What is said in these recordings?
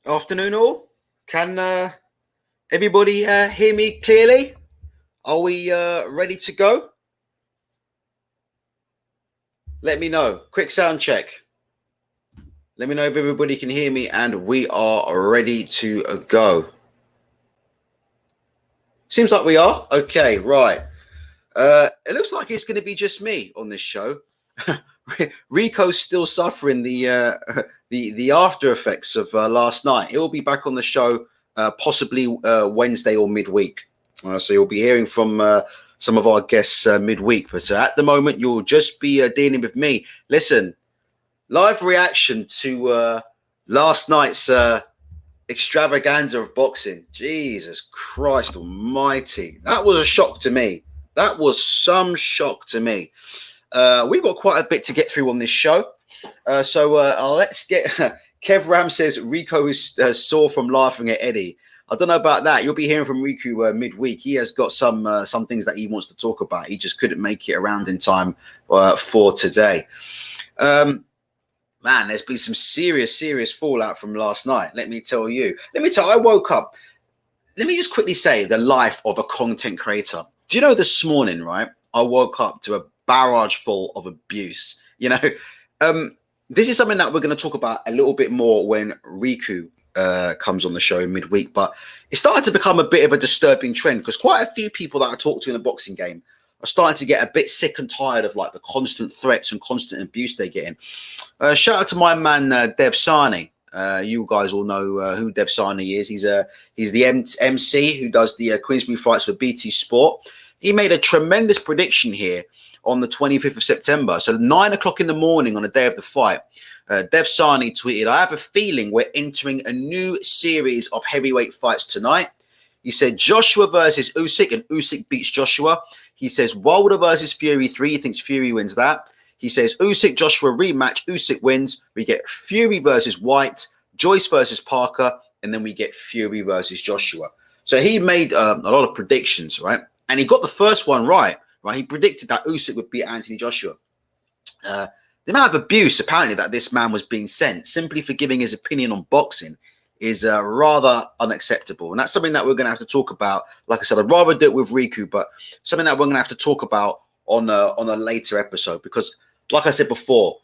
Afternoon, all. Can everybody hear me clearly? Are we ready to go? Let me know. Quick sound check. Let me know if everybody can hear me and we are ready to go. Seems like we are. Okay, right. It looks like it's going to be just me on this show. Rico's still suffering the after effects of last night. He'll be back on the show possibly Wednesday or midweek. So you'll be hearing from some of our guests midweek. But at the moment, you'll just be dealing with me. Listen, live reaction to last night's extravaganza of boxing. Jesus Christ Almighty! That was a shock to me. That was some shock to me. We've got quite a bit to get through on this show. So let's get. Kev Ram says Rico is sore from laughing at Eddie. I don't know about that. You'll be hearing from Riku midweek. He has got some things that he wants to talk about. He just couldn't make it around in time for today. Man, there's been some serious fallout from last night. Let me tell you. I woke up. Let me just quickly say the life of a content creator. Do you know this morning, right? I woke up to a barrage full of abuse. This is something that we're going to talk about a little bit more when Riku comes on the show in midweek. But it started to become a bit of a disturbing trend because quite a few people that I talk to in the boxing game are starting to get a bit sick and tired of like the constant threats and constant abuse they're getting. Shout out to my man Dev Sani. You guys all know who Dev Sani is. He's the MC who does the Queensbury fights for BT Sport. He made a tremendous prediction here on the 25th of September. So 9 o'clock in the morning on the day of the fight, Dev Sani tweeted, "I have a feeling we're entering a new series of heavyweight fights tonight." He said Joshua versus Usyk, and Usyk beats Joshua. He says Wilder versus Fury 3. He thinks Fury wins that. He says Usyk Joshua rematch. Usyk wins. We get Fury versus White, Joyce versus Parker, and then we get Fury versus Joshua. So he made a lot of predictions, right? And he got the first one right. He predicted that Usyk would beat Anthony Joshua. The amount of abuse apparently that this man was being sent simply for giving his opinion on boxing is rather unacceptable. And that's something that we're going to have to talk about. Like I said, I'd rather do it with Riku, but something that we're going to have to talk about on a later episode. Because, like I said before,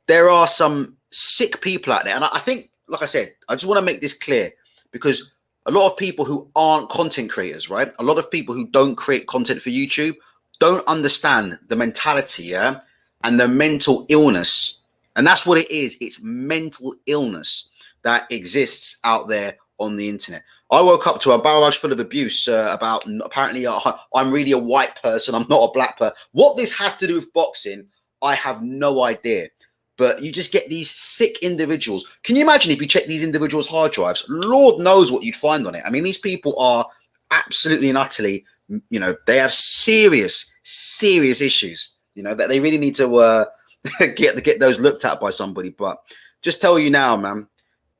there are some sick people out there. And I think, like I said, I just want to make this clear because a lot of people who aren't content creators, right? A lot of people who don't create content for YouTube don't understand the mentality, yeah, and the mental illness. And that's what it is. It's mental illness that exists out there on the internet. I woke up to a barrage full of abuse about apparently I'm really a white person. I'm not a black person. What this has to do with boxing, I have no idea. But you just get these sick individuals. Can you imagine if you check these individuals' hard drives? Lord knows what you'd find on it. I mean, these people are absolutely and utterly, they have serious issues, that they really need to get those looked at by somebody. But just tell you now, man,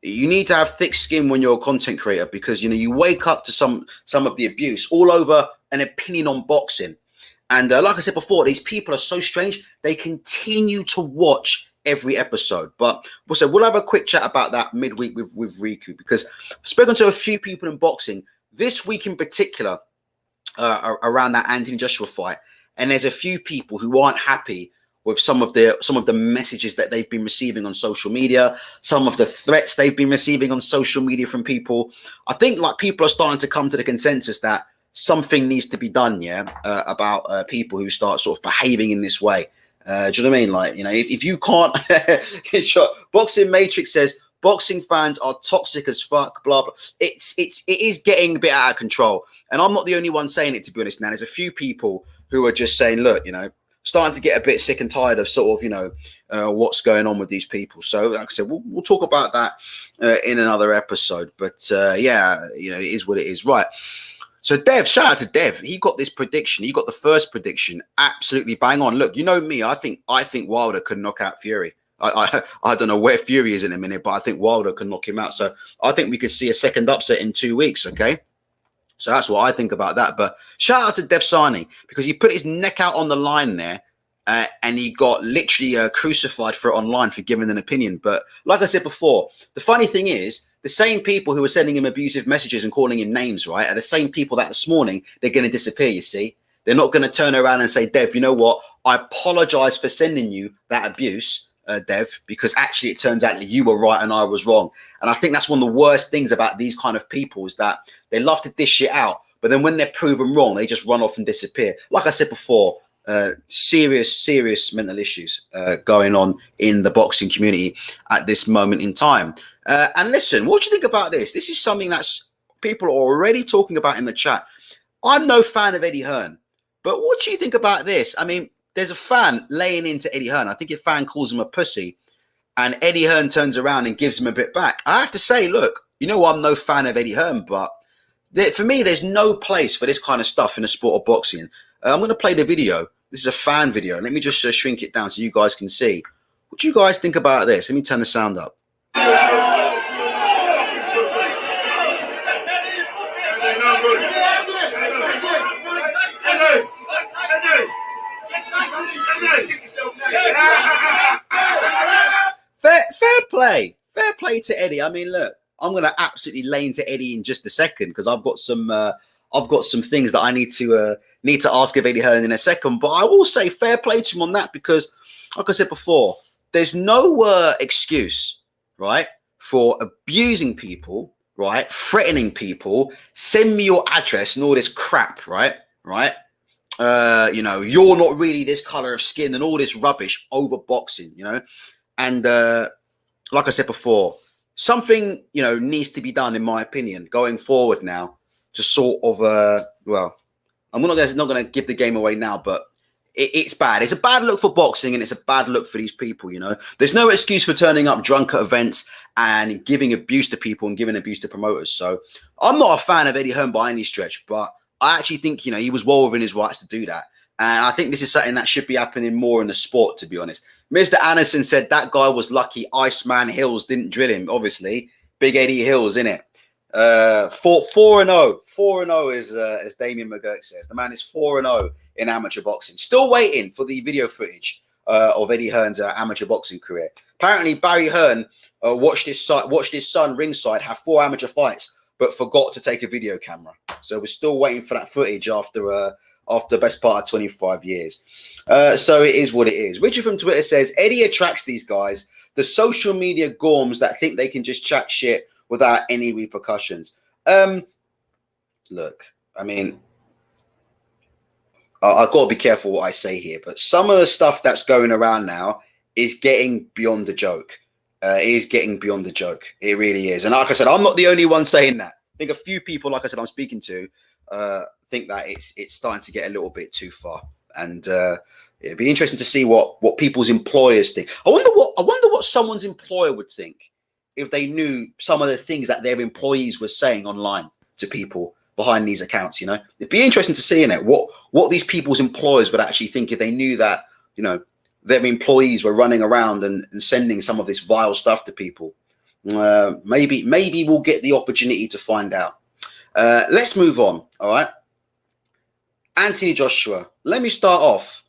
you need to have thick skin when you're a content creator because, you wake up to some of the abuse all over an opinion on boxing. And like I said before, these people are so strange. They continue to watch every episode. But we'll have a quick chat about that midweek with Riku because I've spoken to a few people in boxing this week in particular around that Anthony Joshua fight. And there's a few people who aren't happy with some of the messages that they've been receiving on social media, some of the threats they've been receiving on social media from people. I think like people are starting to come to the consensus that something needs to be done, about people who start sort of behaving in this way. Do you know what I mean? Like, if you can't get shot, Boxing Matrix says boxing fans are toxic as fuck, blah, blah. It is getting a bit out of control. And I'm not the only one saying it, to be honest. Now, there's a few people who are just saying, look, starting to get a bit sick and tired of sort of, what's going on with these people. So, like I said, we'll talk about that in another episode. But it is what it is. Right. So Dev, shout out to Dev. He got this prediction. He got the first prediction absolutely bang on. Look, you know me. I think Wilder could knock out Fury. I don't know where Fury is in a minute, but I think Wilder can knock him out. So I think we could see a second upset in 2 weeks. Okay. So that's what I think about that. But shout out to Dev Sani because he put his neck out on the line there and he got literally crucified for it online for giving an opinion. But like I said before, the funny thing is, the same people who were sending him abusive messages and calling him names, right, are the same people that this morning, they're going to disappear, you see. They're not going to turn around and say, Dev, you know what? I apologize for sending you that abuse, Dev, because actually it turns out that you were right and I was wrong. And I think that's one of the worst things about these kind of people is that they love to dish shit out. But then when they're proven wrong, they just run off and disappear. Like I said before, serious mental issues going on in the boxing community at this moment in time. And listen, what do you think about this? This is something that's people are already talking about in the chat. I'm no fan of Eddie Hearn, but what do you think about this? I mean, there's a fan laying into Eddie Hearn. I think a fan calls him a pussy, and Eddie Hearn turns around and gives him a bit back. I have to say, look, you know, I'm no fan of Eddie Hearn, but for me, there's no place for this kind of stuff in the sport of boxing. I'm going to play the video. This is a fan video. Let me just shrink it down so you guys can see. What do you guys think about this? Let me turn the sound up. Fair play to Eddie. I mean, look, I'm going to absolutely lay into Eddie in just a second because I've got some things that I need to ask of Eddie Hearn in a second. But I will say fair play to him on that because, like I said before, there's no excuse, right, for abusing people, right, threatening people, send me your address and all this crap, right. You know, you're not really this color of skin and all this rubbish over boxing, you know. And like I said before, something, you know, needs to be done, in my opinion, going forward now to sort of, well, I'm not going to give the game away now, but it's bad. It's a bad look for boxing and it's a bad look for these people, you know. There's no excuse for turning up drunk at events and giving abuse to people and giving abuse to promoters. So I'm not a fan of Eddie Hearn by any stretch, but I actually think, you know, he was well within his rights to do that. And I think this is something that should be happening more in the sport, to be honest. Mr. Anderson said that guy was lucky Iceman Hills didn't drill him. Obviously, Big Eddie Hills, innit? 4-0 is as Damien McGurk says. The man is 4-0 in amateur boxing. Still waiting for the video footage of Eddie Hearn's amateur boxing career. Apparently, Barry Hearn watched his son ringside have 4 amateur fights, but forgot to take a video camera. So we're still waiting for that footage after the best part of 25 years. So it is what it is. Richard from Twitter says, Eddie attracts these guys, the social media gorms that think they can just chat shit without any repercussions. Look, I mean, I've got to be careful what I say here, but some of the stuff that's going around now is getting beyond the joke. It is getting beyond the joke. It really is. And like I said, I'm not the only one saying that. I think a few people, like I said, I'm speaking to, think that it's starting to get a little bit too far. And it'd be interesting to see what people's employers think. I wonder what someone's employer would think if they knew some of the things that their employees were saying online to people behind these accounts. You know, it'd be interesting to see in it what these people's employers would actually think if they knew that, you know, their employees were running around and sending some of this vile stuff to people. Maybe we'll get the opportunity to find out. Let's move on. All right. Anthony Joshua. Let me start off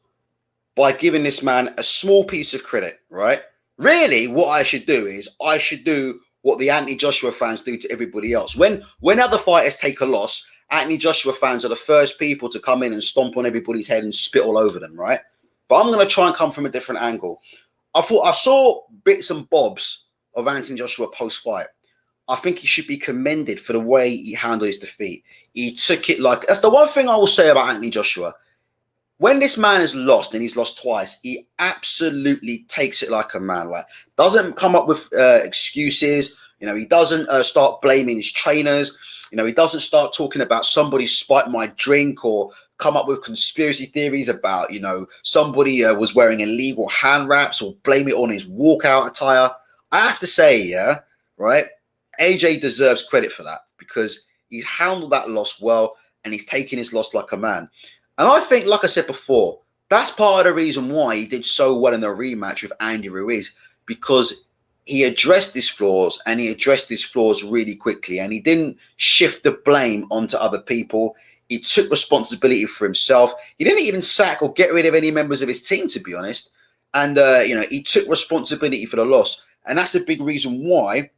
by giving this man a small piece of credit, right? Really, what I should do is I should do what the Anthony Joshua fans do to everybody else. When other fighters take a loss, Anthony Joshua fans are the first people to come in and stomp on everybody's head and spit all over them, right? But I'm going to try and come from a different angle. I saw bits and bobs of Anthony Joshua post-fight. I think he should be commended for the way he handled his defeat. He took it like... That's the one thing I will say about Anthony Joshua. When this man has lost, and he's lost twice, he absolutely takes it like a man. Like, doesn't come up with excuses. You know, he doesn't start blaming his trainers. You know, he doesn't start talking about somebody spiked my drink or come up with conspiracy theories about, you know, somebody was wearing illegal hand wraps or blame it on his walkout attire. I have to say, yeah, right? AJ deserves credit for that because he's handled that loss well and he's taken his loss like a man. And I think, like I said before, that's part of the reason why he did so well in the rematch with Andy Ruiz, because he addressed his flaws and he addressed his flaws really quickly and he didn't shift the blame onto other people. He took responsibility for himself. He didn't even sack or get rid of any members of his team, to be honest. And, he took responsibility for the loss. And that's a big reason why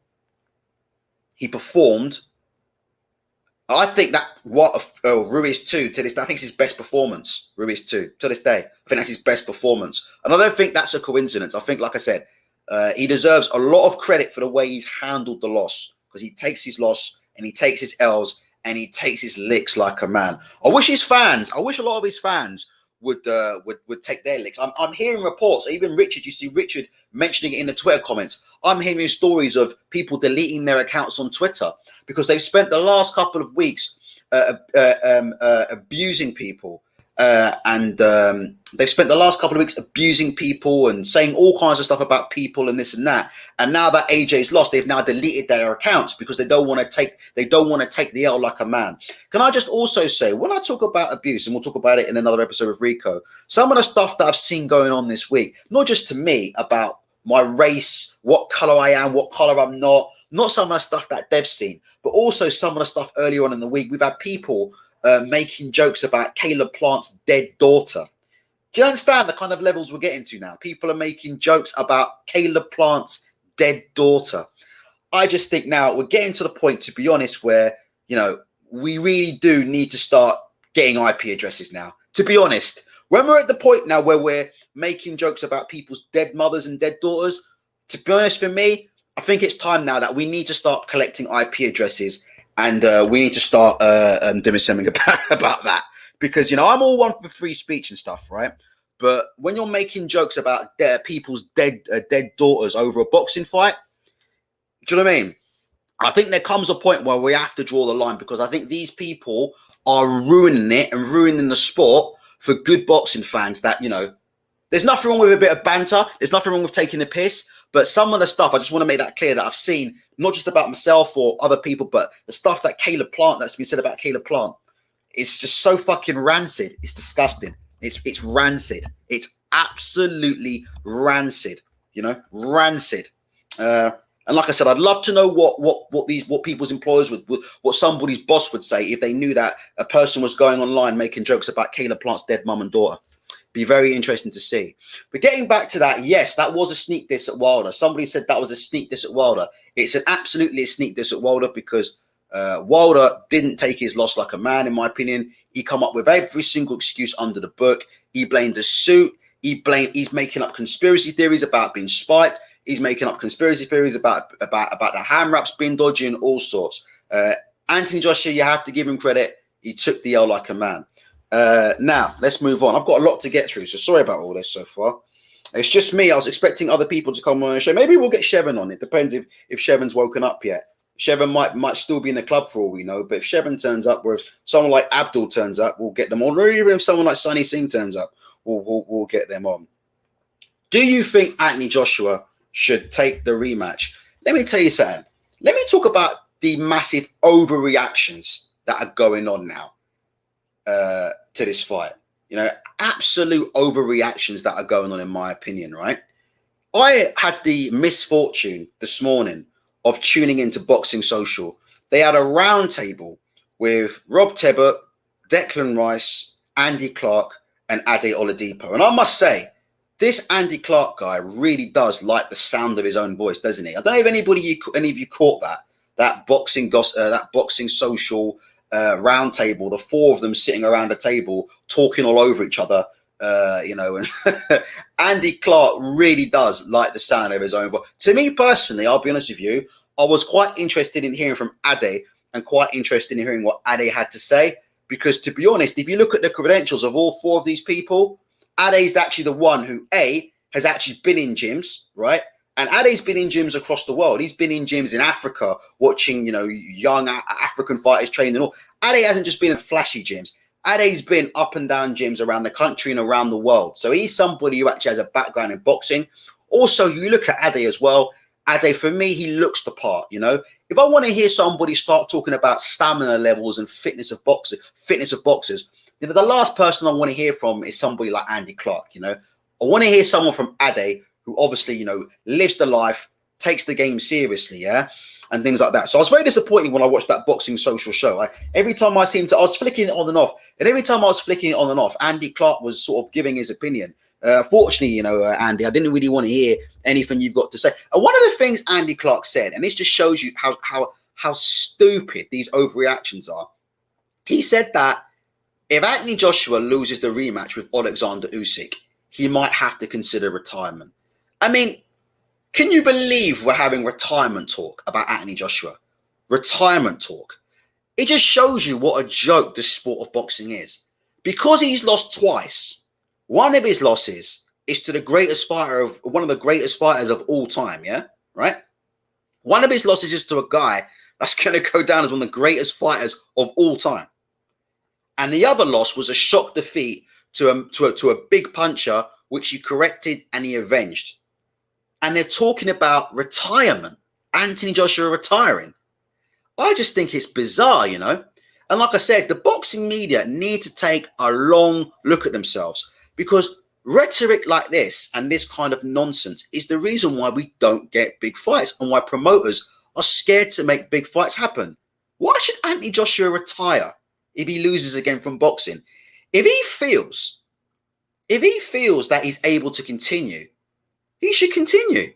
he performed. I think that Ruiz 2 to this day, I think it's his best performance. Ruiz 2 to this day, I think that's his best performance. And I don't think that's a coincidence. I think, like I said, he deserves a lot of credit for the way he's handled the loss, because he takes his loss and he takes his L's and he takes his licks like a man. I wish a lot of his fans would take their licks. I'm hearing reports, even Richard, you see Richard mentioning it in the Twitter comments. I'm hearing stories of people deleting their accounts on Twitter because they've spent the last couple of weeks abusing people. They've spent the last couple of weeks abusing people and saying all kinds of stuff about people and this and that. And now that AJ's lost, they've now deleted their accounts because they don't want to take the L like a man. Can I just also say, when I talk about abuse, and we'll talk about it in another episode of Rico, some of the stuff that I've seen going on this week, not just to me about my race, what color I am, what color I'm not some of the stuff that they've seen, but also some of the stuff earlier on in the week. We've had people making jokes about Caleb Plant's dead daughter. Do you understand the kind of levels we're getting to now? People are making jokes about Caleb Plant's dead daughter. I just think now we're getting to the point, to be honest, where, we really do need to start getting IP addresses now. To be honest, when we're at the point now where we're making jokes about people's dead mothers and dead daughters, to be honest, for me, I think it's time now that we need to start collecting IP addresses, and we need to start doing something about that. Because, I'm all one for free speech and stuff, right? But when you're making jokes about people's dead daughters over a boxing fight, do you know what I mean? I think there comes a point where we have to draw the line, because I think these people are ruining it and ruining the sport for good boxing fans that, there's nothing wrong with a bit of banter. There's nothing wrong with taking the piss. But some of the stuff, I just want to make that clear, that I've seen, not just about myself or other people, but the stuff that Caleb Plant, that's been said about Caleb Plant, it's just so fucking rancid. It's disgusting. It's rancid. It's absolutely rancid. Rancid. And like I said, I'd love to know what people's employers would, what somebody's boss would say if they knew that a person was going online making jokes about Caleb Plant's dead mum and daughter. Be very interesting to see. But getting back to that, yes, that was a sneak diss at Wilder. Somebody said that was a sneak diss at Wilder. It's absolutely a sneak diss at Wilder, because Wilder didn't take his loss like a man, in my opinion. He come up with every single excuse under the book. He blamed the suit. He's making up conspiracy theories about being spiked. He's making up conspiracy theories about the hand wraps being dodgy and all sorts. Anthony Joshua, you have to give him credit. He took the L like a man. Now, let's move on. I've got a lot to get through, so sorry about all this so far. It's just me. I was expecting other people to come on the show. Maybe we'll get Shevin on. It depends if Shevin's woken up yet. Shevin might still be in the club for all we know, but if Shevin turns up, or if someone like Abdul turns up, we'll get them on. Or even if someone like Sani Singh turns up, we'll get them on. Do you think Anthony Joshua should take the rematch? Let me tell you something. Let me talk about the massive overreactions that are going on now to this fight. Absolute overreactions that are going on, in my opinion, right? I had the misfortune this morning of tuning into Boxing Social. They had a roundtable with Rob Tebbert, Declan Rice, Andy Clark, and Ade Oladipo. And I must say, this Andy Clark guy really does like the sound of his own voice, doesn't he? I don't know if any of you caught that Boxing Social roundtable, the four of them sitting around a table talking all over each other, and Andy Clark really does like the sound of his own voice. To me personally, I'll be honest with you, I was quite interested in hearing from Ade, and quite interested in hearing what Ade had to say, because to be honest, if you look at the credentials of all four of these people, Ade's actually the one who has actually been in gyms, right? And Ade's been in gyms across the world. He's been in gyms in Africa, watching, young African fighters train and all. Ade hasn't just been in flashy gyms. Ade's been up and down gyms around the country and around the world. So he's somebody who actually has a background in boxing. Also, you look at Ade as well. Ade, for me, he looks the part, If I want to hear somebody start talking about stamina levels and fitness of boxers, the last person I want to hear from is somebody like Andy Clark, I want to hear someone from Ade who obviously, lives the life, takes the game seriously, yeah? and things like that. So I was very disappointed when I watched that boxing social show. Every time I was flicking it on and off, and every time I was flicking it on and off, Andy Clark was sort of giving his opinion. Fortunately, Andy, I didn't really want to hear anything you've got to say. And one of the things Andy Clark said, and this just shows you how stupid these overreactions are. He said that if Anthony Joshua loses the rematch with Oleksandr Usyk, he might have to consider retirement. I mean, can you believe we're having retirement talk about Anthony Joshua? Retirement talk. It just shows you what a joke the sport of boxing is. Because he's lost twice, one of his losses is to one of the greatest fighters of all time, yeah? Right? One of his losses is to a guy that's going to go down as one of the greatest fighters of all time. And the other loss was a shock defeat to a big puncher, which he corrected and he avenged. And they're talking about retirement. Anthony Joshua retiring. I just think it's bizarre, And like I said, the boxing media need to take a long look at themselves, because rhetoric like this and this kind of nonsense is the reason why we don't get big fights and why promoters are scared to make big fights happen. Why should Anthony Joshua retire if he loses again from boxing? If he feels that he's able to continue, he should continue.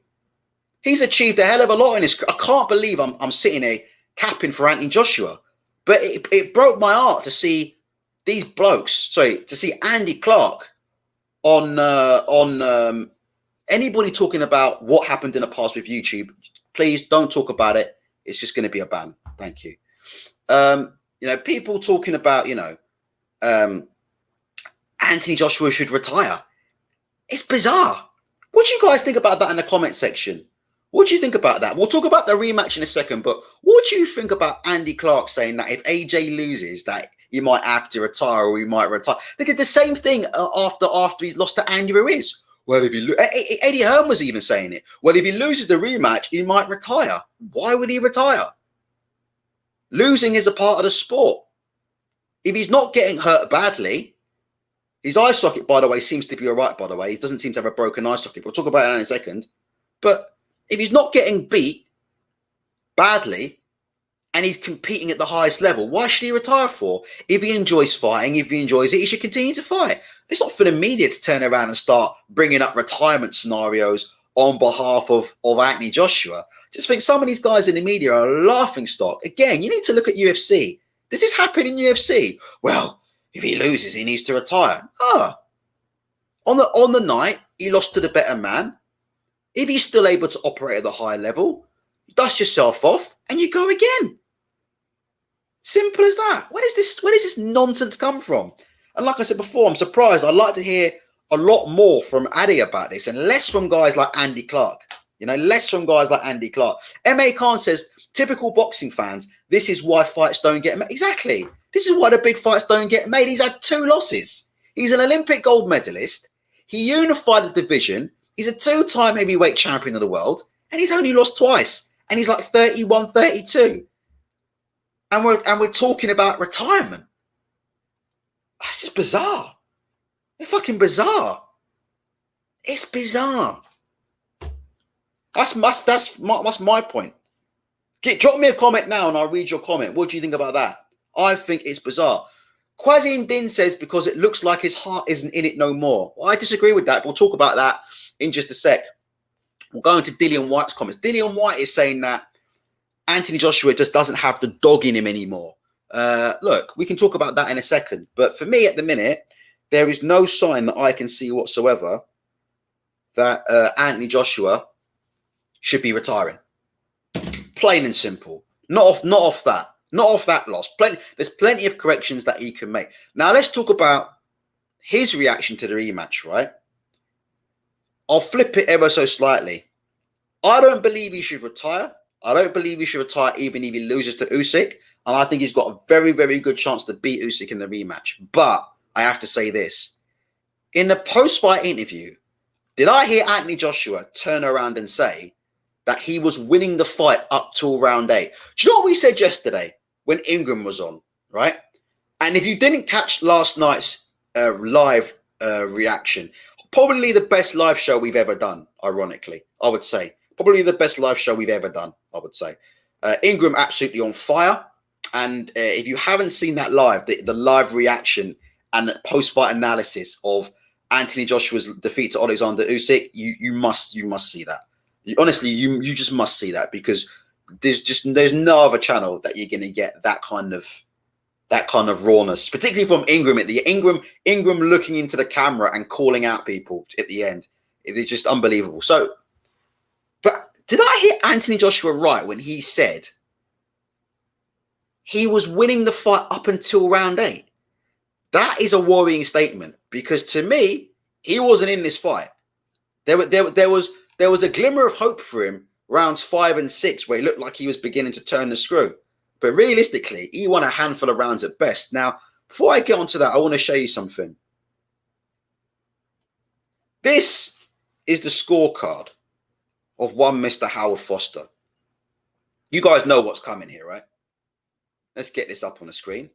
He's achieved a hell of a lot in his career. I can't believe I'm sitting here capping for Anthony Joshua, but it broke my heart to see these blokes. To see Andy Clark on anybody talking about what happened in the past with YouTube. Please don't talk about it. It's just going to be a ban. Thank you. People talking about Anthony Joshua should retire. It's bizarre. What do you guys think about that in the comment section? What do you think about that? We'll talk about the rematch in a second, but what do you think about Andy Clark saying that if AJ loses, that he might have to retire or he might retire? They did the same thing after he lost to Andy Ruiz. Well, Eddie Hearn was even saying it. Well, if he loses the rematch, he might retire. Why would he retire? Losing is a part of the sport. If he's not getting hurt badly, his eye socket, by the way, seems to be all right, by the way. He doesn't seem to have a broken eye socket. We'll talk about that in a second. But if he's not getting beat badly and he's competing at the highest level, why should he retire for? If he enjoys fighting, if he enjoys it, he should continue to fight. It's not for the media to turn around and start bringing up retirement scenarios on behalf of Anthony Joshua. Just think some of these guys in the media are a laughing stock. Again, you need to look at UFC. Does this happen in UFC? Well, if he loses, he needs to retire. On the night, he lost to the better man. If he's still able to operate at the high level, you dust yourself off and you go again. Simple as that. Where does this nonsense come from? And like I said before, I'm surprised. I'd like to hear a lot more from Addy about this and less from guys like Andy Clark. Less from guys like Andy Clark. M.A. Khan says, typical boxing fans, this is why fights don't get made. Exactly. This is why the big fights don't get made. He's had 2 losses. He's an Olympic gold medalist. He unified the division. He's a 2-time heavyweight champion of the world. And he's only lost twice. And he's like 31, 32. And we're talking about retirement. It's just bizarre. It's fucking bizarre. It's bizarre. That's my point. Drop me a comment now and I'll read your comment. What do you think about that? I think it's bizarre. Kwasi Din says because it looks like his heart isn't in it no more. Well, I disagree with that. We'll talk about that in just a sec. We'll go into Dillian White's comments. Dillian White is saying that Anthony Joshua just doesn't have the dog in him anymore. Look, we can talk about that in a second. But for me at the minute, there is no sign that I can see whatsoever that Anthony Joshua should be retiring. Plain and simple. Not off that loss. There's plenty of corrections that he can make. Now let's talk about his reaction to the rematch, right? I'll flip it ever so slightly. I don't believe he should retire. I don't believe he should retire even if he loses to Usyk. And I think he's got a very, very good chance to beat Usyk in the rematch. But I have to say this. In the post-fight interview, did I hear Anthony Joshua turn around and say that he was winning the fight up till round 8? Do you know what we said yesterday when Ingram was on, right? And if you didn't catch last night's live reaction, probably the best live show we've ever done, ironically, I would say. Probably the best live show we've ever done, I would say. Ingram absolutely on fire. And if you haven't seen that live, the live reaction and post-fight analysis of Anthony Joshua's defeat to Oleksandr Usyk, you must see that. Honestly, you just must see that, because there's no other channel that you're gonna get that kind of rawness, particularly from Ingram at the Ingram looking into the camera and calling out people at the end. It's just unbelievable. So, but did I hear Anthony Joshua right when he said he was winning the fight up until round 8? That is a worrying statement, because to me, he wasn't in this fight. There was a glimmer of hope for him rounds 5 and 6, where he looked like he was beginning to turn the screw. But realistically, he won a handful of rounds at best. Now, before I get onto that, I want to show you something. This is the scorecard of one Mr. Howard Foster. You guys know what's coming here, right? Let's get this up on the screen.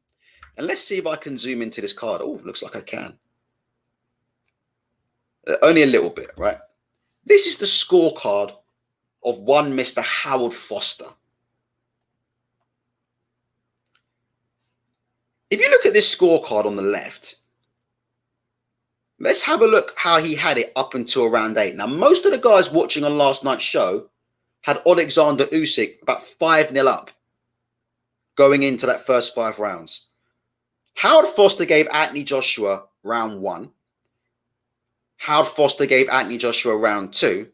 And let's see if I can zoom into this card. Oh, looks like I can. Only a little bit, right? This is the scorecard of one Mr. Howard Foster. If you look at this scorecard on the left, let's have a look how he had it up until round 8. Now, most of the guys watching on last night's show had Oleksandr Usyk about 5-0 up going into that first 5 rounds. Howard Foster gave Anthony Joshua round 1. Howard Foster gave Anthony Joshua round 2.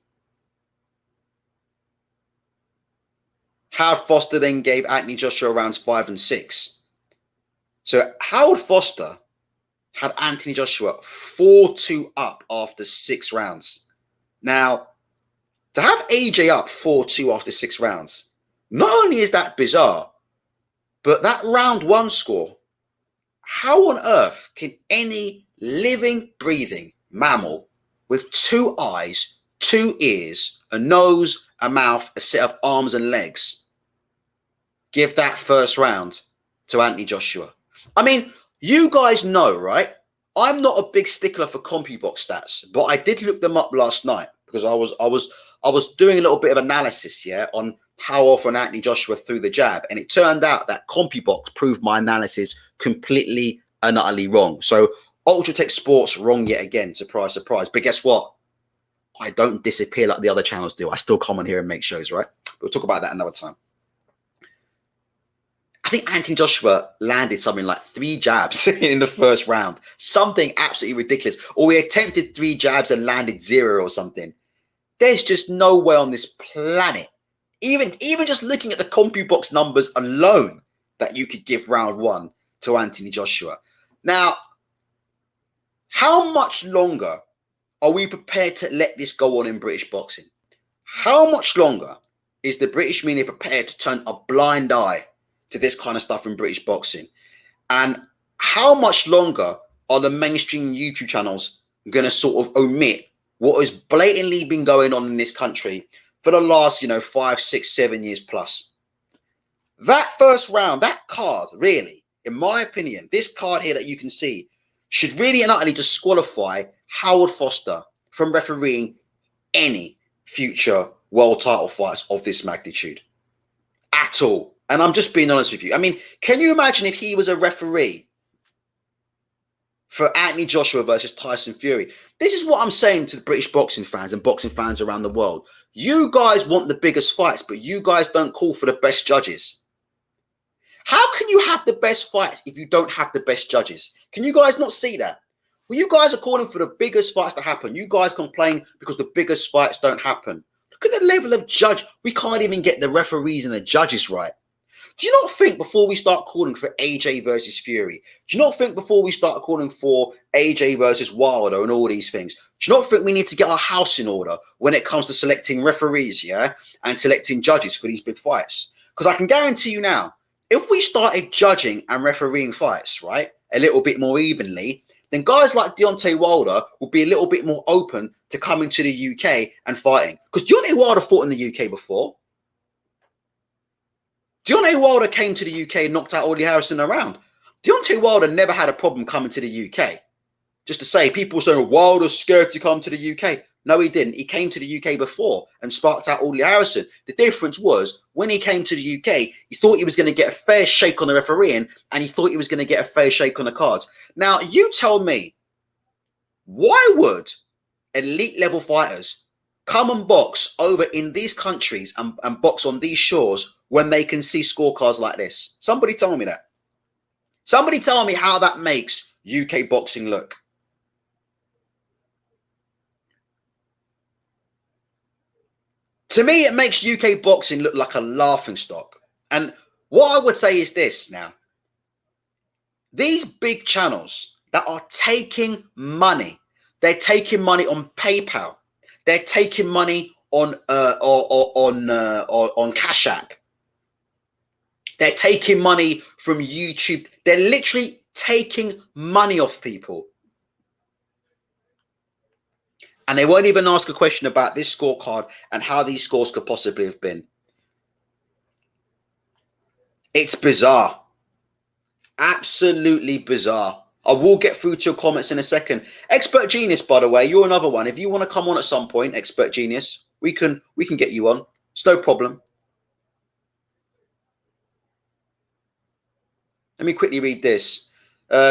Howard Foster then gave Anthony Joshua rounds 5 and 6. So Howard Foster had Anthony Joshua 4-2 up after 6 rounds. Now, to have AJ up 4-2 after 6 rounds, not only is that bizarre, but that round 1 score, how on earth can any living, breathing mammal with 2 eyes, 2 ears, a nose, a mouth, a set of arms and legs give that first round to Anthony Joshua? I mean, you guys know, right? I'm not a big stickler for CompuBox stats, but I did look them up last night, because I was doing a little bit of analysis here on how often Anthony Joshua threw the jab, and it turned out that CompuBox proved my analysis completely and utterly wrong. So Ultratech Sports wrong yet again, surprise, surprise. But guess what? I don't disappear like the other channels do. I still come on here and make shows, right? We'll talk about that another time. I think Anthony Joshua landed something like 3 jabs in the first round. Something absolutely ridiculous. Or he attempted 3 jabs and landed 0 or something. There's just no way on this planet, even just looking at the CompuBox numbers alone, that you could give round 1 to Anthony Joshua. Now, how much longer are we prepared to let this go on in British boxing? How much longer is the British media prepared to turn a blind eye to this kind of stuff in British boxing? And how much longer are the mainstream YouTube channels going to sort of omit what has blatantly been going on in this country for the last, 5, 6, 7 years plus? That first round, that card, really, in my opinion, this card here that you can see should really and utterly disqualify Howard Foster from refereeing any future world title fights of this magnitude at all. And I'm just being honest with you. I mean, can you imagine if he was a referee for Anthony Joshua versus Tyson Fury? This is what I'm saying to the British boxing fans and boxing fans around the world. You guys want the biggest fights, but you guys don't call for the best judges. How can you have the best fights if you don't have the best judges? Can you guys not see that? Well, you guys are calling for the biggest fights to happen. You guys complain because the biggest fights don't happen. Look at the level of judge. We can't even get the referees and the judges right. Do you not think before we start calling for AJ versus Fury, do you not think before we start calling for AJ versus Wilder and all these things, do you not think we need to get our house in order when it comes to selecting referees, yeah, and selecting judges for these big fights? Because I can guarantee you now, if we started judging and refereeing fights, right, a little bit more evenly, then guys like Deontay Wilder will be a little bit more open to coming to the UK and fighting. Because Deontay Wilder fought in the UK before. Deontay Wilder came to the UK and knocked out Audley Harrison around. Deontay Wilder never had a problem coming to the UK. Just to say, people saying Wilder's scared to come to the UK. No, he didn't. He came to the UK before and sparked out Audley Harrison. The difference was when he came to the UK, he thought he was going to get a fair shake on the refereeing and he thought he was going to get a fair shake on the cards. Now, you tell me, why would elite level fighters come and box over in these countries and box on these shores when they can see scorecards like this? Somebody tell me that. Somebody tell me how that makes UK boxing look. To me, it makes UK boxing look like a laughingstock. And what I would say is this now. These big channels that are taking money, they're taking money on PayPal. They're taking money on Cash App. They're taking money from YouTube. They're literally taking money off people. And they won't even ask a question about this scorecard and how these scores could possibly have been. It's bizarre. Absolutely bizarre. I will get through to your comments in a second. Expert Genius, by the way, you're another one. If you want to come on at some point, Expert Genius, we can get you on. It's no problem. Let me quickly read this.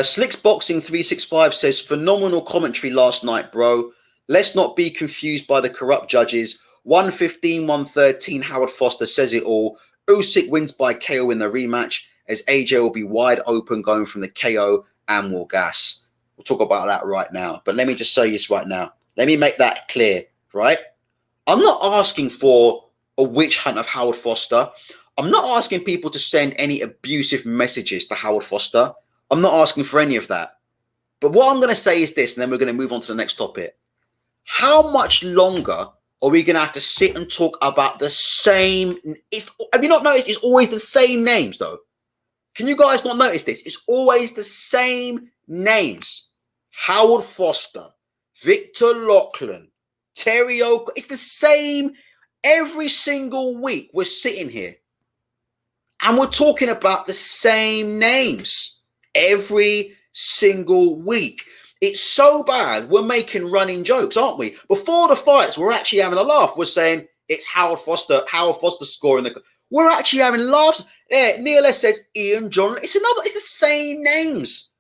Slicks Boxing 365 says, phenomenal commentary last night, bro. Let's not be confused by the corrupt judges. 115, 113, Howard Foster says it all. Usyk wins by KO in the rematch, as AJ will be wide open going from the KO and will gas. We'll talk about that right now. But let me just say this right now. Let me make that clear, right? I'm not asking for a witch hunt of Howard Foster. I'm not asking people to send any abusive messages to Howard Foster. I'm not asking for any of that. But what I'm going to say is this, and then we're going to move on to the next topic. How much longer are we going to have to sit and talk about the same? Have you not noticed it's always the same names, though? Can you guys not notice this? It's always the same names. Howard Foster, Victor Lachlan, Terry Oak. It's the same every single week. We're sitting here and we're talking about the same names every single week. It's so bad. We're making running jokes, aren't we? Before the fights, we're actually having a laugh. We're saying it's Howard Foster scoring the. We're actually having laughs. Yeah, Neil S says Ian John. It's the same names.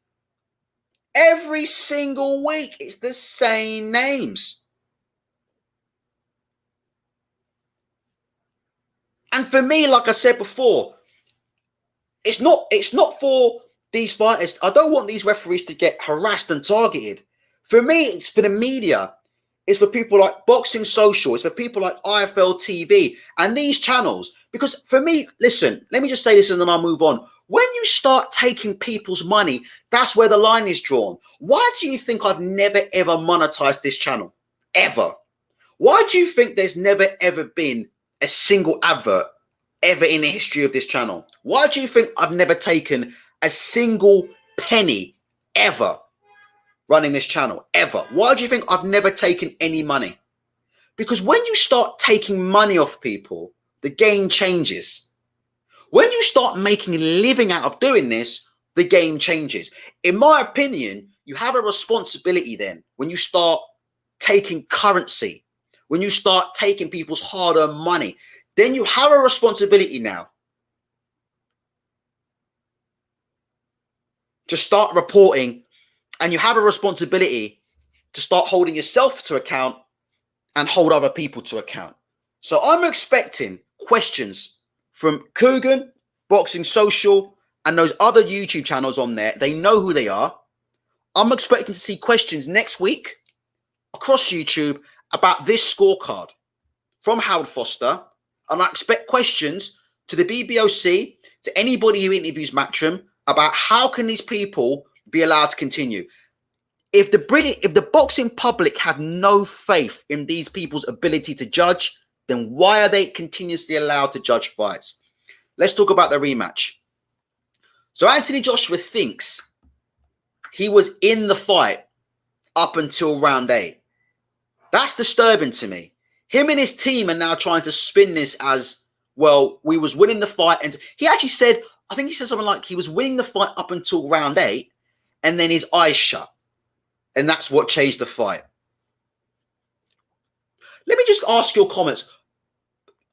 Every single week, it's the same names. And for me, like I said before, it's not for these fighters. I don't want these referees to get harassed and targeted. For me, it's for the media. It's for people like Boxing Social. It's for people like IFL TV and these channels. Because for me, listen, let me just say this and then I'll move on. When you start taking people's money, that's where the line is drawn. Why do you think I've never, ever monetized this channel? Ever. Why do you think there's never, ever been a single advert ever in the history of this channel? Why do you think I've never taken a single penny ever running this channel? Ever. Why do you think I've never taken any money? Because when you start taking money off people, the game changes. When you start making a living out of doing this, the game changes. In my opinion, you have a responsibility then when you start taking currency, when you start taking people's hard-earned money, then you have a responsibility now to start reporting, and you have a responsibility to start holding yourself to account and hold other people to account. So I'm expecting questions from Coogan, Boxing Social, and those other YouTube channels on there. They know who they are. I'm expecting to see questions next week across YouTube about this scorecard from Howard Foster. And I expect questions to the BBOC, to anybody who interviews Matchroom, about how can these people be allowed to continue. If the boxing public have no faith in these people's ability to judge, then why are they continuously allowed to judge fights? Let's talk about the rematch. So Anthony Joshua thinks he was in the fight up until round 8. That's disturbing to me. Him and his team are now trying to spin this as, well, we was winning the fight. And he actually said, I think he said something like he was winning the fight up until round 8 and then his eyes shut. And that's what changed the fight. Let me just ask your comments.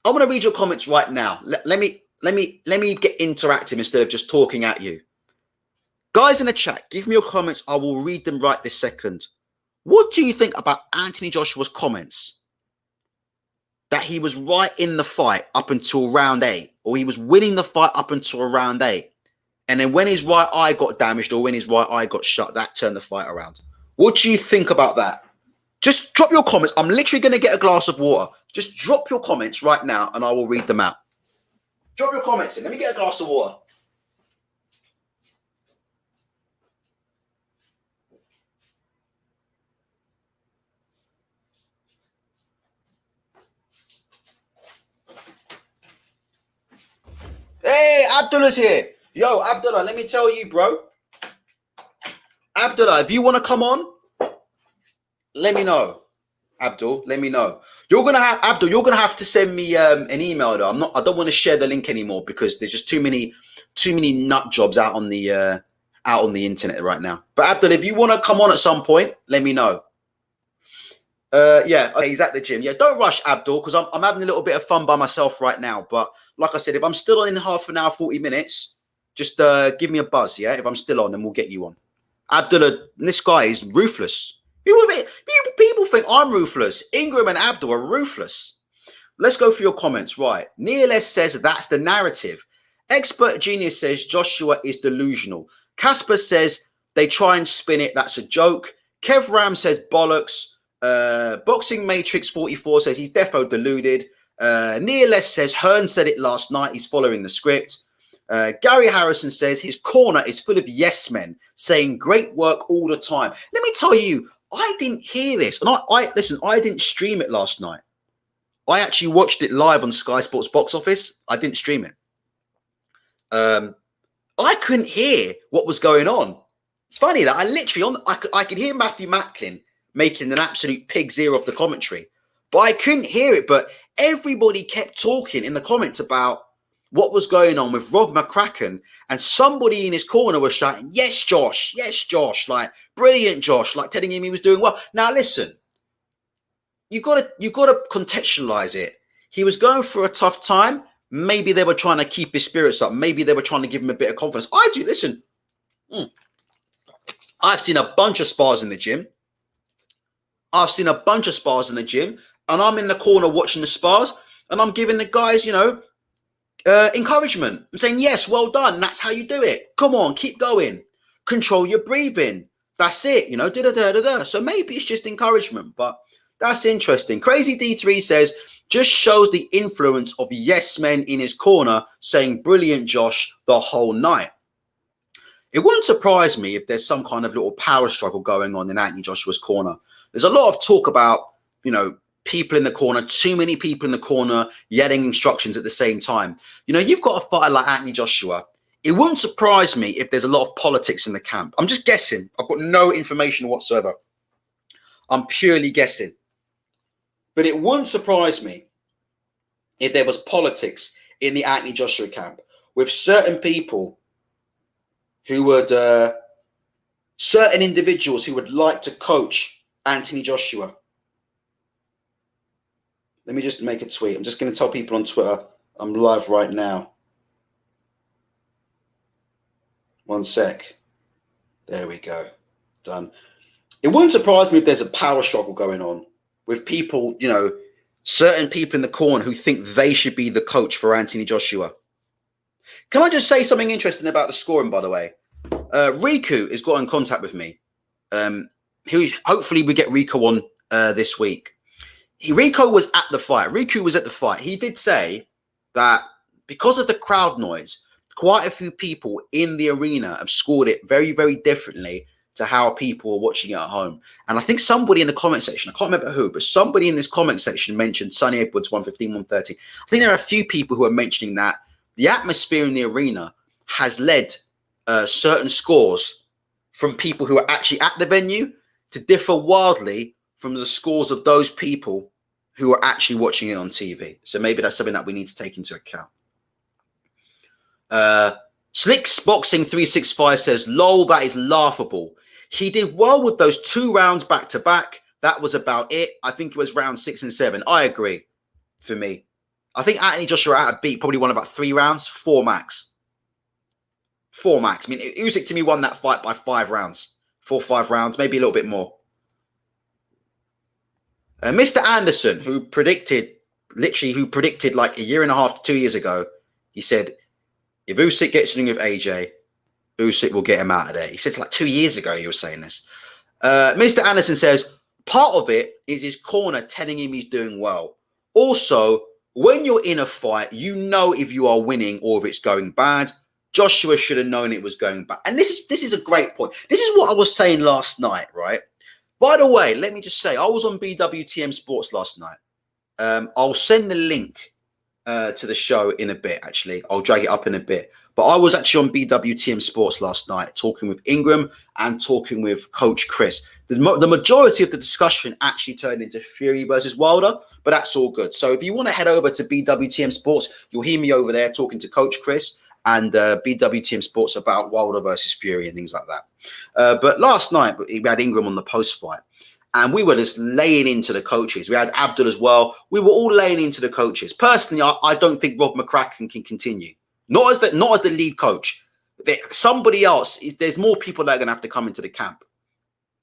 I want to read your comments right now. Let me get interactive instead of just talking at you. Guys in the chat, give me your comments. I will read them right this second. What do you think about Anthony Joshua's comments? That he was right in the fight up until round 8, or he was winning the fight up until round 8. And then when his right eye got damaged or when his right eye got shut, that turned the fight around. What do you think about that? Just drop your comments. I'm literally going to get a glass of water. Just drop your comments right now and I will read them out. Drop your comments in. Let me get a glass of water. Hey, Abdullah's here. Yo, Abdullah, let me tell you, bro. Abdullah, if you want to come on, let me know. Abdul, let me know. You're gonna have to send me an email though. I don't want to share the link anymore because there's just too many nut jobs out on the internet right now. But Abdul, if you want to come on at some point, let me know. Yeah, okay, he's at the gym. Yeah, don't rush, Abdul, because I'm having a little bit of fun by myself right now. But like I said, if I'm still on in half an hour, 40 minutes, just give me a buzz, yeah? If I'm still on, then we'll get you on. Abdullah, this guy is ruthless. People think I'm ruthless. Ingram and Abdul are ruthless. Let's go for your comments. Right. Neil S says that's the narrative. Expert Genius says Joshua is delusional. Casper says they try and spin it. That's a joke. Kev Ram says bollocks. Boxing Matrix 44 says he's defo deluded. Neil S says Hearn said it last night. He's following the script. Gary Harrison says his corner is full of yes men saying great work all the time. Let me tell you, I didn't hear this. And listen, I didn't stream it last night. I actually watched it live on Sky Sports Box Office. I didn't stream it. I couldn't hear what was going on. It's funny that I literally, I could hear Matthew Macklin making an absolute pig's ear off the commentary, but I couldn't hear it. But everybody kept talking in the comments about what was going on with Rob McCracken, and somebody in his corner was shouting, yes, Josh, like, brilliant, Josh, like telling him he was doing well. Now, listen, you got to contextualize it. He was going through a tough time. Maybe they were trying to keep his spirits up. Maybe they were trying to give him a bit of confidence. I've seen a bunch of spars in the gym. And I'm in the corner watching the spars, and I'm giving the guys, encouragement. I'm saying, yes, well done. That's how you do it. Come on, keep going. Control your breathing. That's it, So maybe it's just encouragement, but that's interesting. Crazy D3 says, just shows the influence of yes men in his corner saying, brilliant, Josh, the whole night. It wouldn't surprise me if there's some kind of little power struggle going on in Anthony Joshua's corner. There's a lot of talk about, people in the corner, too many people in the corner yelling instructions at the same time. You've got a fighter like Anthony Joshua. It wouldn't surprise me if there's a lot of politics in the camp. I'm just guessing. I've got no information whatsoever. I'm purely guessing. But it wouldn't surprise me if there was politics in the Anthony Joshua camp with certain people who would, certain individuals who would like to coach Anthony Joshua. Let me just make a tweet. I'm just going to tell people on Twitter I'm live right now. One sec. There we go. Done. It wouldn't surprise me if there's a power struggle going on with people, certain people in the corner who think they should be the coach for Anthony Joshua. Can I just say something interesting about the scoring, by the way? Riku has got in contact with me. Hopefully we get Riku on this week. Riku was at the fight. He did say that because of the crowd noise, quite a few people in the arena have scored it very, very differently to how people are watching it at home. And I think somebody in the comment section, I can't remember who, but somebody in this comment section mentioned Sani Edwards 115, 130. I think there are a few people who are mentioning that the atmosphere in the arena has led certain scores from people who are actually at the venue to differ wildly from the scores of those people who are actually watching it on TV. So maybe that's something that we need to take into account. Slicks Boxing 365 says, lol, that is laughable. He did well with those 2 rounds back to back. That was about it. I think it was round 6 and 7. I agree. For me, I think Anthony Joshua out of beat probably won about 3 rounds, 4 max. 4 max. I mean, Usyk to me won that fight by 5 rounds, 4-5 rounds, maybe a little bit more. Mr. Anderson, who predicted like a year and a half to 2 years ago, he said, if Usyk gets in with AJ, Usyk will get him out of there. He said like 2 years ago he was saying this. Mr. Anderson says, part of it is his corner telling him he's doing well. Also, when you're in a fight, you know if you are winning or if it's going bad. Joshua should have known it was going bad. And this is a great point. This is what I was saying last night, right? By the way, let me just say, I was on BWTM Sports last night. I'll send the link to the show in a bit, actually. I'll drag it up in a bit. But I was actually on BWTM Sports last night talking with Ingram and talking with Coach Chris. The majority of the discussion actually turned into Fury versus Wilder, but that's all good. So if you want to head over to BWTM Sports, you'll hear me over there talking to Coach Chris and BWTM Sports about Wilder versus Fury and things like that. But last night, we had Ingram on the post-fight. And we were just laying into the coaches. We had Abdul as well. We were all laying into the coaches. Personally, I don't think Rob McCracken can continue. Not as the lead coach. Somebody else. There's more people that are going to have to come into the camp.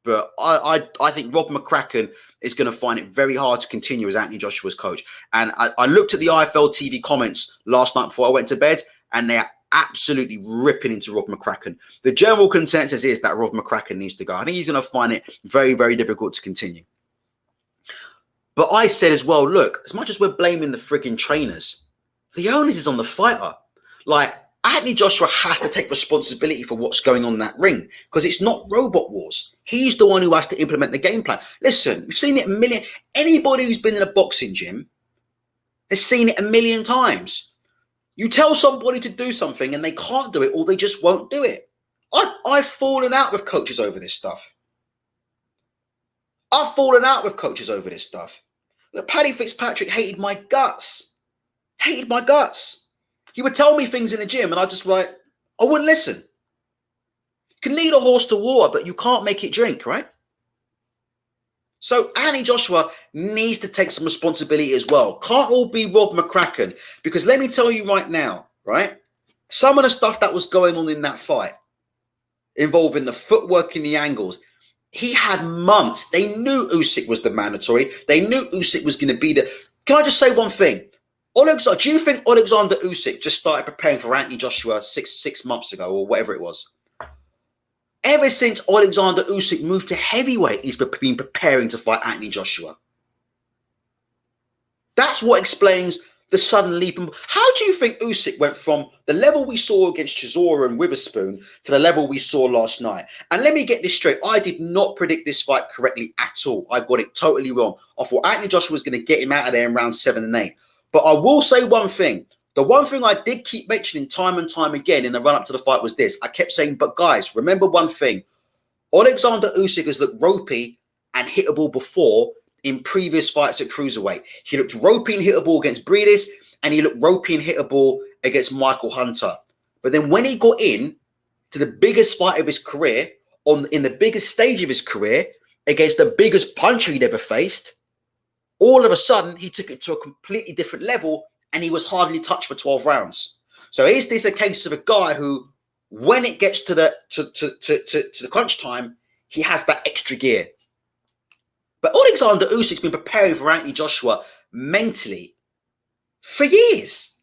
But I think Rob McCracken is going to find it very hard to continue as Anthony Joshua's coach. And I looked at the IFL TV comments last night before I went to bed, and they are absolutely ripping into Rob McCracken. The general consensus is that Rob McCracken needs to go. I think he's going to find it very, very difficult to continue. But I said as well, look, as much as we're blaming the frigging trainers, the onus is on the fighter. Like, Anthony Joshua has to take responsibility for what's going on in that ring because it's not Robot Wars. He's the one who has to implement the game plan. Listen, we've seen it a million. Anybody who's been in a boxing gym has seen it a million times. You tell somebody to do something and they can't do it or they just won't do it. I've fallen out with coaches over this stuff. Look, Paddy Fitzpatrick hated my guts. He would tell me things in the gym and I wouldn't listen. You can lead a horse to water, but you can't make it drink, right? So Anthony Joshua needs to take some responsibility as well. Can't all be Rob McCracken. Because let me tell you right now, right? Some of the stuff that was going on in that fight, involving the footwork and the angles, he had months. They knew Usyk was the mandatory. They knew Usyk was going to be the... Can I just say one thing? Oleksandr, do you think Oleksandr Usyk just started preparing for Anthony Joshua six months ago or whatever it was? Ever since Oleksandr Usyk moved to heavyweight, he's been preparing to fight Anthony Joshua. That's what explains the sudden leap. How do you think Usyk went from the level we saw against Chisora and Witherspoon to the level we saw last night? And let me get this straight. I did not predict this fight correctly at all. I got it totally wrong. I thought Anthony Joshua was going to get him out of there in rounds 7 and 8. But I will say one thing. The one thing I did keep mentioning time and time again in the run-up to the fight was this. I kept saying, but guys, remember one thing. Oleksandr Usyk has looked ropey and hittable before in previous fights at cruiserweight. He looked ropey and hittable against Breedis, and he looked ropey and hittable against Michael Hunter. But then when he got in to the biggest fight of his career, in the biggest stage of his career, against the biggest puncher he'd ever faced, all of a sudden, he took it to a completely different level and he was hardly touched for 12 rounds. So is this a case of a guy who, when it gets to the crunch time, he has that extra gear? But Oleksandr Usyk's been preparing for Anthony Joshua mentally for years.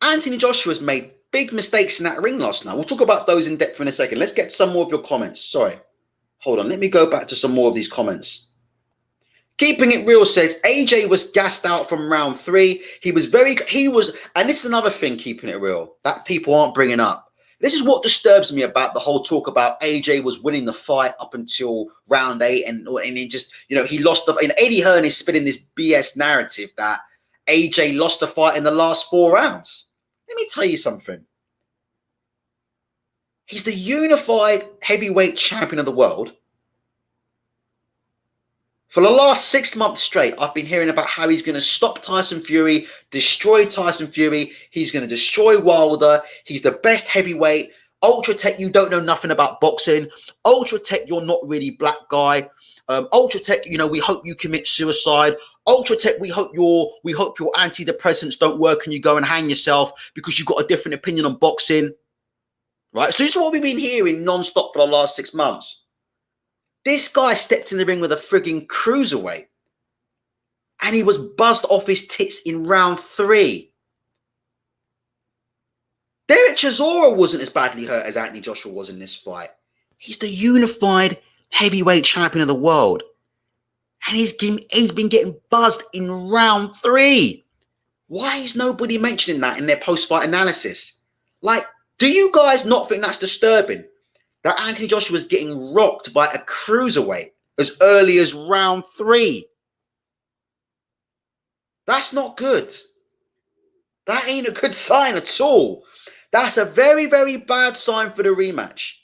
Anthony Joshua's made big mistakes in that ring last night. We'll talk about those in depth in a second. Let's get some more of your comments. Sorry. Hold on. Let me go back to some more of these comments. Keeping It Real says, AJ was gassed out from round 3. And this is another thing, Keeping It Real, that people aren't bringing up. This is what disturbs me about the whole talk about AJ was winning the fight up until round 8. And he just, he lost and Eddie Hearn is spinning this BS narrative that AJ lost the fight in the last 4 rounds. Let me tell you something. He's the unified heavyweight champion of the world For the last 6 months straight, I've been hearing about how he's going to stop Tyson Fury, destroy Tyson Fury. He's going to destroy Wilder. He's the best heavyweight. Ultra Tech, you don't know nothing about boxing. Ultra Tech, you're not really black guy. Ultra Tech, we hope you commit suicide. Ultra Tech, we hope your antidepressants don't work and you go and hang yourself because you've got a different opinion on boxing. Right? So this is what we've been hearing non-stop for the last 6 months. This guy stepped in the ring with a frigging cruiserweight and he was buzzed off his tits in round 3. Derek Chisora wasn't as badly hurt as Anthony Joshua was in this fight. He's the unified heavyweight champion of the world. And he's been getting buzzed in round 3. Why is nobody mentioning that in their post-fight analysis? Like, do you guys not think that's disturbing? That Anthony Joshua was getting rocked by a cruiserweight as early as round 3. That's not good. That ain't a good sign at all. That's a very, very bad sign for the rematch.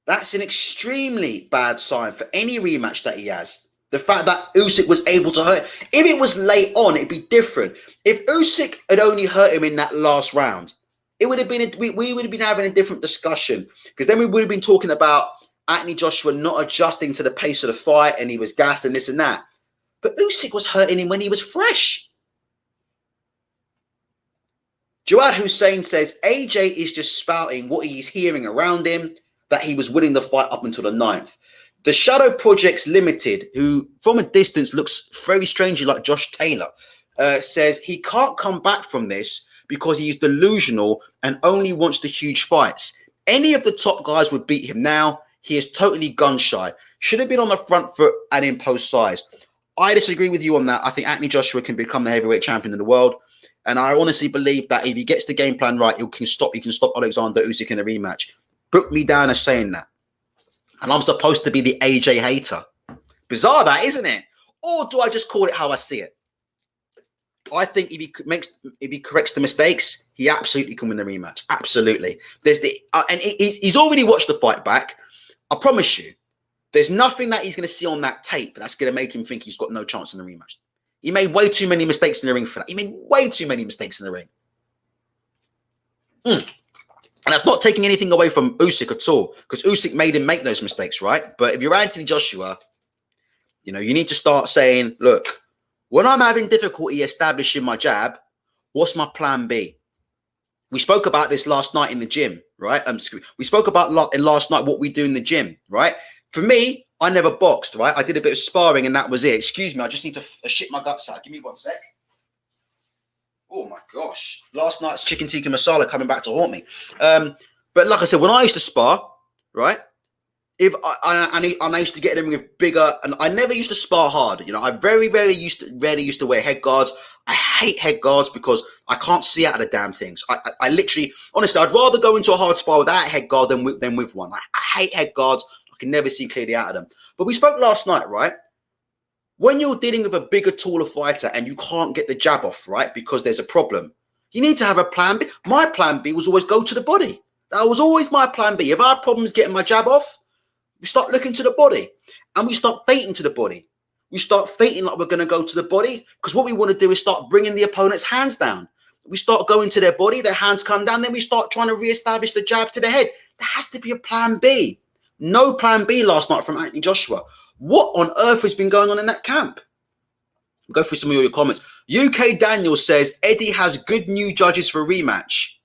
That's an extremely bad sign for any rematch that he has. The fact that Usyk was able to hurt. If it was late on, it'd be different. If Usyk had only hurt him in that last round, it would have been we would have been having a different discussion, because then we would have been talking about Anthony Joshua not adjusting to the pace of the fight and he was gassed and this and that. But Usyk was hurting him when he was fresh. Jawad Hussein says AJ is just spouting what he's hearing around him, that he was winning the fight up until the 9th. The Shadow Projects Limited, who from a distance looks very strangely like Josh Taylor, says he can't come back from this because he's delusional and only wants the huge fights. Any of the top guys would beat him now. He is totally gun shy. Should have been on the front foot and in post size. I disagree with you on that. I think Anthony Joshua can become the heavyweight champion of the world. And I honestly believe that if he gets the game plan right, he can stop Oleksandr Usyk in a rematch. Book me down as saying that. And I'm supposed to be the AJ hater. Bizarre that, isn't it? Or do I just call it how I see it? I think if he corrects the mistakes, he absolutely can win the rematch. Absolutely. He's already watched the fight back. I promise you, there's nothing that he's going to see on that tape that's going to make him think he's got no chance in the rematch. He made way too many mistakes in the ring for that. He made way too many mistakes in the ring. And that's not taking anything away from Usyk at all, because Usyk made him make those mistakes, right? But if you're Anthony Joshua, you need to start saying, look, when I'm having difficulty establishing my jab, what's my plan B? We spoke about this last night in the gym, right? We spoke about last night what we do in the gym, right? For me, I never boxed, right? I did a bit of sparring and that was it. Excuse me, I just need to shit my guts out. Give me 1 sec. Oh my gosh. Last night's chicken tikka masala coming back to haunt me. But like I said, when I used to spar, right? I used to get them with bigger, and I never used to spar hard. I very rarely used to wear head guards. I hate head guards because I can't see out of the damn things. I literally, honestly, I'd rather go into a hard spar without a head guard than with one. I hate head guards. I can never see clearly out of them. But we spoke last night, right? When you're dealing with a bigger, taller fighter and you can't get the jab off, right, because there's a problem, you need to have a plan B. My plan B was always go to the body. That was always my plan B. If I had problems getting my jab off, we start looking to the body and we start feinting to the body. We start feinting like we're going to go to the body, because what we want to do is start bringing the opponent's hands down. We start going to their body, their hands come down, then we start trying to reestablish the jab to the head. There has to be a plan B. No plan B last night from Anthony Joshua. What on earth has been going on in that camp? We'll go through some of your comments. UK Daniel says, Eddie has good new judges for rematch.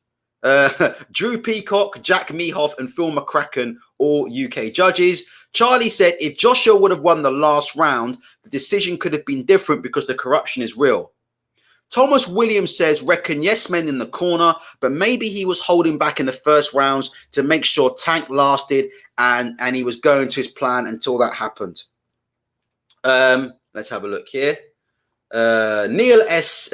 Drew Peacock, Jack Mehoff, and Phil McCracken, all UK judges. Charlie said, if Joshua would have won the last round, the decision could have been different because the corruption is real. Thomas Williams says, reckon yes men in the corner, but maybe he was holding back in the first rounds to make sure Tank lasted and he was going to his plan until that happened. Let's have a look here. Neil S.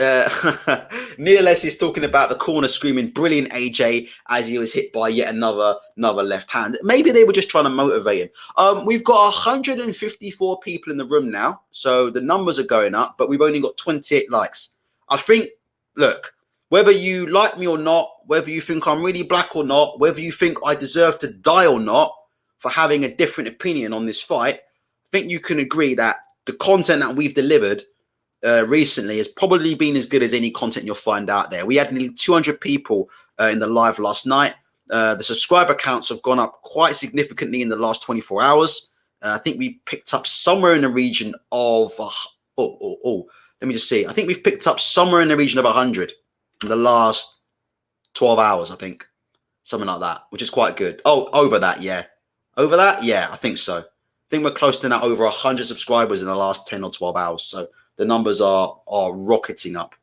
Neil S. is talking about the corner screaming, brilliant AJ, as he was hit by yet another left hand. Maybe they were just trying to motivate him. We've got 154 people in the room now, so the numbers are going up, but we've only got 28 likes. I think, look, whether you like me or not, whether you think I'm really black or not, whether you think I deserve to die or not, for having a different opinion on this fight, I think you can agree that the content that we've delivered recently has probably been as good as any content you'll find out there. We had nearly 200 people in the live last night. The subscriber counts have gone up quite significantly in the last 24 hours. I think we picked up somewhere in the region of, let me just see. I think we've picked up somewhere in the region of 100 in the last 12 hours, I think. Something like that, which is quite good. Oh, over that, yeah. Over that? Yeah, I think so. I think we're close to now over 100 subscribers in the last 10 or 12 hours. So the numbers are rocketing up.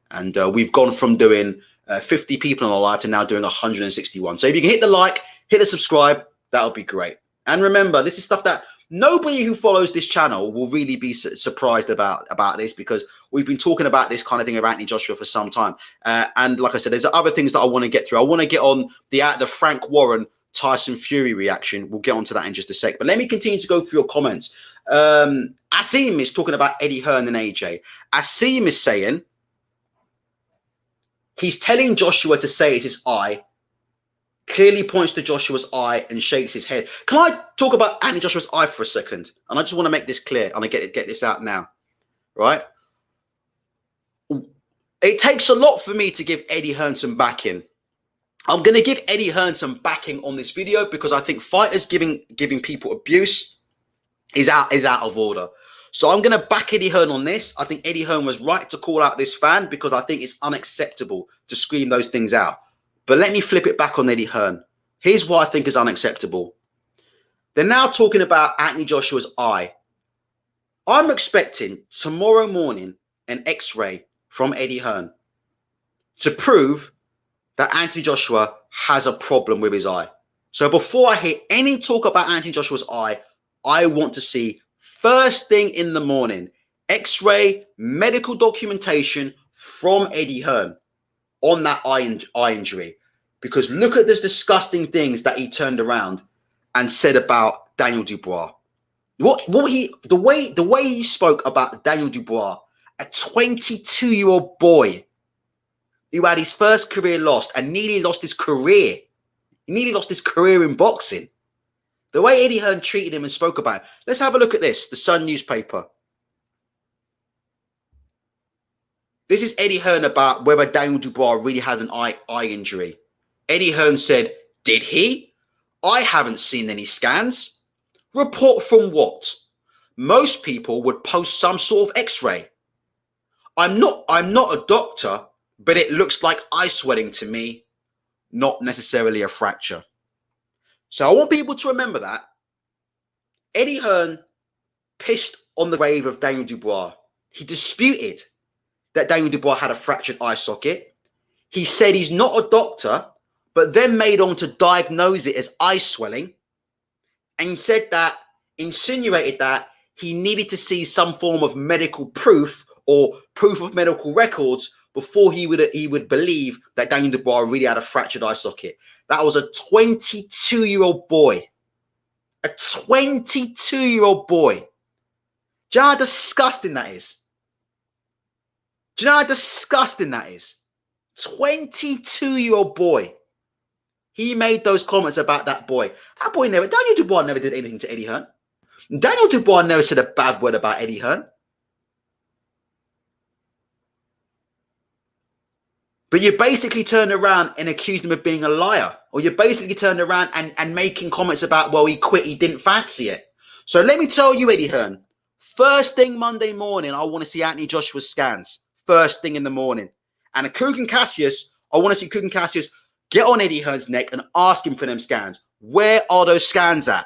And we've gone from doing 50 people on the live to now doing 161. So if you can hit the like, hit the subscribe, that'll be great. And remember, this is stuff that nobody who follows this channel will really be surprised about this, because we've been talking about this kind of thing about Anthony Joshua for some time. And like I said, there's other things that I want to get through. I want to get on the Frank Warren Tyson Fury reaction. We'll get onto that in just a sec. But let me continue to go through your comments. Asim is talking about Eddie Hearn and AJ. Asim is saying he's telling Joshua to say it's his eye. Clearly points to Joshua's eye and shakes his head. Can I talk about Anthony Joshua's eye for a second? And I just want to make this clear, and I get this out now, right? It takes a lot for me to give Eddie Hearn some backing. I'm going to give Eddie Hearn some backing on this video because I think fighters giving people abuse is out of order. So I'm going to back Eddie Hearn on this. I think Eddie Hearn was right to call out this fan because I think it's unacceptable to scream those things out. But let me flip it back on Eddie Hearn. Here's what I think is unacceptable. They're now talking about Anthony Joshua's eye. I'm expecting tomorrow morning an X-ray from Eddie Hearn to prove that Anthony Joshua has a problem with his eye. So before I hear any talk about Anthony Joshua's eye, I want to see first thing in the morning, X-ray medical documentation from Eddie Hearn on that eye injury. Because look at those disgusting things that he turned around and said about Daniel Dubois. The way he spoke about Daniel Dubois, a 22-year-old boy who had his first career lost and nearly lost his career. He nearly lost his career in boxing. The way Eddie Hearn treated him and spoke about it. Let's have a look at this, the Sun newspaper. This is Eddie Hearn about whether Daniel Dubois really had an eye injury. Eddie Hearn said, did he? I haven't seen any scans. Report from what? Most people would post some sort of X-ray. I'm not a doctor, but it looks like eye swelling to me, not necessarily a fracture. So I want people to remember that. Eddie Hearn pissed on the grave of Daniel Dubois. He disputed that Daniel Dubois had a fractured eye socket. He said he's not a doctor, but then made on to diagnose it as eye swelling. And he said that, insinuated that he needed to see some form of medical proof or proof of medical records before he would believe that Daniel Dubois really had a fractured eye socket. That was a 22-year-old boy. A 22-year-old boy. Do you know how disgusting that is? Do you know how disgusting that is? 22-year-old boy. He made those comments about that boy. That boy Daniel Dubois never did anything to Eddie Hearn. Daniel Dubois never said a bad word about Eddie Hearn. But you basically turned around and accused him of being a liar. Or you basically turned around and making comments about, well, he quit, he didn't fancy it. So let me tell you, Eddie Hearn, first thing Monday morning, I want to see Anthony Joshua's scans. First thing in the morning. And Kugan Cassius, I want to see Kugan Cassius get on Eddie Hearn's neck and ask him for them scans. Where are those scans at?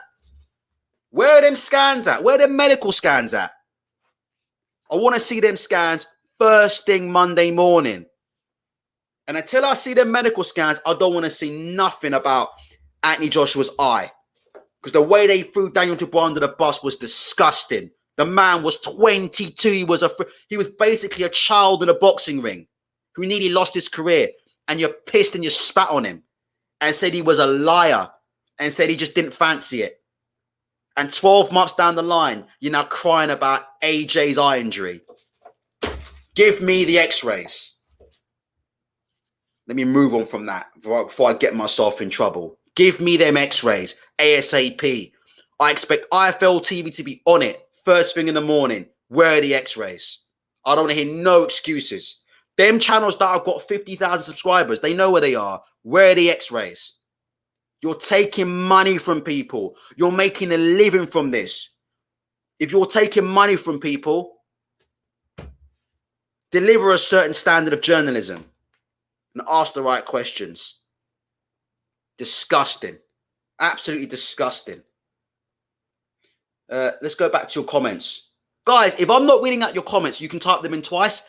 Where are them scans at? Where are them medical scans at? I want to see them scans first thing Monday morning. And until I see them medical scans, I don't want to see nothing about Anthony Joshua's eye. Because the way they threw Daniel Dubois under the bus was disgusting. The man was 22. He was basically a child in a boxing ring who nearly lost his career. And you're pissed and you spat on him and said he was a liar and said he just didn't fancy it. And 12 months down the line, you're now crying about AJ's eye injury. Give me the X-rays. Let me move on from that before I get myself in trouble. Give me them x-rays ASAP. I expect IFL TV to be on it first thing in the morning. Where are the x-rays? I don't want to hear no excuses. Them channels that have got 50,000 subscribers, they know where they are. Where are the x-rays? You're taking money from people. You're making a living from this. If you're taking money from people, deliver a certain standard of journalism and ask the right questions. Disgusting. Absolutely disgusting. Let's go back to your comments. Guys, if I'm not reading out your comments, you can type them in twice.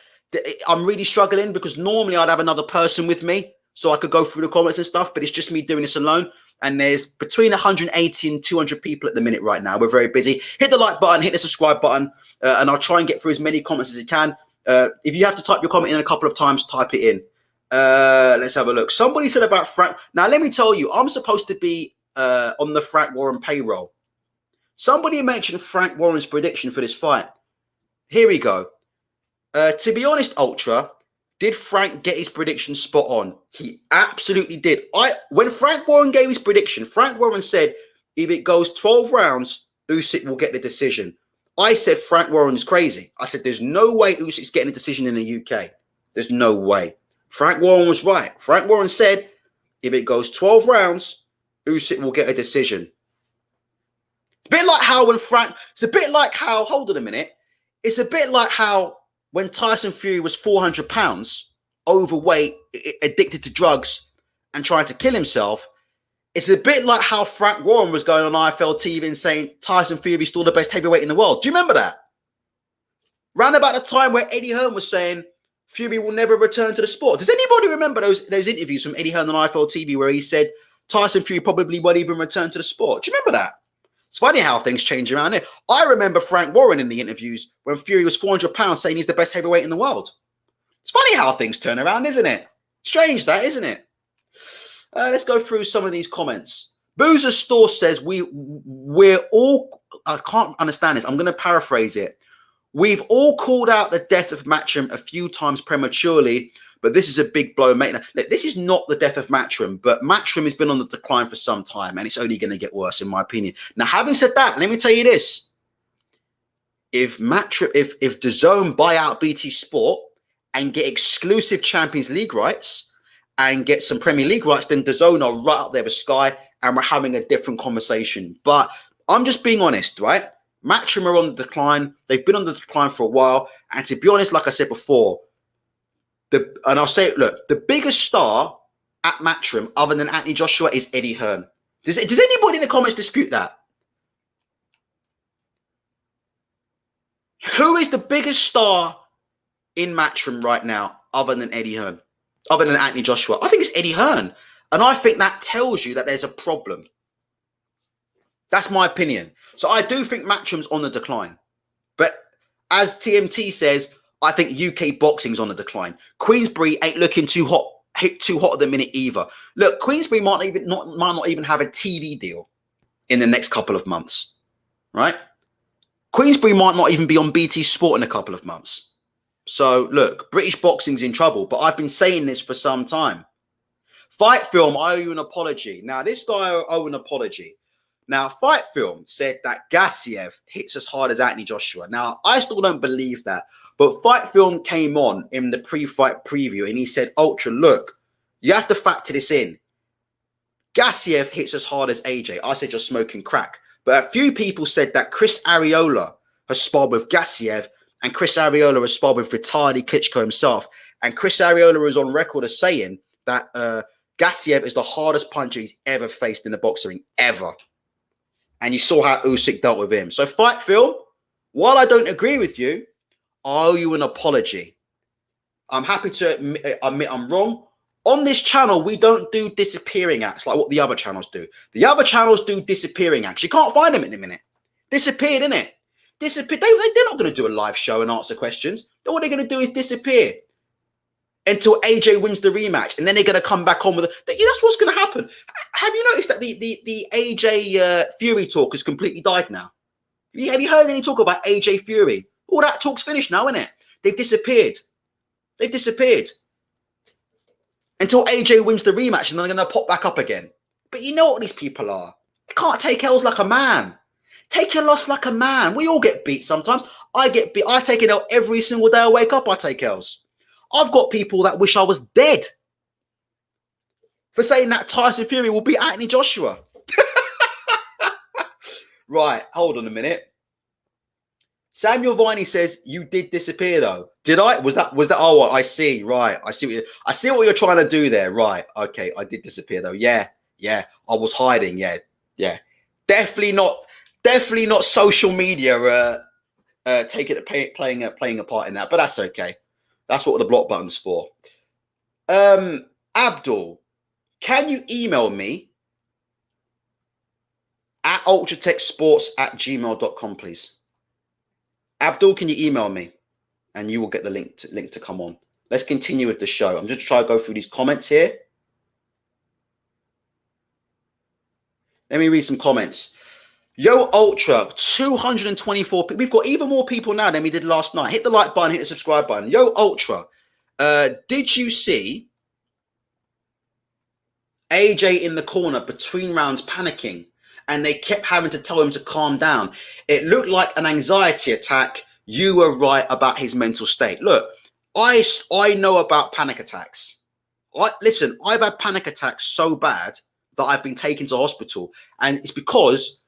I'm really struggling because normally I'd have another person with me so I could go through the comments and stuff, but it's just me doing this alone. And there's between 180 and 200 people at the minute right now. We're very busy. Hit the like button, hit the subscribe button, and I'll try and get through as many comments as I can. If you have to type your comment in a couple of times, type it in. Let's have a look. Somebody said about Frank. Now, let me tell you, I'm supposed to be on the Frank Warren payroll. Somebody mentioned Frank Warren's prediction for this fight. Here we go. To be honest, Ultra, did Frank get his prediction spot on? He absolutely did. When Frank Warren gave his prediction, Frank Warren said, if it goes 12 rounds, Usyk will get the decision. I said Frank Warren is crazy. I said there's no way Usyk's getting a decision in the UK. There's no way. Frank Warren was right. Frank Warren said, if it goes 12 rounds, Usyk will get a decision. A bit like how when it's a bit like how, hold on a minute. It's a bit like how when Tyson Fury was 400 pounds, overweight, addicted to drugs, and trying to kill himself, it's a bit like how Frank Warren was going on IFL TV and saying Tyson Fury is still the best heavyweight in the world. Do you remember that? Round about the time where Eddie Hearn was saying Fury will never return to the sport. Does anybody remember those interviews from Eddie Hearn on IFL TV where he said Tyson Fury probably won't even return to the sport? Do you remember that? It's funny how things change around here. I remember Frank Warren in the interviews when Fury was 400 pounds saying he's the best heavyweight in the world. It's funny how things turn around, isn't it? Strange that, isn't it? Let's go through some of these comments. Boozer Store says, we're all, I can't understand this. I'm going to paraphrase it. We've all called out the death of Matchroom a few times prematurely, but this is a big blow, mate. Look, this is not the death of Matchroom, but Matchroom has been on the decline for some time, and it's only going to get worse, in my opinion. Now, having said that, let me tell you this. If DAZN buy out BT Sport and get exclusive Champions League rights and get some Premier League rights, then DAZN are right up there with Sky, and we're having a different conversation. But I'm just being honest, right? Matchroom are on the decline. They've been on the decline for a while. And to be honest, like I said before, and I'll say it, look, the biggest star at Matchroom other than Anthony Joshua is Eddie Hearn. Does anybody in the comments dispute that? Who is the biggest star in Matchroom right now other than Eddie Hearn? Other than Anthony Joshua? I think it's Eddie Hearn. And I think that tells you that there's a problem. That's my opinion. So I do think Matchroom's on the decline. But as TMT says, I think UK boxing's on the decline. Queensbury ain't looking too hot at the minute either. Look, Queensbury might not even have a TV deal in the next couple of months, right? Queensbury might not even be on BT Sport in a couple of months. So look, British boxing's in trouble, but I've been saying this for some time. Fight Film, I owe you an apology. Now, this guy owe an apology. Now, Fight Film said that Gassiev hits as hard as Anthony Joshua. Now, I still don't believe that. But Fight Film came on in the pre-fight preview and he said, Ultra, look, you have to factor this in. Gassiev hits as hard as AJ. I said you're smoking crack. But a few people said that Chris Arreola has sparred with Gassiev and Chris Arreola has sparred with Vitaly Klitschko himself. And Chris Arreola is on record as saying that Gassiev is the hardest puncher he's ever faced in the boxing ring, ever. And you saw how Usyk dealt with him. So Fight Film, while I don't agree with you, I owe you an apology. I'm happy to admit I'm wrong. On this channel, we don't do disappearing acts like what the other channels do. The other channels do disappearing acts. You can't find them in a minute. Disappeared, innit? Disappeared. They're not going to do a live show and answer questions. All they're going to do is disappear until AJ wins the rematch. And then they're going to come back on with it. That's what's going to happen. Have you noticed that the AJ Fury talk has completely died now? Have you heard any talk about AJ Fury? All that talk's finished now, isn't it? They've disappeared. They've disappeared. Until AJ wins the rematch and then they're going to pop back up again. But you know what these people are? They can't take L's like a man. Take your loss like a man. We all get beat sometimes. I get beat. I take an L every single day I wake up. I take L's. I've got people that wish I was dead for saying that Tyson Fury will beat Anthony Joshua. Right, hold on a minute. Samuel Viney says you did disappear though. Did I? Was that? Oh, I see. Right, I see what you're trying to do there. Right, okay, I did disappear though. Yeah, I was hiding. Yeah. Definitely not social media playing a part in that. But that's okay. That's what the block button's for. Abdul, can you email me at ultratechsports@gmail.com, please? Abdul, can you email me? And you will get the link to come on. Let's continue with the show. I'm just trying to go through these comments here. Let me read some comments. Yo, Ultra, 224 people. We've got even more people now than we did last night. Hit the like button, hit the subscribe button. Yo, Ultra, did you see AJ in the corner between rounds panicking? And they kept having to tell him to calm down. It looked like an anxiety attack. You were right about his mental state. Look, I know about panic attacks. Listen, I've had panic attacks so bad that I've been taken to hospital. And it's because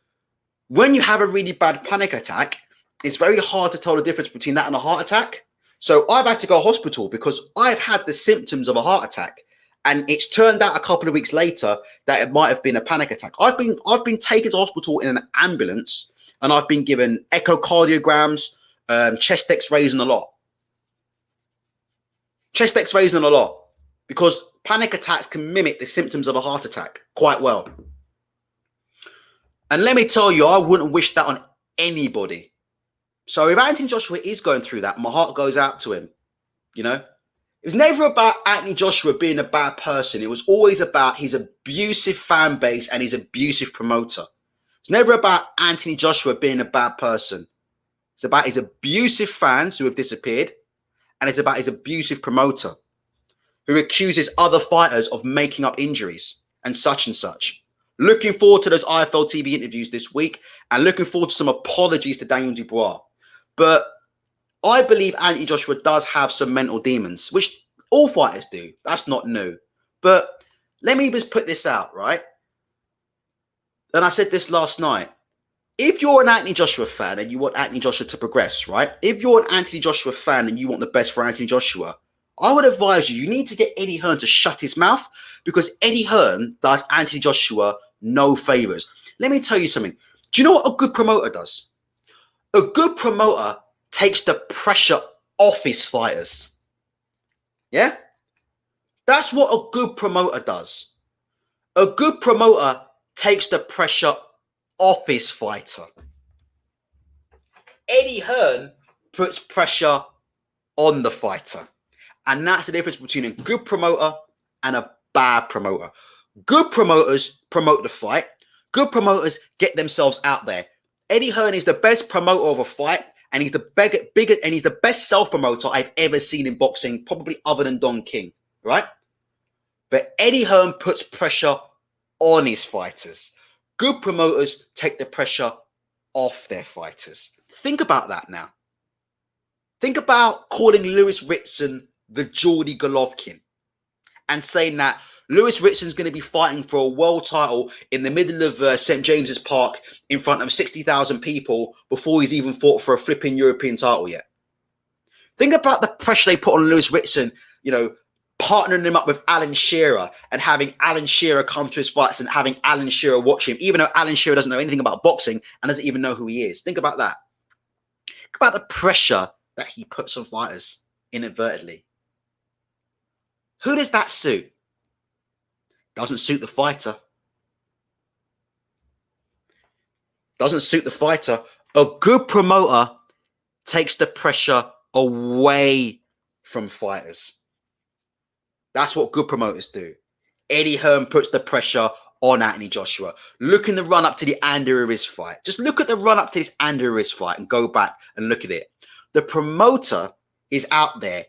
when you have a really bad panic attack, it's very hard to tell the difference between that and a heart attack. So I've had to go to hospital because I've had the symptoms of a heart attack. And it's turned out a couple of weeks later that it might have been a panic attack. I've been taken to hospital in an ambulance, and I've been given echocardiograms, chest X-rays, and a lot. Chest X-rays and a lot, because panic attacks can mimic the symptoms of a heart attack quite well. And let me tell you, I wouldn't wish that on anybody. So if Anthony Joshua is going through that, my heart goes out to him. You know. It was never about Anthony Joshua being a bad person. It was always about his abusive fan base and his abusive promoter. It's never about Anthony Joshua being a bad person. It's about his abusive fans who have disappeared, and it's about his abusive promoter who accuses other fighters of making up injuries and such. Looking forward to those IFL TV interviews this week and looking forward to some apologies to Daniel Dubois. But I believe Anthony Joshua does have some mental demons, which all fighters do. That's not new. But let me just put this out, right? And I said this last night. If you're an Anthony Joshua fan and you want Anthony Joshua to progress, right? If you're an Anthony Joshua fan and you want the best for Anthony Joshua, I would advise you need to get Eddie Hearn to shut his mouth, because Eddie Hearn does Anthony Joshua no favors. Let me tell you something. Do you know what a good promoter does? A good promoter takes the pressure off his fighters. Yeah? That's what a good promoter does. A good promoter takes the pressure off his fighter. Eddie Hearn puts pressure on the fighter. And that's the difference between a good promoter and a bad promoter. Good promoters promote the fight. Good promoters get themselves out there. Eddie Hearn is the best promoter of a fight, and he's the best self-promoter I've ever seen in boxing, probably other than Don King, right? But Eddie Hearn puts pressure on his fighters. Good promoters take the pressure off their fighters. Think about that now. Think about calling Lewis Ritson the Geordie Golovkin and saying that Lewis Ritson's going to be fighting for a world title in the middle of St. James's Park in front of 60,000 people before he's even fought for a flipping European title yet. Think about the pressure they put on Lewis Ritson, you know, partnering him up with Alan Shearer and having Alan Shearer come to his fights and having Alan Shearer watch him, even though Alan Shearer doesn't know anything about boxing and doesn't even know who he is. Think about that. Think about the pressure that he puts on fighters inadvertently. Who does that suit? Doesn't suit the fighter. Doesn't suit the fighter. A good promoter takes the pressure away from fighters. That's what good promoters do. Eddie Hearn puts the pressure on Anthony Joshua. Look in the run-up to the Andy Ruiz fight. Just look at the run-up to this Andy Ruiz fight and go back and look at it. The promoter is out there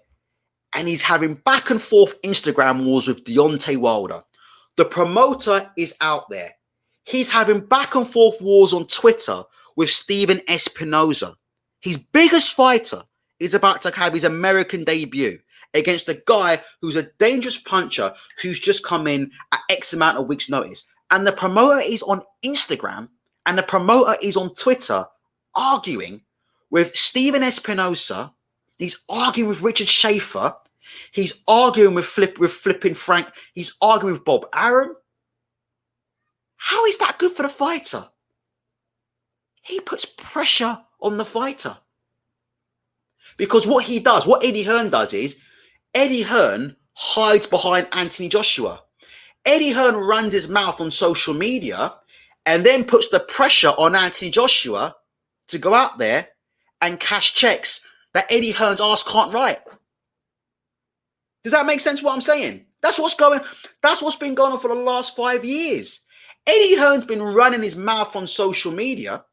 and he's having back and forth Instagram wars with Deontay Wilder. The promoter is out there. He's having back and forth wars on Twitter with Steven Espinoza. His biggest fighter is about to have his American debut against a guy who's a dangerous puncher who's just come in at X amount of weeks' notice. And the promoter is on Instagram and the promoter is on Twitter arguing with Steven Espinoza. He's arguing with Richard Schaefer. He's arguing with flipping Frank. He's arguing with Bob Arum. How is that good for the fighter? He puts pressure on the fighter. Because what he does, what Eddie Hearn does is, Eddie Hearn hides behind Anthony Joshua. Eddie Hearn runs his mouth on social media and then puts the pressure on Anthony Joshua to go out there and cash checks that Eddie Hearn's ass can't write. Does that make sense what I'm saying? That's what's been going on for the last 5 years. Eddie Hearn's been running his mouth on social media.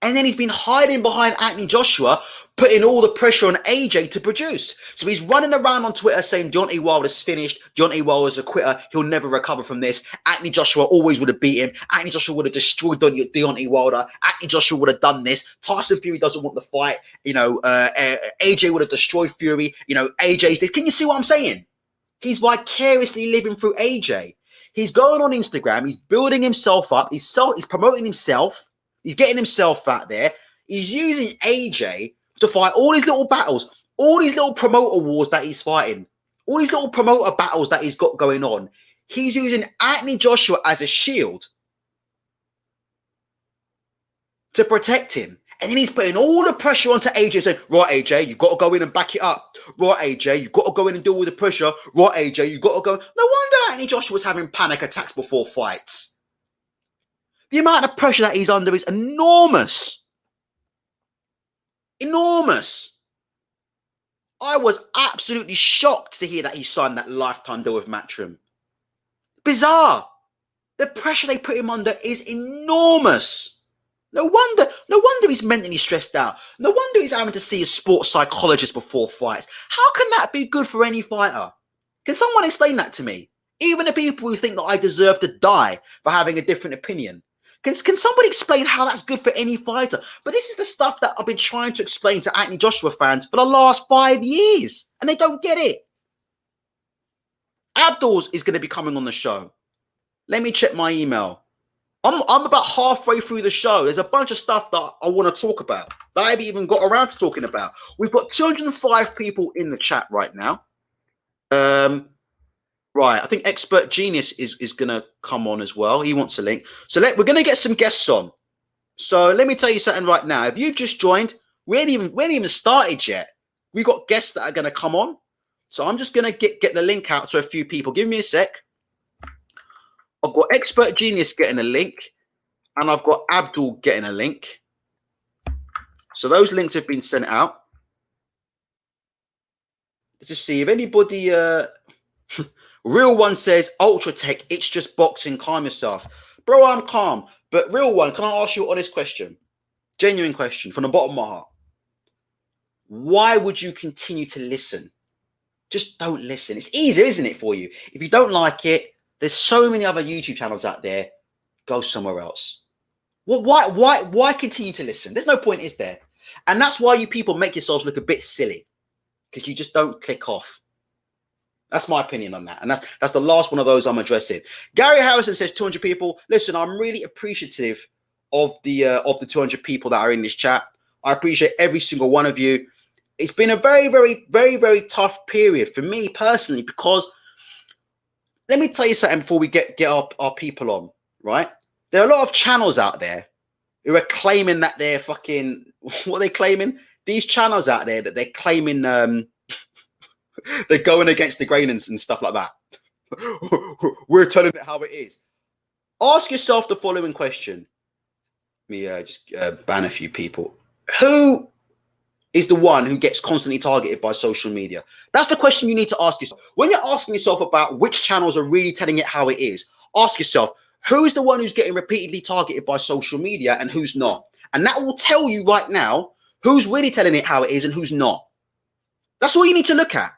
And then he's been hiding behind Anthony Joshua, putting all the pressure on AJ to produce. So he's running around on Twitter saying Deontay Wilder's finished. Deontay Wilder's a quitter. He'll never recover from this. Anthony Joshua always would have beat him. Anthony Joshua would have destroyed Deontay Wilder. Anthony Joshua would have done this. Tyson Fury doesn't want the fight. AJ would have destroyed Fury. AJ's this. Can you see what I'm saying? He's vicariously living through AJ. He's going on Instagram. He's building himself up. He's promoting himself. He's getting himself out there. He's using AJ to fight all these little battles, all these little promoter wars that he's fighting, all these little promoter battles that he's got going on. He's using Anthony Joshua as a shield to protect him. And then he's putting all the pressure onto AJ, saying, right, AJ, you've got to go in and back it up. Right, AJ, you've got to go in and deal with the pressure. Right, AJ, you've got to go. No wonder Anthony Joshua was having panic attacks before fights. The amount of pressure that he's under is enormous. Enormous. I was absolutely shocked to hear that he signed that lifetime deal with Matchroom. Bizarre. The pressure they put him under is enormous. No wonder he's mentally stressed out. No wonder he's having to see a sports psychologist before fights. How can that be good for any fighter? Can someone explain that to me? Even the people who think that I deserve to die for having a different opinion. Can somebody explain how that's good for any fighter? But this is the stuff that I've been trying to explain to Anthony Joshua fans for the last 5 years, and they don't get it. Abdul's is going to be coming on the show. Let me check my email. I'm about halfway through the show. There's a bunch of stuff that I want to talk about that I haven't even got around to talking about. We've got 205 people in the chat right now. Right, I think Expert Genius is going to come on as well. He wants a link. So we're going to get some guests on. So let me tell you something right now. If you've just joined, we ain't even started yet. We've got guests that are going to come on. So I'm just going to get the link out to a few people. Give me a sec. I've got Expert Genius getting a link. And I've got Abdul getting a link. So those links have been sent out. Let's just see if anybody... Real One says, Ultra Tech, it's just boxing, calm yourself. Bro, I'm calm. But Real One, can I ask you an honest question? Genuine question from the bottom of my heart. Why would you continue to listen? Just don't listen. It's easier, isn't it, for you? If you don't like it, there's so many other YouTube channels out there. Go somewhere else. Well, why continue to listen? There's no point, is there? And that's why you people make yourselves look a bit silly. Because you just don't click off. That's my opinion on that. And that's the last one of those I'm addressing. Gary Harrison says 200 people. Listen, I'm really appreciative of the 200 people that are in this chat. I appreciate every single one of you. It's been a very, very, very, very tough period for me personally, because let me tell you something before we get our people on, right? There are a lot of channels out there who are claiming that they're fucking, what are they claiming? These channels out there that they're claiming, they're going against the grain and stuff like that. We're telling it how it is. Ask yourself the following question. Let me just ban a few people. Who is the one who gets constantly targeted by social media? That's the question you need to ask yourself. When you're asking yourself about which channels are really telling it how it is, ask yourself, who is the one who's getting repeatedly targeted by social media and who's not? And that will tell you right now who's really telling it how it is and who's not. That's all you need to look at.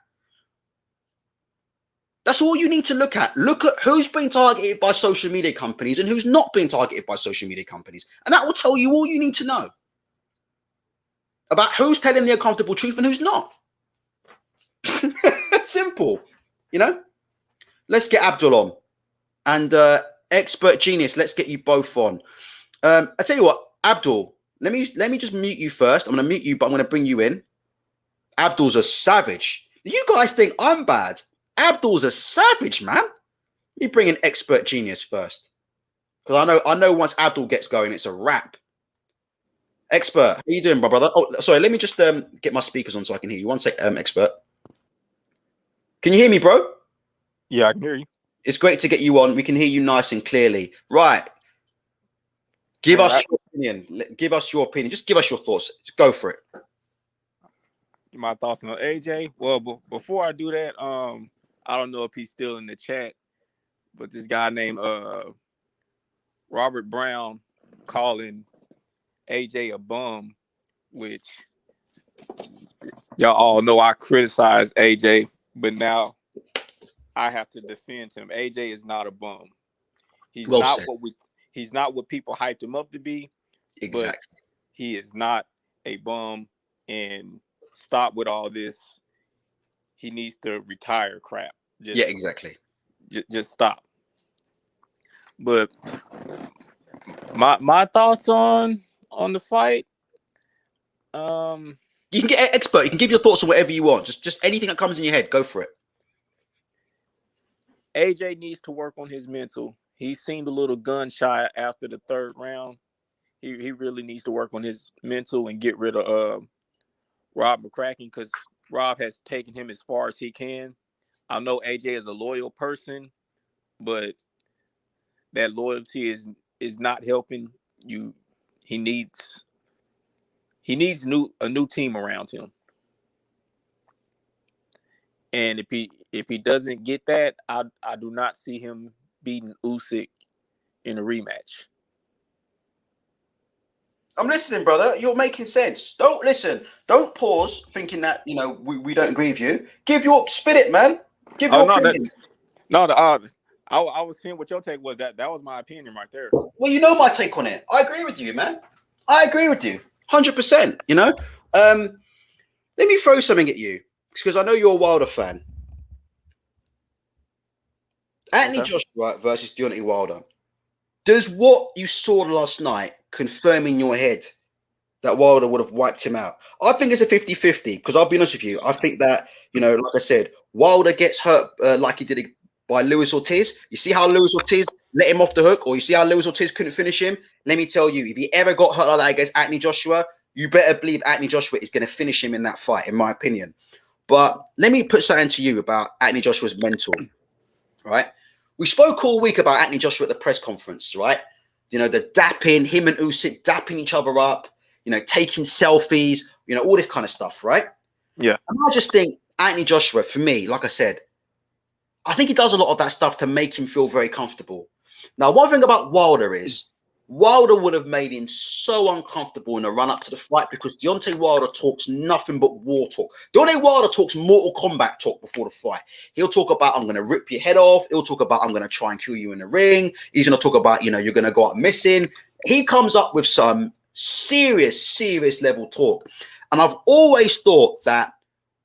That's all you need to look at. Look at who's being targeted by social media companies and who's not being targeted by social media companies. And that will tell you all you need to know about who's telling the uncomfortable truth and who's not. Simple. You know? Let's get Abdul on. And Expert Genius, let's get you both on. I tell you what, Abdul, let me just mute you first. I'm going to mute you, but I'm going to bring you in. Abdul's a savage. You guys think I'm bad. Abdul's a savage, man. You bring in Expert Genius first. Because I know once Abdul gets going, it's a wrap. Expert, how you doing, my brother? Oh, sorry, let me just get my speakers on so I can hear you. One sec, Expert. Can you hear me, bro? Yeah, I can hear you. It's great to get you on. We can hear you nice and clearly. Right. Give us your opinion. Give us your opinion. Just give us your thoughts. Just go for it. My thoughts on AJ. Well, before I do that, I don't know if he's still in the chat, but this guy named Robert Brown calling AJ a bum, which y'all all know I criticize AJ, but now I have to defend him. AJ is not a bum. He's not what people hyped him up to be. Exactly. But he is not a bum, and stop with all this. He needs to retire crap. Yeah, exactly. Just stop. But my thoughts on the fight. You can get Expert. You can give your thoughts on whatever you want. Just anything that comes in your head. Go for it. AJ needs to work on his mental. He seemed a little gun shy after the third round. He really needs to work on his mental and get rid of Rob McCracken, because Rob has taken him as far as he can. I know AJ is a loyal person, but that loyalty is not helping you. He needs a new team around him. And if he doesn't get that, I do not see him beating Usyk in a rematch. I'm listening, brother. You're making sense. Don't listen. Don't pause thinking that, we don't agree with you. Spit it, man. Give your opinion. I was seeing what your take was. That was my opinion right there. Well, you know my take on it. I agree with you, man. I agree with you. 100%, Let me throw something at you, because I know you're a Wilder fan. Anthony Joshua versus Deontay Wilder. Does what you saw last night confirm in your head that Wilder would have wiped him out? I think it's a 50-50, because I'll be honest with you. I think that, like I said, Wilder gets hurt like he did by Luis Ortiz. You see how Luis Ortiz let him off the hook, or you see how Luis Ortiz couldn't finish him? Let me tell you, if he ever got hurt like that against Anthony Joshua, you better believe Anthony Joshua is going to finish him in that fight, in my opinion. But let me put something to you about Anthony Joshua's mental, right? We spoke all week about Anthony Joshua at the press conference, right? The dapping, him and Usyk dapping each other up, taking selfies, all this kind of stuff, right? Yeah. And I just think Anthony Joshua, for me, like I said, I think he does a lot of that stuff to make him feel very comfortable. Now, one thing about Wilder is Wilder would have made him so uncomfortable in the run-up to the fight, because Deontay Wilder talks nothing but war talk. Deontay Wilder talks Mortal Kombat talk before the fight. He'll talk about, I'm going to rip your head off. He'll talk about, I'm going to try and kill you in the ring. He's going to talk about, you're going to go out missing. He comes up with some serious level talk. And I've always thought that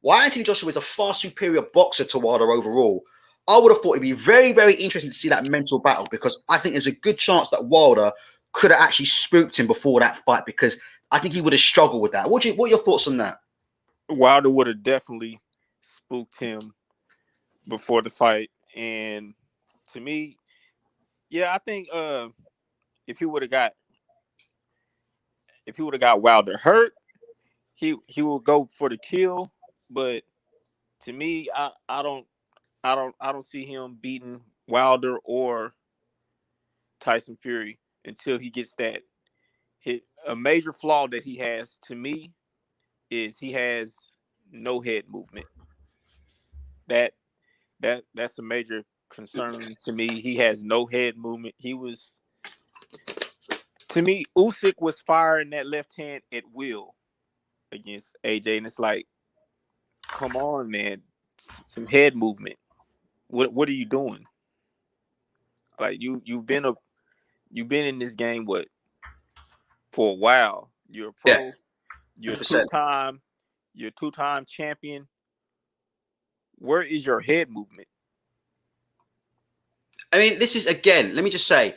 while Anthony Joshua is a far superior boxer to Wilder overall, I would have thought it'd be very, very interesting to see that mental battle, because I think there's a good chance that Wilder could have actually spooked him before that fight, because I think he would have struggled with that. What are your thoughts on that? Wilder would have definitely spooked him before the fight. And to me, yeah, I think if he would have got Wilder hurt, he will go for the kill. But to me, I don't see him beating Wilder or Tyson Fury until he gets that hit. A major flaw that he has, to me, is he has no head movement. That's a major concern to me. He has no head movement. To me, Usyk was firing that left hand at will against AJ, and it's like, come on, man, some head movement. what are you doing? Like you've been in this game for a while. You're a Yeah, pro. You're 100%. two-time champion. Where is your head movement? I mean, this is again. Let me just say,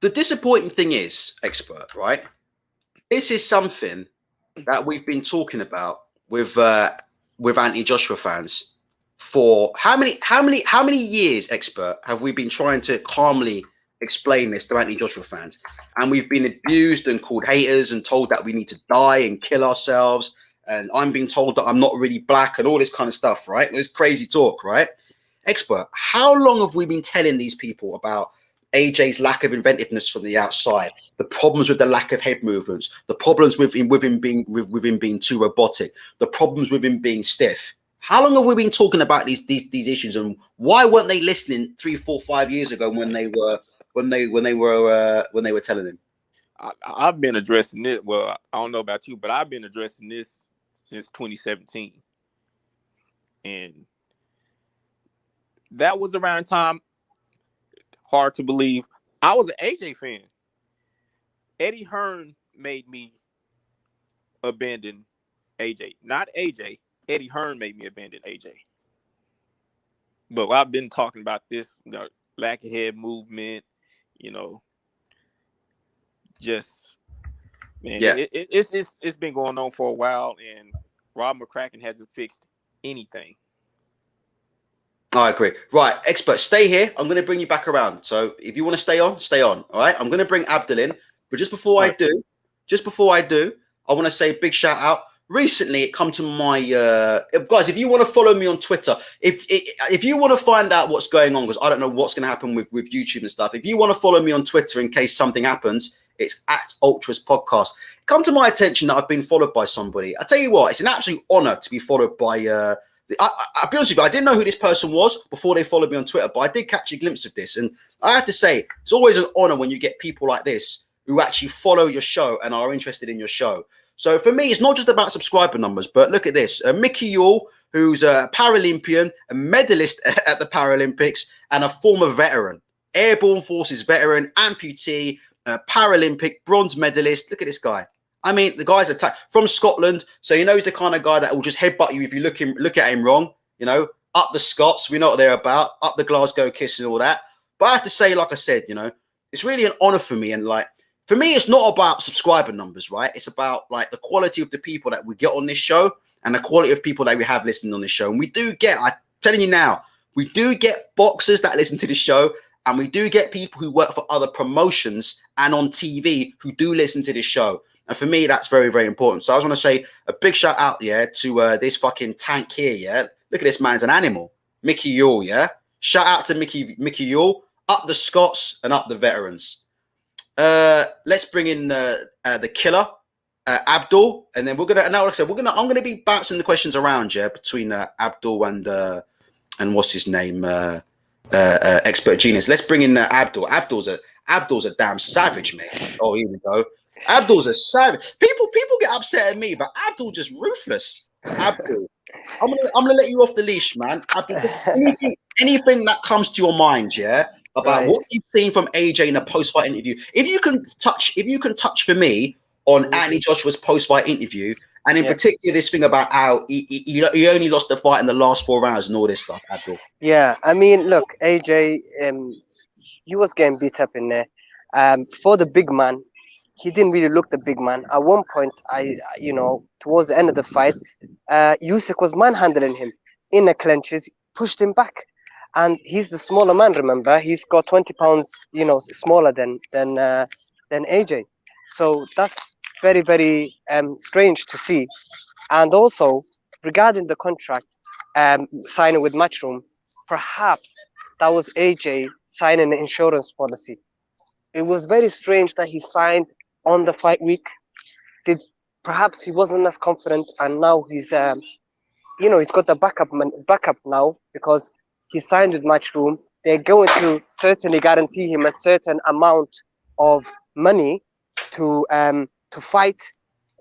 the disappointing thing is, expert, right? This is something that we've been talking about with anti-Joshua fans for how many years, expert, have we been trying to calmly explain this to anti-Joshua fans, and we've been abused and called haters and told that we need to die and kill ourselves, and I'm being told that I'm not really black and all this kind of stuff, right? It's crazy talk, right? Expert, how long have we been telling these people about AJ's lack of inventiveness from the outside, the problems with the lack of head movements, the problems with him being too robotic, the problems with him being stiff? How long have we been talking about these issues, and why weren't they listening 3, 4, 5 years ago when they were telling him? I've been addressing it. Well, I don't know about you, but I've been addressing this since 2017, and that was around the time. Hard to believe. I was an AJ fan. Eddie Hearn made me abandon AJ. Not AJ. Eddie Hearn made me abandon AJ. But I've been talking about this, lack of head movement, just, man, Yeah, it's been going on for a while, and Rob McCracken hasn't fixed anything. I agree. Right, expert, stay here. I'm going to bring you back around. So if you want to stay on, stay on. All right. I'm going to bring Abdul in, but just before I do, I want to say a big shout out. Recently, it come to my guys. If you want to follow me on Twitter, if you want to find out what's going on, because I don't know what's going to happen with YouTube and stuff. If you want to follow me on Twitter in case something happens, it's at Ultras Podcast. Come to my attention that I've been followed by somebody. I tell you what, it's an absolute honor to be followed by. I'll be honest with you, I didn't know who this person was before they followed me on Twitter, but I did catch a glimpse of this. And I have to say, it's always an honor when you get people like this who actually follow your show and are interested in your show. So for me, it's not just about subscriber numbers, but look at this. Mickey Yule, who's a Paralympian, a medalist at the Paralympics, and a former veteran, Airborne Forces veteran, amputee, Paralympic bronze medalist. Look at this guy. I mean, the guy's from Scotland, so you know he's the kind of guy that will just headbutt you if you look at him wrong. Up the Scots, we know what they're about, up the Glasgow kiss and all that. But I have to say, like I said, it's really an honor for me. And for me, it's not about subscriber numbers, right? It's about the quality of the people that we get on this show and the quality of people that we have listening on this show. And we do get, I'm telling you now, we do get boxers that listen to the show. And we do get people who work for other promotions and on TV who do listen to this show. And for me, that's very, very important. So I just want to say a big shout out, to this fucking tank here, Look at this man's an animal. Mickey Yule, Shout out to Mickey Yule. Up the Scots and up the veterans. Let's bring in the killer, Abdul, and then we're gonna. Now, like I said, I'm gonna be bouncing the questions around, between Abdul and what's his name, Expert Genius. Let's bring in Abdul. Abdul's a damn savage, mate. Oh, here we go. Abdul's a savage. People get upset at me, but Abdul just ruthless. Abdul, I'm gonna let you off the leash, man. Abdul, anything that comes to your mind, about what you've seen from AJ in a post-fight interview. If you can touch for me on Anthony Joshua's post-fight interview, and in particular this thing about how he only lost the fight in the last 4 rounds and all this stuff, Abdul. Yeah, I mean, look, AJ, he was getting beat up in there. For the big man, he didn't really look the big man. At one point, towards the end of the fight, Usyk was manhandling him in the clenches, pushed him back. And he's the smaller man, remember? He's got 20 pounds, smaller than AJ. So that's very, very strange to see. And also, regarding the contract signing with Matchroom, perhaps that was AJ signing an insurance policy. It was very strange that he signed on the fight week. Perhaps he wasn't as confident, and now he's he's got the backup now because he signed with Matchroom. They're going to certainly guarantee him a certain amount of money to fight.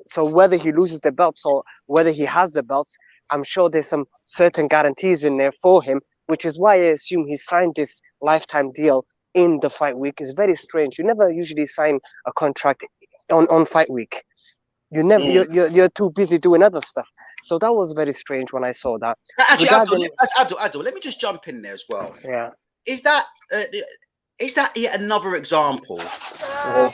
So whether he loses the belts or whether he has the belts, I'm sure there's some certain guarantees in there for him which is why I assume he signed this lifetime deal in the fight week. It's very strange. You never usually sign a contract on fight week. You never Mm. you're too busy doing other stuff. So that was very strange when I saw that. Actually, Regarding Abdul, let me just jump in there as well. yeah. Is that yet another example of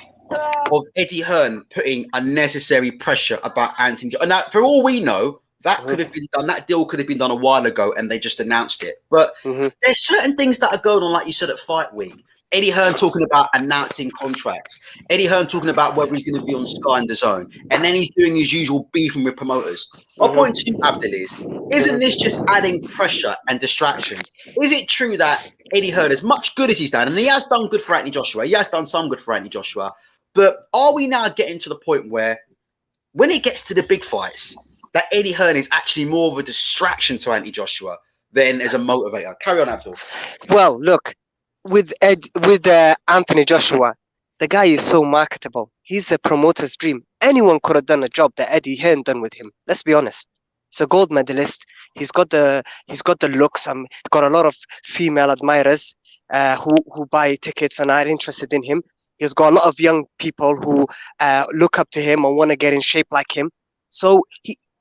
Eddie Hearn putting unnecessary pressure about Anthony? Now, for all we know, that could have been done. That deal could have been done a while ago, and they just announced it. But Mm-hmm. there's certain things that are going on, like you said at Fight Week. Eddie Hearn talking about announcing contracts. Eddie Hearn talking about whether he's going to be on Sky and DAZN, and then he's doing his usual beefing with promoters. My point to you, Abdul, isn't this just adding pressure and distractions? Is it true that Eddie Hearn, as much good as he's done, and he has done good for Anthony Joshua, he has done some good for Anthony Joshua, but are we now getting to the point where, when it gets to the big fights, that Eddie Hearn is actually more of a distraction to Anthony Joshua than as a motivator? Carry on, Abdul. Well, look, with Anthony Joshua, the guy is so marketable. He's a promoter's dream. Anyone could have done a job that Eddie Hearn done with him. Let's be honest. He's a gold medalist. He's got the looks. Got a lot of female admirers who buy tickets and are interested in him. He's got a lot of young people who look up to him and want to get in shape like him. So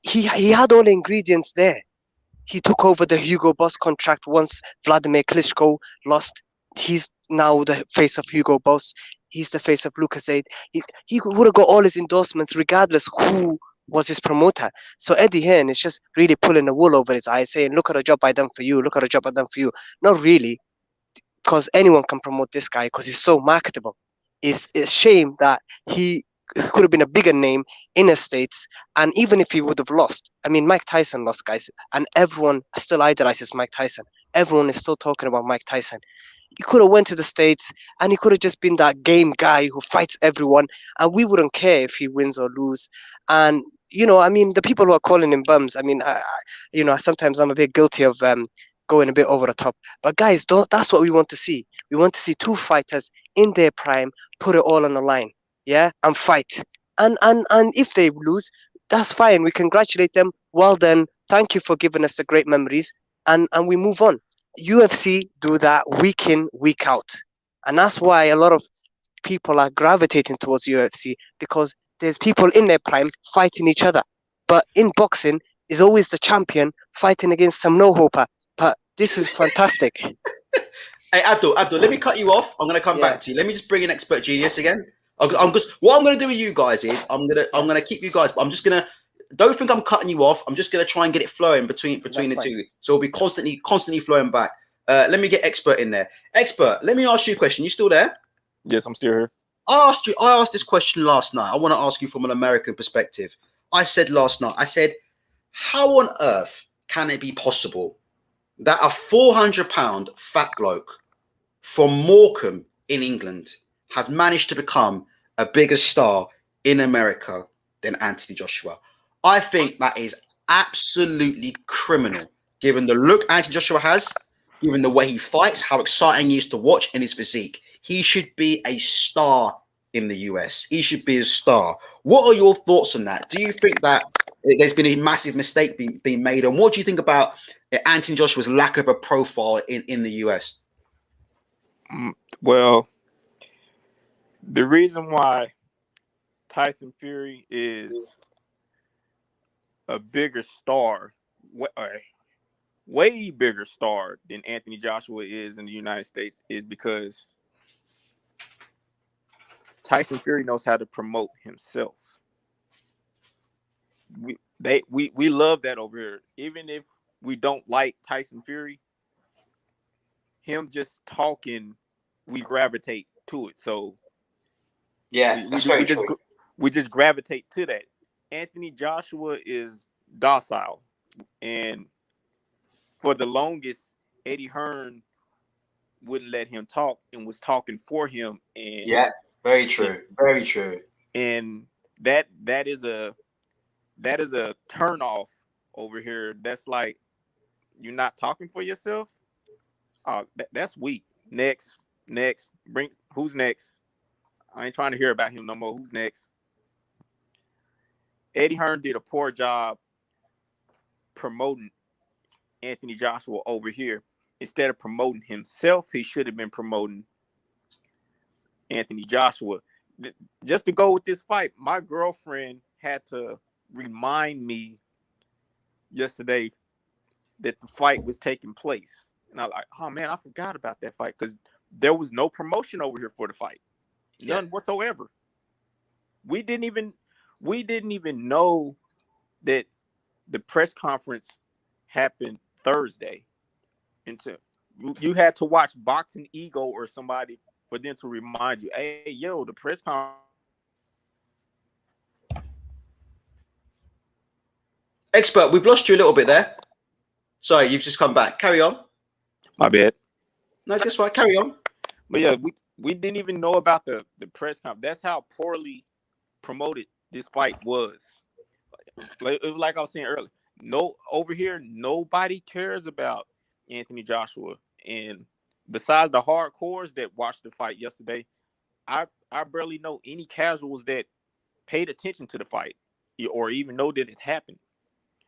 he had all the ingredients there. He took over the Hugo Boss contract once Vladimir Klitschko lost. He's now the face of Hugo Boss. He's the face of Lucas Aid. He would have got all his endorsements regardless who was his promoter. So Eddie Hearn is just really pulling the wool over his eyes, saying, look at the job I done for you. Look at the job I done for you. Not really, because anyone can promote this guy because he's so marketable. It's a shame that he could have been a bigger name in the States, and even if he would have lost, I mean, Mike Tyson lost, guys, and everyone still idolizes Mike Tyson. Everyone is still talking about Mike Tyson. He could have went to the States, and he could have just been that game guy who fights everyone, and we wouldn't care if he wins or lose. And I mean, the people who are calling him bums, I mean, sometimes I'm a bit guilty of going a bit over the top. But guys, that's what we want to see. We want to see two fighters in their prime put it all on the line, yeah, and fight. And if they lose, that's fine. We congratulate them. Well done. Thank you for giving us the great memories, and we move on. UFC do that week in, week out, and that's why a lot of people are gravitating towards UFC, because there's people in their prime fighting each other. But in boxing, is always the champion fighting against some no-hoper. But this is fantastic. Hey, Abdul, let me cut you off. I'm going to come back to you. Let me just bring in Expert Genius again. What I'm going to do with you guys is I'm going to keep you guys, but I'm just going to, don't think I'm cutting you off. I'm just going to try and get it flowing between the two. So it'll be constantly flowing back. Let me get Expert in there. Expert, let me ask you a question. You still there? Yes, I'm still here. I asked this question last night. I want to ask you from an American perspective. I said last night, how on earth can it be possible that a 400-pound fat bloke from Morecambe in England has managed to become a bigger star in America than Anthony Joshua? I think that is absolutely criminal, given the look Anthony Joshua has, given the way he fights, how exciting he is to watch, and his physique. He should be a star in the US. He should be a star. What are your thoughts on that? Do you think that there's been a massive mistake being made? And what do you think about Anthony Joshua's lack of a profile in the US? Well, the reason why Tyson Fury is a bigger star, way bigger star than Anthony Joshua is in the United States, is because Tyson Fury knows how to promote himself. We love that over here. Even if we don't like Tyson Fury, him just talking, we gravitate to it. So yeah, that's very true. We just gravitate to that. Anthony Joshua is docile, and for the longest, Eddie Hearn wouldn't let him talk and was talking for him. And yeah, very true, very true. And that is a turn off over here. That's like, you're not talking for yourself. That's weak. Next, who's next? I ain't trying to hear about him no more. Who's next? Eddie Hearn did a poor job promoting Anthony Joshua over here. instead of promoting himself, he should have been promoting Anthony Joshua. Just to go with this fight, my girlfriend had to remind me yesterday that the fight was taking place. And I was like, oh man, I forgot about that fight because there was no promotion over here for the fight. None whatsoever. We didn't even know that the press conference happened Thursday. Until you had to watch Boxing Ego or somebody for them to remind you, hey, yo, the press conference. Expert, we've lost you a little bit there. Sorry, you've just come back. Carry on. My bad. No, that's right. Carry on. But yeah, we didn't even know about the press conference. That's how poorly promoted this fight was. It was like I was saying earlier. No, over here, nobody cares about Anthony Joshua. And besides the hardcores that watched the fight yesterday, I barely know any casuals that paid attention to the fight or even know that it happened.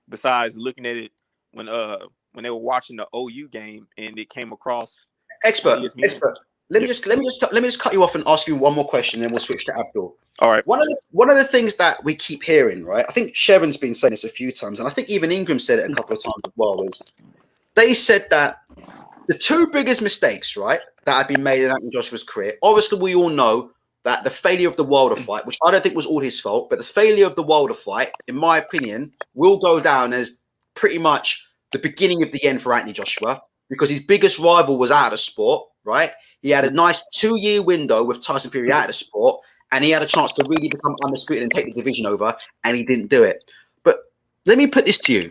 Besides looking at it when they were watching the OU game and it came across Expert. Let me Yeah. just cut you off and ask you one more question, then we'll switch to Abdul. All right. One of the things that we keep hearing, right? I think Sharon's been saying this a few times, and I think even Ingram said it a couple of times as well, is they said that the two biggest mistakes, right, that have been made in Anthony Joshua's career, obviously we all know that the failure of the Wilder fight, which I don't think was all his fault, but the failure of the Wilder fight, in my opinion, will go down as pretty much the beginning of the end for Anthony Joshua, because his biggest rival was out of the sport, right? He had a nice 2-year window with Tyson Fury out of the sport, and he had a chance to really become undisputed and take the division over, and he didn't do it. But let me put this to you.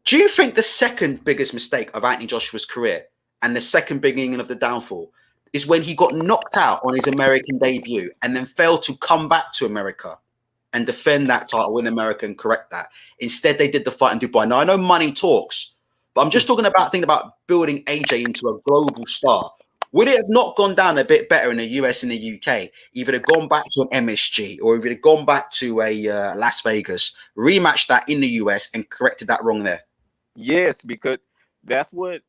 Do you think the second biggest mistake of Anthony Joshua's career and the second beginning of the downfall is when he got knocked out on his American debut and then failed to come back to America and defend that title in America and correct that? Instead, they did the fight in Dubai. Now, I know money talks, but I'm just thinking about building AJ into a global star. Would it have not gone down a bit better in the US and the UK? Either have gone back to an MSG or if it had gone back to a Las Vegas, rematched that in the US and corrected that wrong there? Yes, because that's what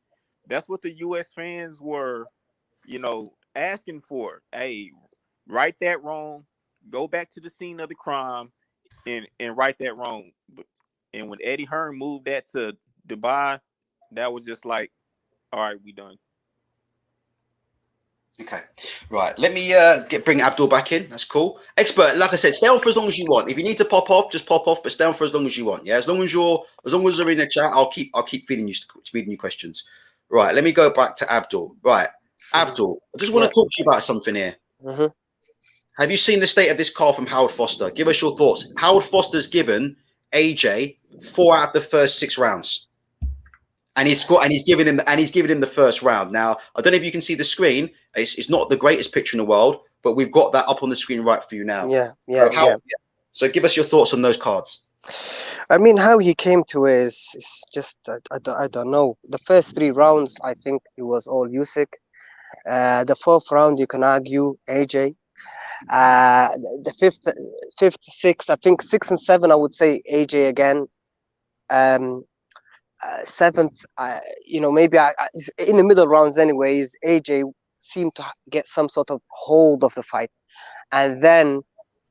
the US fans were, asking for. Hey, right that wrong, go back to the scene of the crime and right that wrong. And when Eddie Hearn moved that to Dubai, that was just like, all right, we done. Okay, right. Let me bring Abdul back in. That's cool. Expert, like I said, stay on for as long as you want. If you need to pop off, just pop off. But stay on for as long as you want. Yeah, as long as you're in the chat, I'll keep feeding you questions. Right. Let me go back to Abdul. Right, Abdul, I just want to talk to you about something here. Mm-hmm. Have you seen the state of this card from Howard Foster? Give us your thoughts. Howard Foster's given AJ 4 out of the first 6 rounds. And he's giving him the first round. Now, I don't know if you can see the screen. It's not the greatest picture in the world, but we've got that up on the screen right for you now. Yeah. So give us your thoughts on those cards. I mean, how he came to it is just I don't know. The first 3 rounds, I think it was all Usyk. The 4th round, you can argue AJ. The fifth, 6th, I think 6 and 7, I would say AJ again. 7th, maybe in the middle rounds anyways, AJ seemed to get some sort of hold of the fight, and then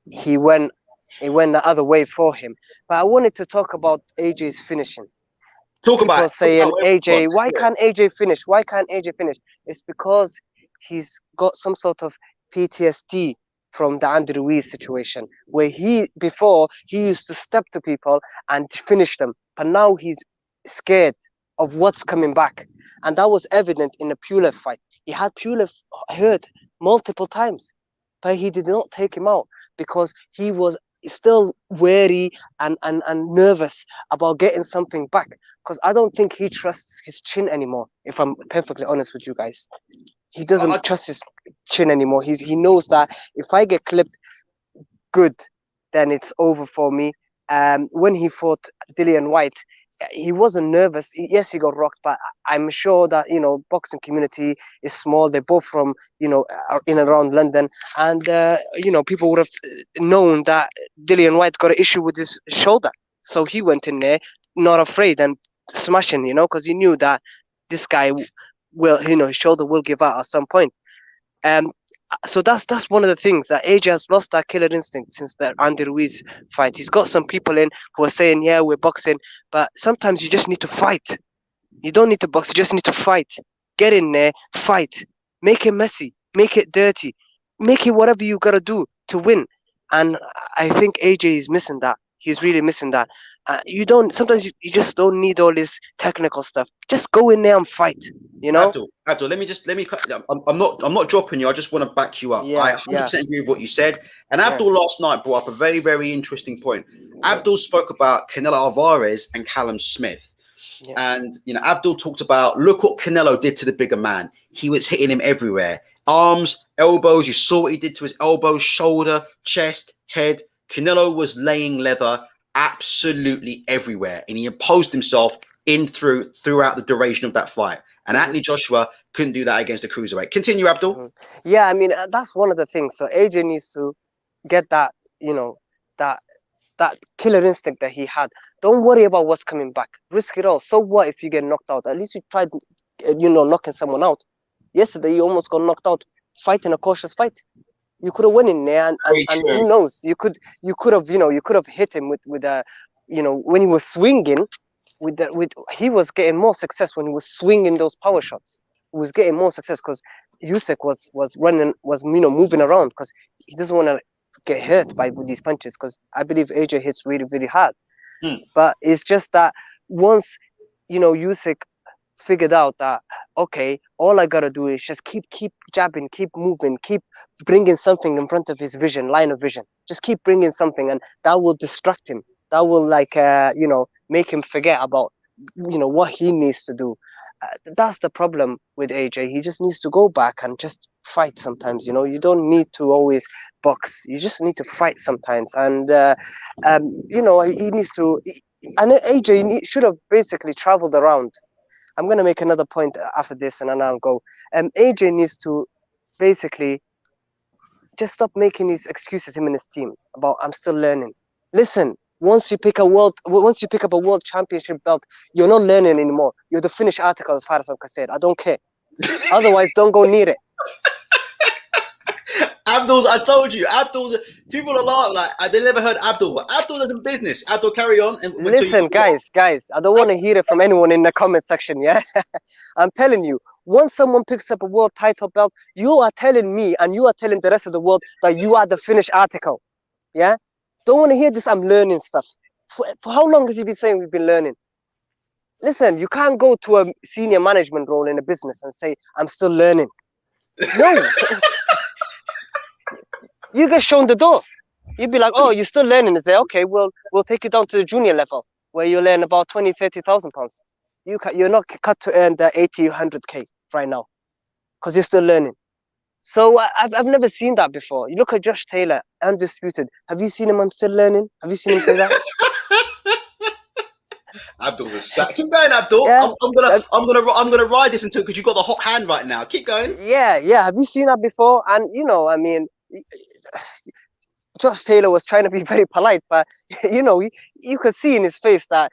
it went the other way for him. But I wanted to talk about AJ's finishing. People saying, AJ, why can't AJ finish? Why can't AJ finish? It's because he's got some sort of PTSD from the Andy Ruiz situation, where he used to step to people and finish them, but now he's scared of what's coming back, and that was evident in the Pulev fight. He had Pulev hurt multiple times, but he did not take him out because he was still wary and nervous about getting something back, because I don't think he trusts his chin anymore, if I'm perfectly honest with you guys. He doesn't trust his chin anymore. He knows that if I get clipped good, then it's over for me. When he fought Dillian White, he wasn't nervous. Yes, he got rocked, but I'm sure that, boxing community is small. They're both from, in and around London. And, people would have known that Dillian White got an issue with his shoulder. So he went in there, not afraid, and smashing, because he knew that this guy will, his shoulder will give out at some point. Um, so that's one of the things that AJ has lost that killer instinct since the Andy Ruiz fight. He's got some people in who are saying, "Yeah, we're boxing," but sometimes you just need to fight. You don't need to box. You just need to fight. Get in there, fight. Make it messy. Make it dirty. Make it whatever you gotta do to win. And I think AJ is missing that. He's really missing that. You don't. Sometimes you just don't need all this technical stuff. Just go in there and fight. You know. Abdul, I'm not dropping you. I just want to back you up. I Yeah. 100% agree with what you said. And Yeah. Abdul last night brought up a very, very interesting point. Abdul spoke about Canelo Alvarez and Callum Smith. Yeah. And, Abdul talked about, look what Canelo did to the bigger man. He was hitting him everywhere. Arms, elbows. You saw what he did to his elbows, shoulder, chest, head. Canelo was laying leather absolutely everywhere. And he imposed himself throughout the duration of that fight. And Anthony Joshua couldn't do that against the cruiserweight. Continue, Abdul. Yeah, I mean, that's one of the things. So AJ needs to get that, that killer instinct that he had. Don't worry about what's coming back. Risk it all. So what if you get knocked out? At least you tried, knocking someone out. Yesterday, you almost got knocked out fighting a cautious fight. You could have won in there, and who knows? You could have hit him with a, when he was swinging, he was getting more success when he was swinging those power shots. He was getting more success because Usyk was moving around because he doesn't want to get hurt by these punches, because I believe AJ hits really, really hard. But it's just that once Usyk figured out that, okay, all I gotta do is just keep jabbing, keep moving, keep bringing something in front of his line of vision. Just keep bringing something, and that will distract him. That will make him forget about what he needs to do. That's the problem with AJ. He just needs to go back and just fight sometimes. You don't need to always box. You just need to fight sometimes. And he needs to. And AJ should have basically traveled around. I'm gonna make another point after this, and then I'll go. AJ needs to basically just stop making these excuses, him and his team, about I'm still learning. Listen, once you pick up a world championship belt, you're not learning anymore. You're the finished article, as far as I'm concerned. I don't care. Otherwise, don't go near it. Abdul's, I told you, people are like, they never heard Abdul, but Abdul does in business. Abdul, carry on. And listen, guys, I don't want to hear it from anyone in the comment section, yeah? I'm telling you, once someone picks up a world title belt, you are telling me and you are telling the rest of the world that you are the finished article, yeah? Don't want to hear this, I'm learning stuff. For how long has he been saying we've been learning? Listen, you can't go to a senior management role in a business and say, I'm still learning. No. You get shown the door. You'd be like, oh, you're still learning. And say, okay, we'll take you down to the junior level where you learn about 20, 30,000 pounds. You're not cut to earn the 80, 100K right now because you're still learning. So I've never seen that before. You look at Josh Taylor, undisputed. Have you seen him? I'm still learning. Have you seen him say that? Abdul's a sack. Keep going, Abdul. Yeah. I'm gonna ride this until, because you've got the hot hand right now. Keep going. Yeah. Have you seen that before? And I mean, Josh Taylor was trying to be very polite, but you could see in his face that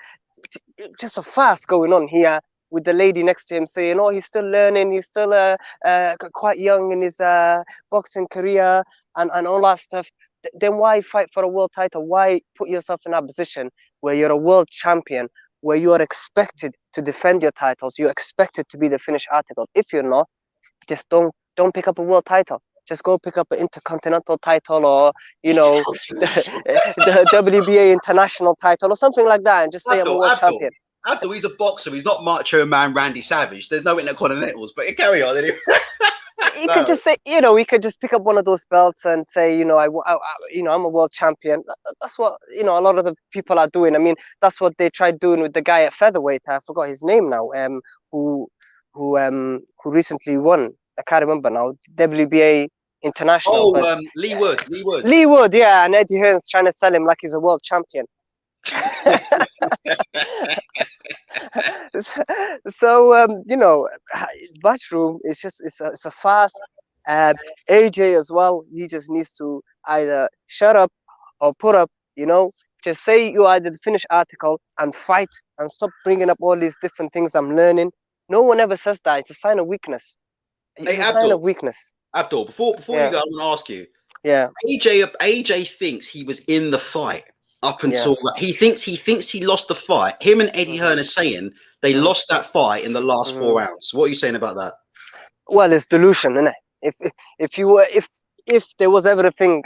just a fast going on here with the lady next to him saying, oh, he's still learning, he's still quite young in his boxing career and all that stuff. Then why fight for a world title? Why put yourself in that position where you're a world champion, where you are expected to defend your titles? You're expected to be the finished article. If you're not, just don't pick up a world title. Just go pick up an intercontinental title, or the WBA international title or something like that, and just say I'm a world champion. Abdul, he's a boxer. He's not Macho Man Randy Savage. There's no intercontinentals, but carry on. Anyway. He could just say, he could just pick up one of those belts and say, I'm a world champion. That's what a lot of the people are doing. I mean, that's what they tried doing with the guy at featherweight. I forgot his name now. Who recently won. I can't remember now. WBA international. Oh, Lee Wood. Lee Wood, yeah, and Eddie Hearn's trying to sell him like he's a world champion. So Matchroom is just it's a fast. AJ as well. He just needs to either shut up or put up. Just say you are the finished article and fight and stop bringing up all these different things I'm learning. No one ever says that. It's a sign of weakness. Hey, It's a sign of Abdul, weakness. Abdul, before you Yeah, go, I'm going to ask you. yeah, AJ thinks he was in the fight up yeah. until that. He thinks he lost the fight. Him and Eddie Hmm. Hearn are saying they Hmm. lost that fight in the last Hmm. 4 rounds. What are you saying about that? Well, it's delusion, isn't it? If you were if there was ever a thing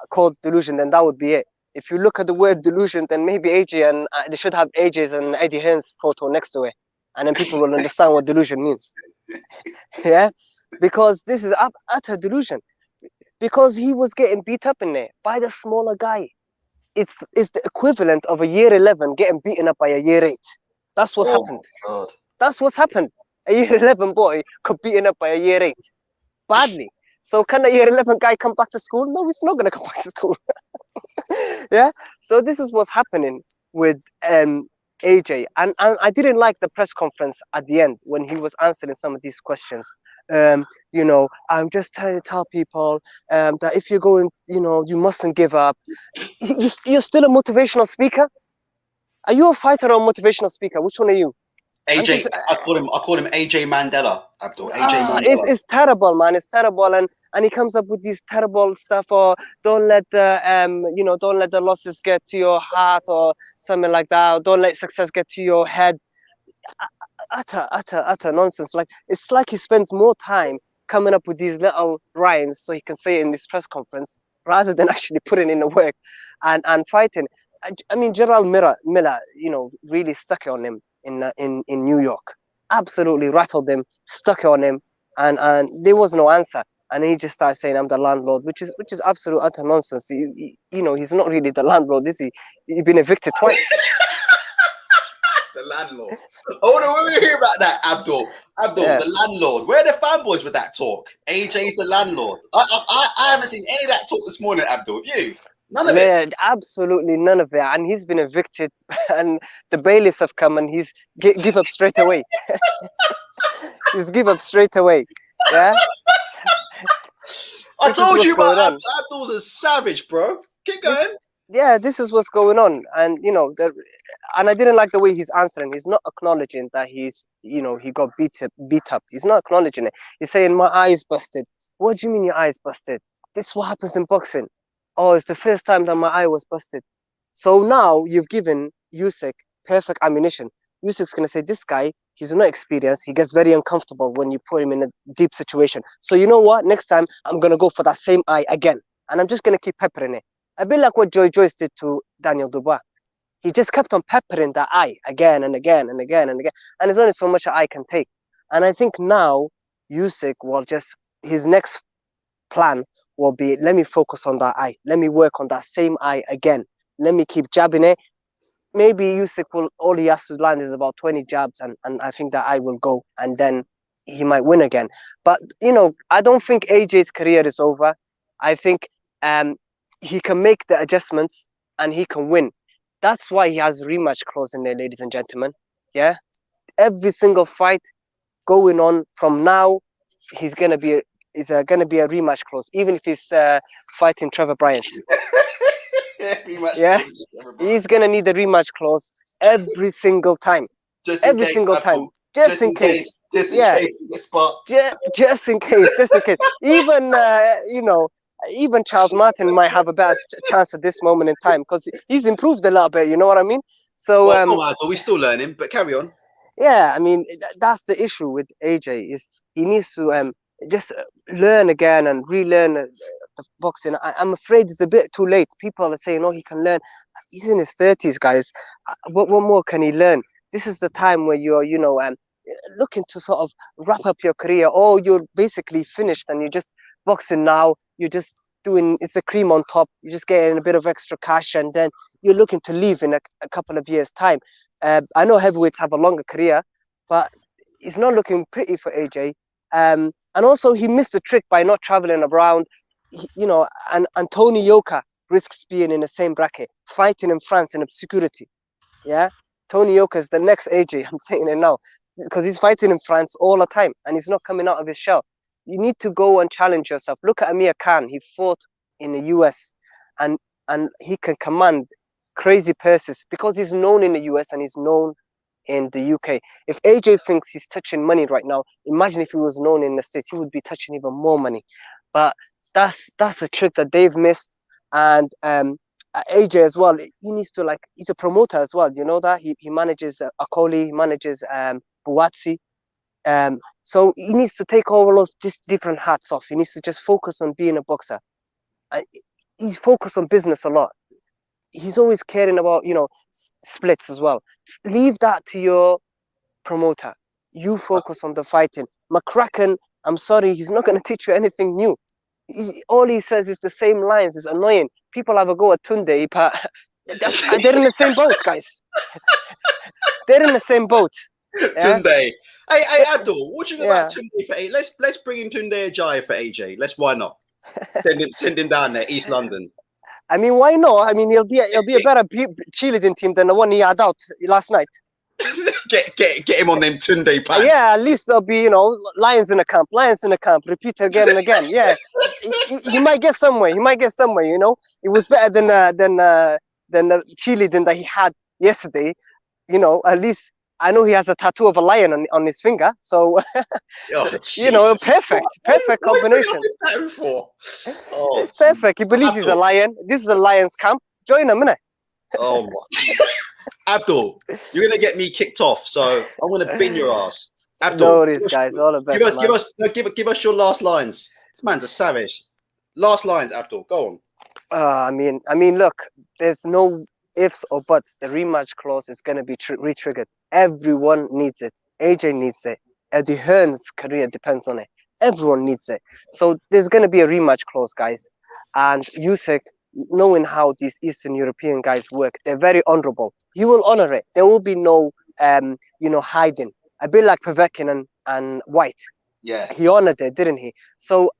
called delusion, then that would be it. If you look at the word delusion, then maybe AJ and they should have AJ's and Eddie Hearn's photo next to it, and then people will understand what delusion means. Yeah, because this is utter delusion. Because he was getting beat up in there by the smaller guy. It's the equivalent of a year 11 getting beaten up by a year 8. That's what Oh happened. my god! That's what's happened. A year 11 boy got beaten up by a year 8 badly. So can a year 11 guy come back to school? No, he's not gonna come back to school. Yeah. So this is what's happening with AJ, and I didn't like the press conference at the end when he was answering some of these questions. I'm just trying to tell people that if you're going, you mustn't give up. You're still a motivational speaker. Are you a fighter or a motivational speaker? Which one are you? I'm AJ, just I call him AJ Mandela. Abdul, AJ Mandela. it's terrible, man. It's terrible, and he comes up with these terrible stuff. Or don't let the don't let the losses get to your heart, or something like that. Or don't let success get to your head. Utter nonsense. Like it's like he spends more time coming up with these little rhymes so he can say it in this press conference rather than actually putting in the work and fighting. I mean, Gerald Miller, really stuck it on him in New York. Absolutely rattled him, stuck it on him, and there was no answer. And he just started saying, "I'm the landlord," which is absolute utter nonsense. He's not really the landlord, is he? He's been evicted twice. The landlord. I want to hear about that, Abdul. Abdul, Yeah. the landlord. Where are the fanboys with that talk? AJ's the landlord. I haven't seen any of that talk this morning, Abdul. Have you? None of it. Absolutely none of it. And he's been evicted, and the bailiffs have come, and he's give up straight away. He's give up straight away. Yeah, I this is told what's you about going on. Abdul's a savage, bro. Keep This, going. yeah, this is what's going on, and and I didn't like the way he's answering. He's not acknowledging that he got beat up. He's not acknowledging it. He's saying my eye is busted. What do you mean your eye is busted? This is what happens in boxing. Oh, it's the first time that my eye was busted. So now you've given Usyk perfect ammunition. Usyk's gonna say this guy, he's not experienced. He gets very uncomfortable when you put him in a deep situation. So you know what? Next time I'm gonna go for that same eye again, and I'm just gonna keep peppering it. A bit like what Joy Joyce did to Daniel Dubois. He just kept on peppering that eye again and again and again and again. And there's only so much an eye can take. And I think now Usyk will just his next plan will be let me focus on that eye. Let me work on that same eye again. Let me keep jabbing it. Maybe Usyk will all he has to land is about 20 jabs, and I think that eye will go, and then he might win again. But I don't think AJ's career is over. I think um he can make the adjustments and he can win. That's why he has rematch clause in there, ladies and gentlemen. Yeah, every single fight going on from now, he's gonna be is gonna be a rematch clause, even if he's fighting Trevor Bryant. Yeah, he's gonna need a rematch clause every single time, Just in every case, single time, Abdul. just in case. Just in Yeah, case the spot. just in case, just in case. Even even Charles Martin might have a better chance at this moment in time because he's improved a little bit. You know what I mean? So Well, come on, Abdul. We're still learning, but carry on. yeah, I mean that's the issue with AJ is he needs to just learn again and relearn the boxing. I'm afraid it's a bit too late. People are saying, "Oh, he can learn." He's in his 30s, guys. What more can he learn? This is the time where you're, looking to sort of wrap up your career, or you're basically finished and you're just boxing now. You're just doing it's a cream on top. You're just getting a bit of extra cash, and then you're looking to leave in a couple of years' time. I know heavyweights have a longer career, but it's not looking pretty for AJ. And also, he missed the trick by not traveling around. And Tony Yoka risks being in the same bracket, fighting in France in obscurity. Yeah, Tony Yoka is the next AJ. I'm saying it now because he's fighting in France all the time and he's not coming out of his shell. You need to go and challenge yourself. Look at Amir Khan. He fought in the US, and he can command crazy purses because he's known in the US and he's known in the UK. If AJ thinks he's touching money right now, imagine if he was known in the States, he would be touching even more money. But that's a trick that they've missed. And AJ as well, he needs to, like, he's a promoter as well. You know that he manages Akoli, he manages Buatsi. So he needs to take all of these different hats off. He needs to just focus on being a boxer. He's focused on business a lot. He's always caring about, splits as well. Leave that to your promoter. You focus on the fighting. McCracken, I'm sorry, he's not going to teach you anything new. All he says is the same lines. It's annoying. People have a go at Tunde, but they're in the same boat, guys. They're in the same boat. Yeah? Tunde. Hey, Abdul, what do you think Yeah. about Tunde for AJ? Let's bring in Tunde Ajayi for AJ. Why not? Send him down there, East London. I mean, why not? I mean, he'll be a better cheerleading team than the one he had out last night. get him on them Tunde pants. Yeah, at least there'll be, lions in the camp, repeat again and again. Yeah, he might get somewhere. It was better than the cheerleading that he had yesterday. At least I know he has a tattoo of a lion on his finger. So, perfect combination. It's perfect. He believes he's a lion. This is a lion's camp. Join him, innit? Oh my. Abdul, you're gonna get me kicked off, so I'm gonna bin your ass. Abdul, no worries, guys. All the best. Give us your last lines. This man's a savage. Last lines, Abdul. Go on. I mean, look. There's no ifs or buts. The rematch clause is gonna be re-triggered. Everyone needs it. AJ needs it. Eddie Hearn's career depends on it. Everyone needs it. So there's gonna be a rematch clause, guys. And Usyk, knowing how these Eastern European guys work, they're very honorable. He will honor it. There will be no, hiding. A bit like Povetkin and White. Yeah. He honored it, didn't he? So,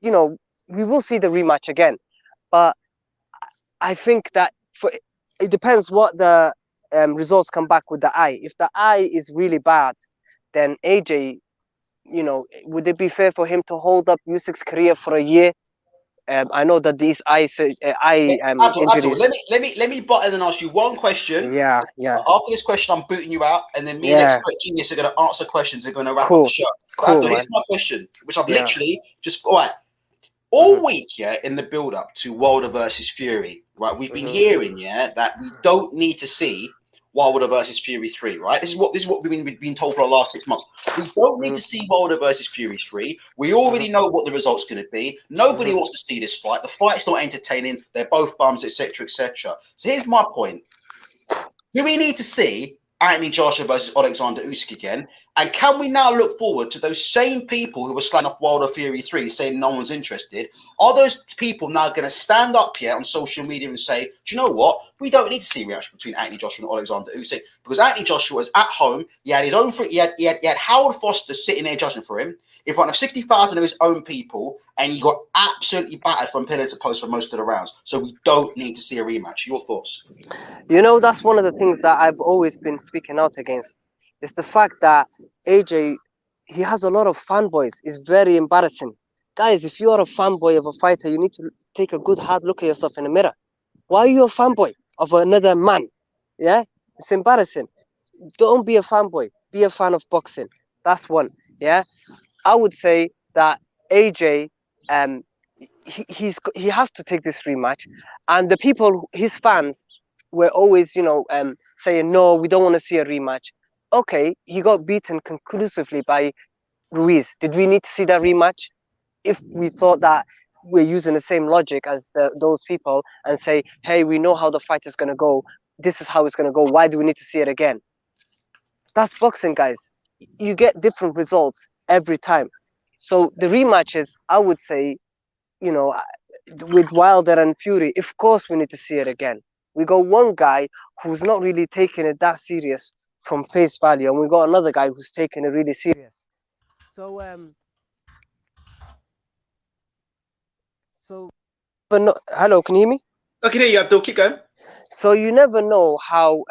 we will see the rematch again. But I think that it depends what the results come back with the eye. If the eye is really bad, then AJ, would it be fair for him to hold up Usyk's career for a year? I know that these Abdul, injuries. let me butt in and ask you one question. Yeah. After this question, I'm booting you out, and then me and Expert Genius are going to answer questions. They're going to wrap up the show. Abdul, here's my question, which I've literally just all week, in the build-up to Wilder versus Fury, right? We've been hearing, that we don't need to see Wilder versus Fury 3, right? This is what we've been told for the last 6 months. We don't need to see Wilder versus Fury 3. We already know what the result's going to be. Nobody wants to see this fight. The fight's not entertaining. They're both bums, etc., etc. So here's my point. Do we need to see Anthony Joshua versus Oleksandr Usyk again? And can we now look forward to those same people who were slagging off Wilder Fury 3 saying no one's interested? Are those people now going to stand up here on social media and say, do you know what? We don't need to see a reaction between Anthony Joshua and Oleksandr Usyk, because Anthony Joshua was at home. He had his own. He had Howard Foster sitting there judging for him in front of 60,000 of his own people, and he got absolutely battered from pillar to post for most of the rounds. So we don't need to see a rematch. Your thoughts? That's one of the things that I've always been speaking out against. It's the fact that AJ, he has a lot of fanboys. It's very embarrassing. Guys, if you are a fanboy of a fighter, you need to take a good hard look at yourself in the mirror. Why are you a fanboy of another man? Yeah? It's embarrassing. Don't be a fanboy. Be a fan of boxing. That's one. Yeah? I would say that AJ, he has to take this rematch. And the people, his fans, were always, saying, no, we don't want to see a rematch. Okay, he got beaten conclusively by Ruiz. Did we need to see that rematch? If we thought that we're using the same logic as those people and say, hey, we know how the fight is going to go. This is how it's going to go. Why do we need to see it again? That's boxing, guys. You get different results every time. So the rematches, I would say, with Wilder and Fury, of course we need to see it again. We got one guy who's not really taking it that serious from face value, and we got another guy who's taking it really serious. So, but no, hello, can you hear me? I can hear you, Abdul. Keep going. So you never know how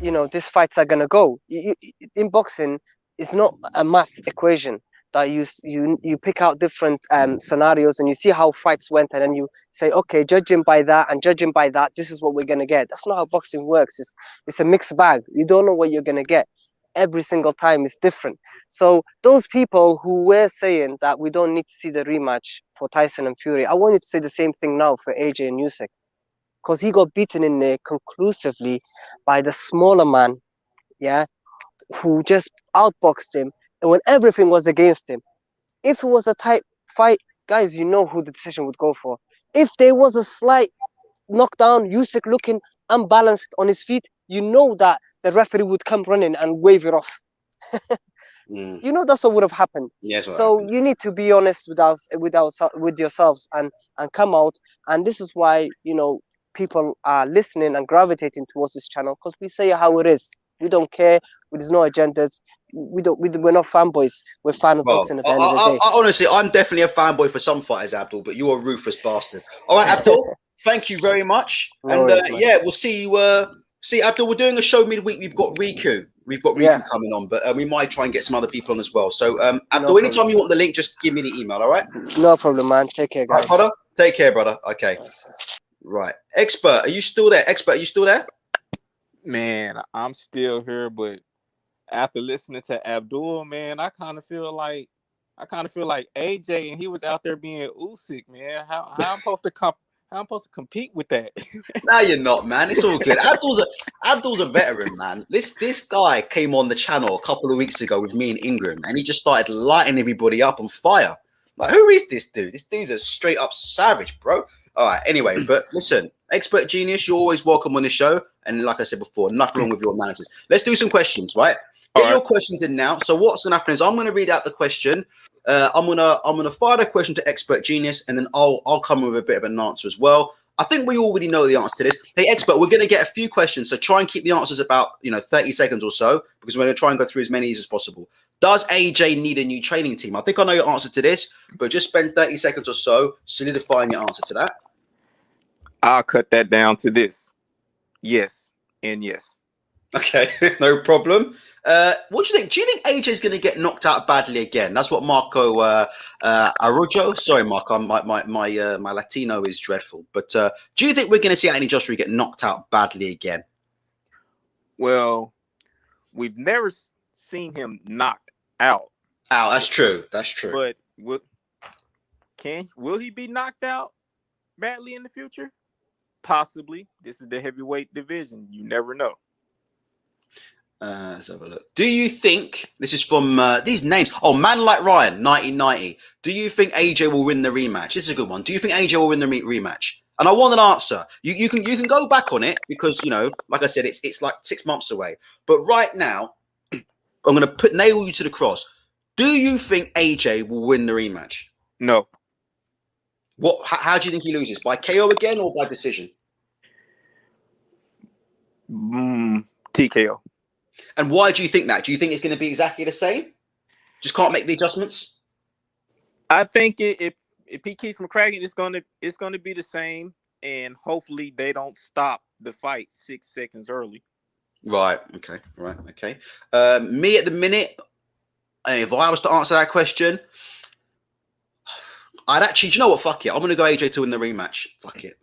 these fights are gonna go. In boxing, it's not a math equation. that you pick out different scenarios and you see how fights went, and then you say, okay, judging by that and judging by that, this is what we're gonna get. That's not how boxing works. It's a mixed bag. You don't know what you're gonna get. Every single time is different. So those people who were saying that we don't need to see the rematch for Tyson and Fury, I want you to say the same thing now for AJ and Usyk, because he got beaten in there conclusively by the smaller man, yeah, who just outboxed him, and when everything was against him. If it was a tight fight, guys, you know who the decision would go for. If there was a slight knockdown, Usyk looking unbalanced on his feet, you know that the referee would come running and wave it off. Mm. You know that's what would have happened. Yes, what So happened. you need to be honest with yourselves, and come out. And this is why, people are listening and gravitating towards this channel, because we say how it is. We don't care. There's no agendas. We're not fanboys. We're fan of Well, boxing at the end of the day. honestly, I'm definitely a fanboy for some fighters, Abdul, but you're a ruthless bastard. All right, Abdul, thank you very much. No And worries, man. yeah, we'll see you. See, Abdul, we're doing a show midweek. We've got Riku. We've got Riku Yeah, coming on, but we might try and get some other people on as well. So, no Abdul, anytime problem. you want the link, just give me the email. All right? No problem, man. Take care, All right, guys. brother. Take care, brother. Okay. Right. Expert, are you still there? Expert, are you still there? Man, I'm still here, but after listening to Abdul, man, I kind of feel like AJ, and he was out there being Usyk, man. How I'm supposed to compete with that? No, you're not, man. It's all good. Abdul's a veteran, man. This guy came on the channel a couple of weeks ago with me and Ingram, and he just started lighting everybody up on fire. Like, who is this dude? This dude's a straight up savage, bro. All right. Anyway, but listen, expert genius, you're always welcome on the show. And like I said before, nothing wrong with your analysis. Let's do some questions, right? Get All your right. questions in now. So what's gonna happen is I'm gonna read out the question. I'm gonna fire the question to expert genius, and then I'll come with a bit of an answer as well. I think we already know the answer to this. Hey, expert, we're going to get a few questions, so try and keep the answers about 30 seconds or so, because we're going to try and go through as many as possible. Does AJ need a new training team? I think I know your answer to this, but just spend 30 seconds or so solidifying your answer to that. I'll cut that down to this: yes and yes. Okay, no problem. What do you think? Do you think AJ's going to get knocked out badly again? That's what Marco Arrojo. Sorry, Marco, my Latino is dreadful. But do you think we're going to see Anthony Joshua get knocked out badly again? Well, we've never seen him knocked out. Oh, that's true. That's true. But will he be knocked out badly in the future? Possibly. This is the heavyweight division. You never know. Let's have a look. Do you think this is from these names? Oh, Man Like Ryan, 1990. Do you think AJ will win the rematch? This is a good one. Do you think AJ will win the rematch? And I want an answer. You can go back on it because like I said, it's like 6 months away. But right now, I'm going to nail you to the cross. Do you think AJ will win the rematch? No. What? How do you think he loses? By KO again or by decision? TKO. And why do you think that? Do you think it's going to be exactly the same? Just can't make the adjustments? I think if he keeps McCracken, it's gonna be the same, and hopefully they don't stop the fight 6 seconds early. Right. Okay. Right. Okay. Me at the minute, if I was to answer that question, I'd actually. Do you know what? Fuck it. I'm going to go AJ to win the rematch. Fuck it.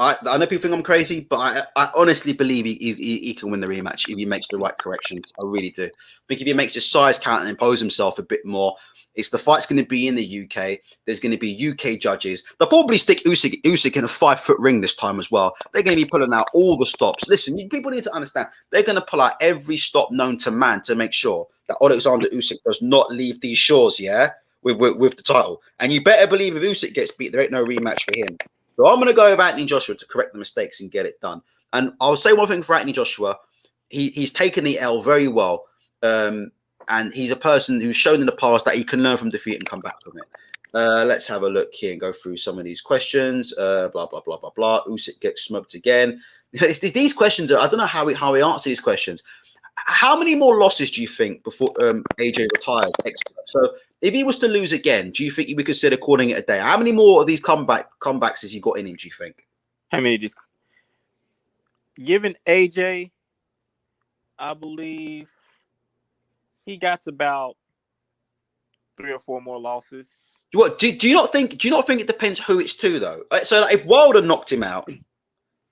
I know people think I'm crazy, but I honestly believe he can win the rematch if he makes the right corrections. I really do. I think if he makes his size count and impose himself a bit more, the fight's going to be in the UK. There's going to be UK judges. They'll probably stick Usyk in a 5-foot ring this time as well. They're going to be pulling out all the stops. Listen, people need to understand. They're going to pull out every stop known to man to make sure that Oleksandr Usyk does not leave these shores, yeah, with the title. And you better believe if Usyk gets beat, there ain't no rematch for him. So I'm going to go with Anthony Joshua to correct the mistakes and get it done. And I'll say one thing for Anthony Joshua. He's taken the L very well. And he's a person who's shown in the past that he can learn from defeat and come back from it. Let's have a look here and go through some of these questions. Blah, blah, blah, blah, blah. Usyk gets smoked again. These questions I don't know how we answer these questions. How many more losses do you think before AJ retires? So if he was to lose again, do you think he would consider calling it a day? How many more of these comebacks has he got in him, do you think? How many of these? Given AJ, I believe he got about 3 or 4 more losses. What do you not think? Do you not think it depends who it's to though? So like, if Wilder knocked him out,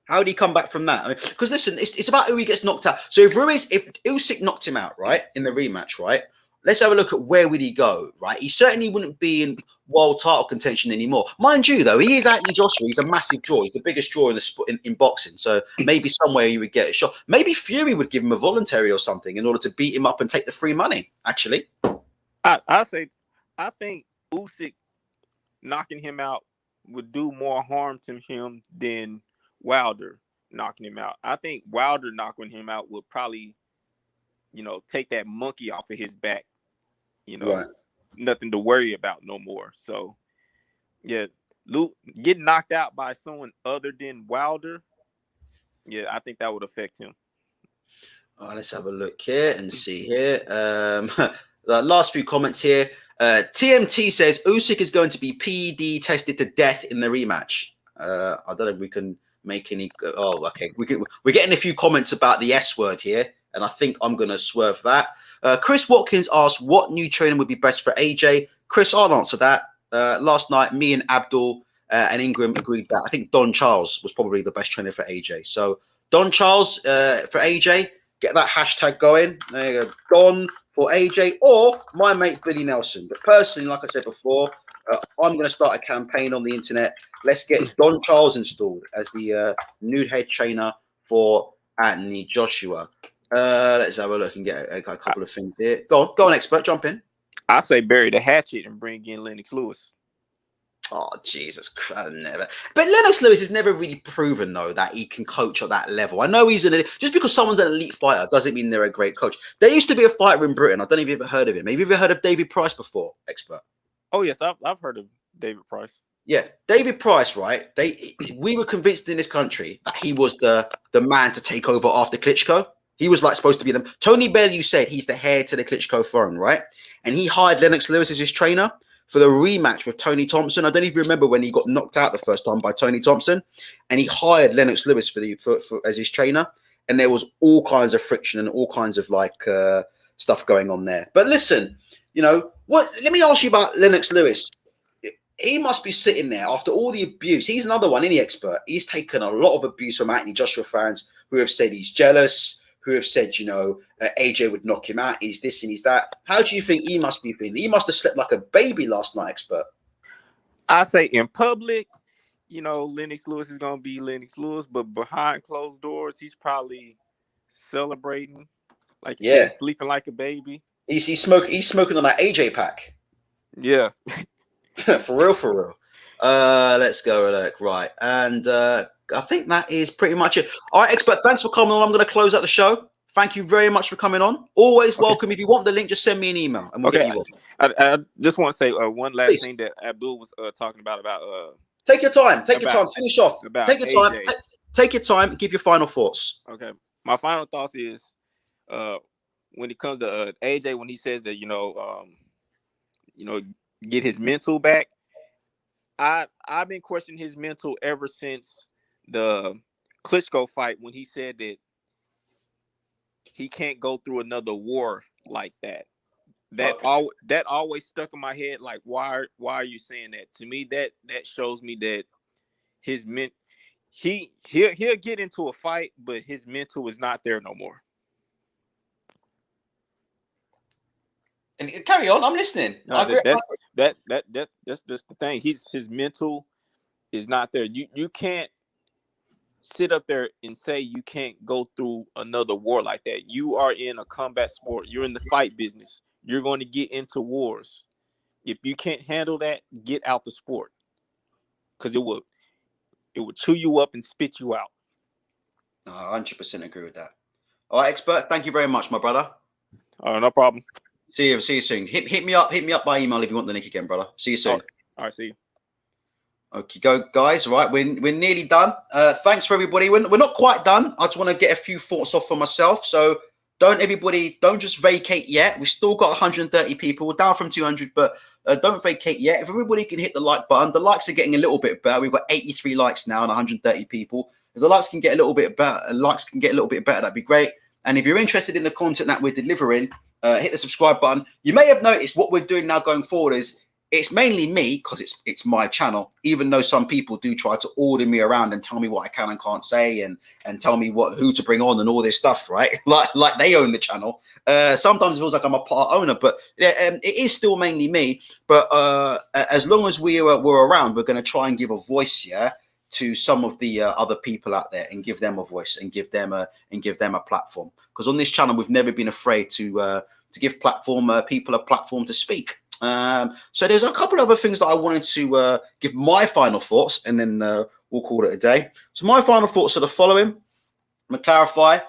how do he come back from that? Because listen, it's about who he gets knocked out. So if Usyk knocked him out, right, in the rematch, right? Let's have a look at where would he go, right? He certainly wouldn't be in world title contention anymore. Mind you, though, he is Anthony Joshua. He's a massive draw. He's the biggest draw in the sport in boxing. So maybe somewhere he would get a shot. Maybe Fury would give him a voluntary or something in order to beat him up and take the free money. Actually, I think Usyk knocking him out would do more harm to him than Wilder knocking him out. I think Wilder knocking him out would probably, take that monkey off of his back. right. Nothing to worry about no more. So, yeah, Luke getting knocked out by someone other than Wilder, yeah, I think that would affect him. All right, let's have a look here and see here. The last few comments here. TMT says Usyk is going to be PED tested to death in the rematch. I don't know if we can make any. Oh, okay. We're getting a few comments about the S word here, and I think I'm going to swerve that. Chris Watkins asked what new training would be best for AJ. Chris, I'll answer that. Last night, me and Abdul and Ingram agreed that I think Don Charles was probably the best trainer for AJ. So Don Charles for AJ, get that hashtag going. There you go, Don for AJ, or my mate Billy Nelson. But personally, like I said before, I'm going to start a campaign on the internet. Let's get Don Charles installed as the new head trainer for Anthony Joshua. Let's have a look and get a couple of things here. Go on, expert, jump in. I say bury the hatchet and bring in Lennox Lewis. Oh, Jesus Christ, never. But Lennox Lewis has never really proven, though, that he can coach at that level. I know just because someone's an elite fighter doesn't mean they're a great coach. There used to be a fighter in Britain. I don't know if you've ever heard of him. Have you ever heard of David Price before, expert? Oh, yes, I've heard of David Price. Yeah, David Price, right? We were convinced in this country that he was the man to take over after Klitschko. He was supposed to be them. Tony Bellew said he's the heir to the Klitschko throne, right? And he hired Lennox Lewis as his trainer for the rematch with Tony Thompson. I don't even remember when he got knocked out the first time by Tony Thompson, and he hired Lennox Lewis for as his trainer. And there was all kinds of friction and all kinds of stuff going on there. But listen, what? Let me ask you about Lennox Lewis. He must be sitting there after all the abuse. He's another one, any expert. He's taken a lot of abuse from Anthony Joshua fans who have said he's jealous, who have said, AJ would knock him out. He's this and he's that. How do you think he must be feeling? He must have slept like a baby last night, expert. I say in public, Lennox Lewis is going to be Lennox Lewis, but behind closed doors, he's probably celebrating, like you said, sleeping like a baby. He's smoking on that AJ pack. Yeah. For real. Let's go, Alec. Right. And I think that is pretty much it. All right, expert, thanks for coming on. I'm going to close out the show. Thank you very much for coming on. Always welcome. If you want the link, just send me an email and we'll get you on. I just want to say one last thing that Abdul was talking about. Take your time. Finish off. Take your time. Take your time. Give your final thoughts. Okay. My final thoughts is when it comes to AJ, when he says that, get his mental back. I've been questioning his mental ever since the Klitschko fight, when he said that he can't go through another war like that. That always stuck in my head. Like, why are you saying that? To me, that shows me that his he'll get into a fight, but his mental is not there no more. And carry on, I'm listening. No, that's the thing. His mental is not there. You can't sit up there and say you can't go through another war like that. You are in a combat sport. You're in the fight business. You're going to get into wars. If you can't handle that, get out the sport, because it will chew you up and spit you out. I 100% agree with that. All right, expert. Thank you very much, my brother. No problem. See you soon. Hit me up by email if you want the link again, brother. See you soon. All right, see you. Okay, go guys. Right, we're nearly done. Thanks for everybody. We're not quite done. I just want to get a few thoughts off for myself. So don't just vacate yet. We've still got 130 people. We're down from 200, but don't vacate yet. If everybody can hit the like button, the likes are getting a little bit better. We've got 83 likes now and 130 people. If the likes can get a little bit better, that'd be great. And if you're interested in the content that we're delivering, hit the subscribe button. You may have noticed what we're doing now going forward is it's mainly me because it's my channel, even though some people do try to order me around and tell me what I can and can't say and tell me who to bring on and all this stuff, right? like they own the channel. Sometimes it feels like I'm a part owner, but it is still mainly me. But as long as we're around, we're going to try and give a voice, to some of the other people out there and give them a voice and give them a platform. Because on this channel, we've never been afraid to give people a platform to speak. So there's a couple of other things that I wanted to give my final thoughts, and then we'll call it a day. So my final thoughts are the following. I'm going to clarify.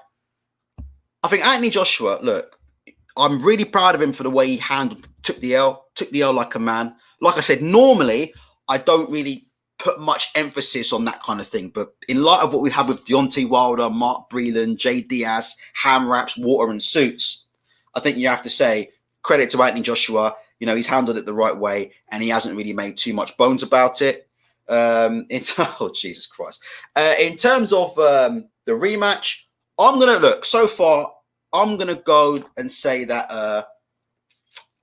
I think Anthony Joshua, look, I'm really proud of him for the way he took the L like a man. Like I said, normally I don't really put much emphasis on that kind of thing. But in light of what we have with Deontay Wilder, Mark Breland, Jay Diaz, Ham Raps, Water and Suits, I think you have to say credit to Anthony Joshua. He's handled it the right way and he hasn't really made too much bones about it. Oh, Jesus Christ. In terms of the rematch, so far, I'm going to go and say that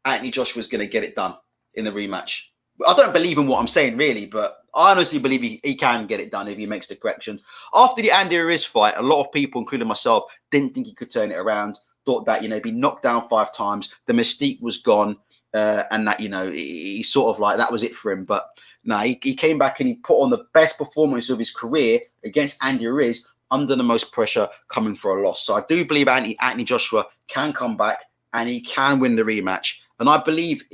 Anthony Joshua's going to get it done in the rematch. I don't believe in what I'm saying, really, but I honestly believe he can get it done if he makes the corrections. After the Andy Ruiz fight, a lot of people, including myself, didn't think he could turn it around, thought that, he'd been knocked down 5 times, the mystique was gone, and that, he sort of like, that was it for him. But no, he came back and he put on the best performance of his career against Andy Ruiz under the most pressure, coming for a loss. So I do believe Anthony Joshua can come back and he can win the rematch. And I believe,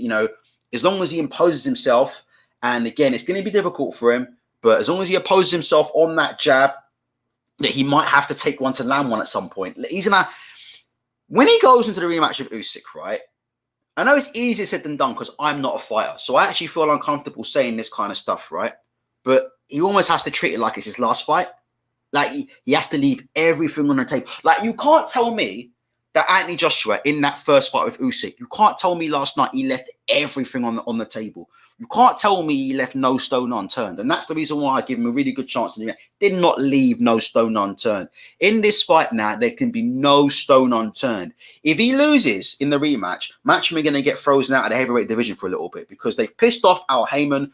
as long as he imposes himself, and again, it's going to be difficult for him, but as long as he opposes himself on that jab, that he might have to take one to land one at some point. When he goes into the rematch with Usyk, right? I know it's easier said than done because I'm not a fighter, so I actually feel uncomfortable saying this kind of stuff, right? But he almost has to treat it like it's his last fight. Like he has to leave everything on the table. Like you can't tell me that Anthony Joshua in that first fight with Usyk, you can't tell me last night he left everything on the table. You can't tell me he left no stone unturned. And that's the reason why I give him a really good chance. Did not leave no stone unturned. In this fight now, there can be no stone unturned. If he loses in the rematch, Matchroom are going to get frozen out of the heavyweight division for a little bit because they've pissed off Al Heyman.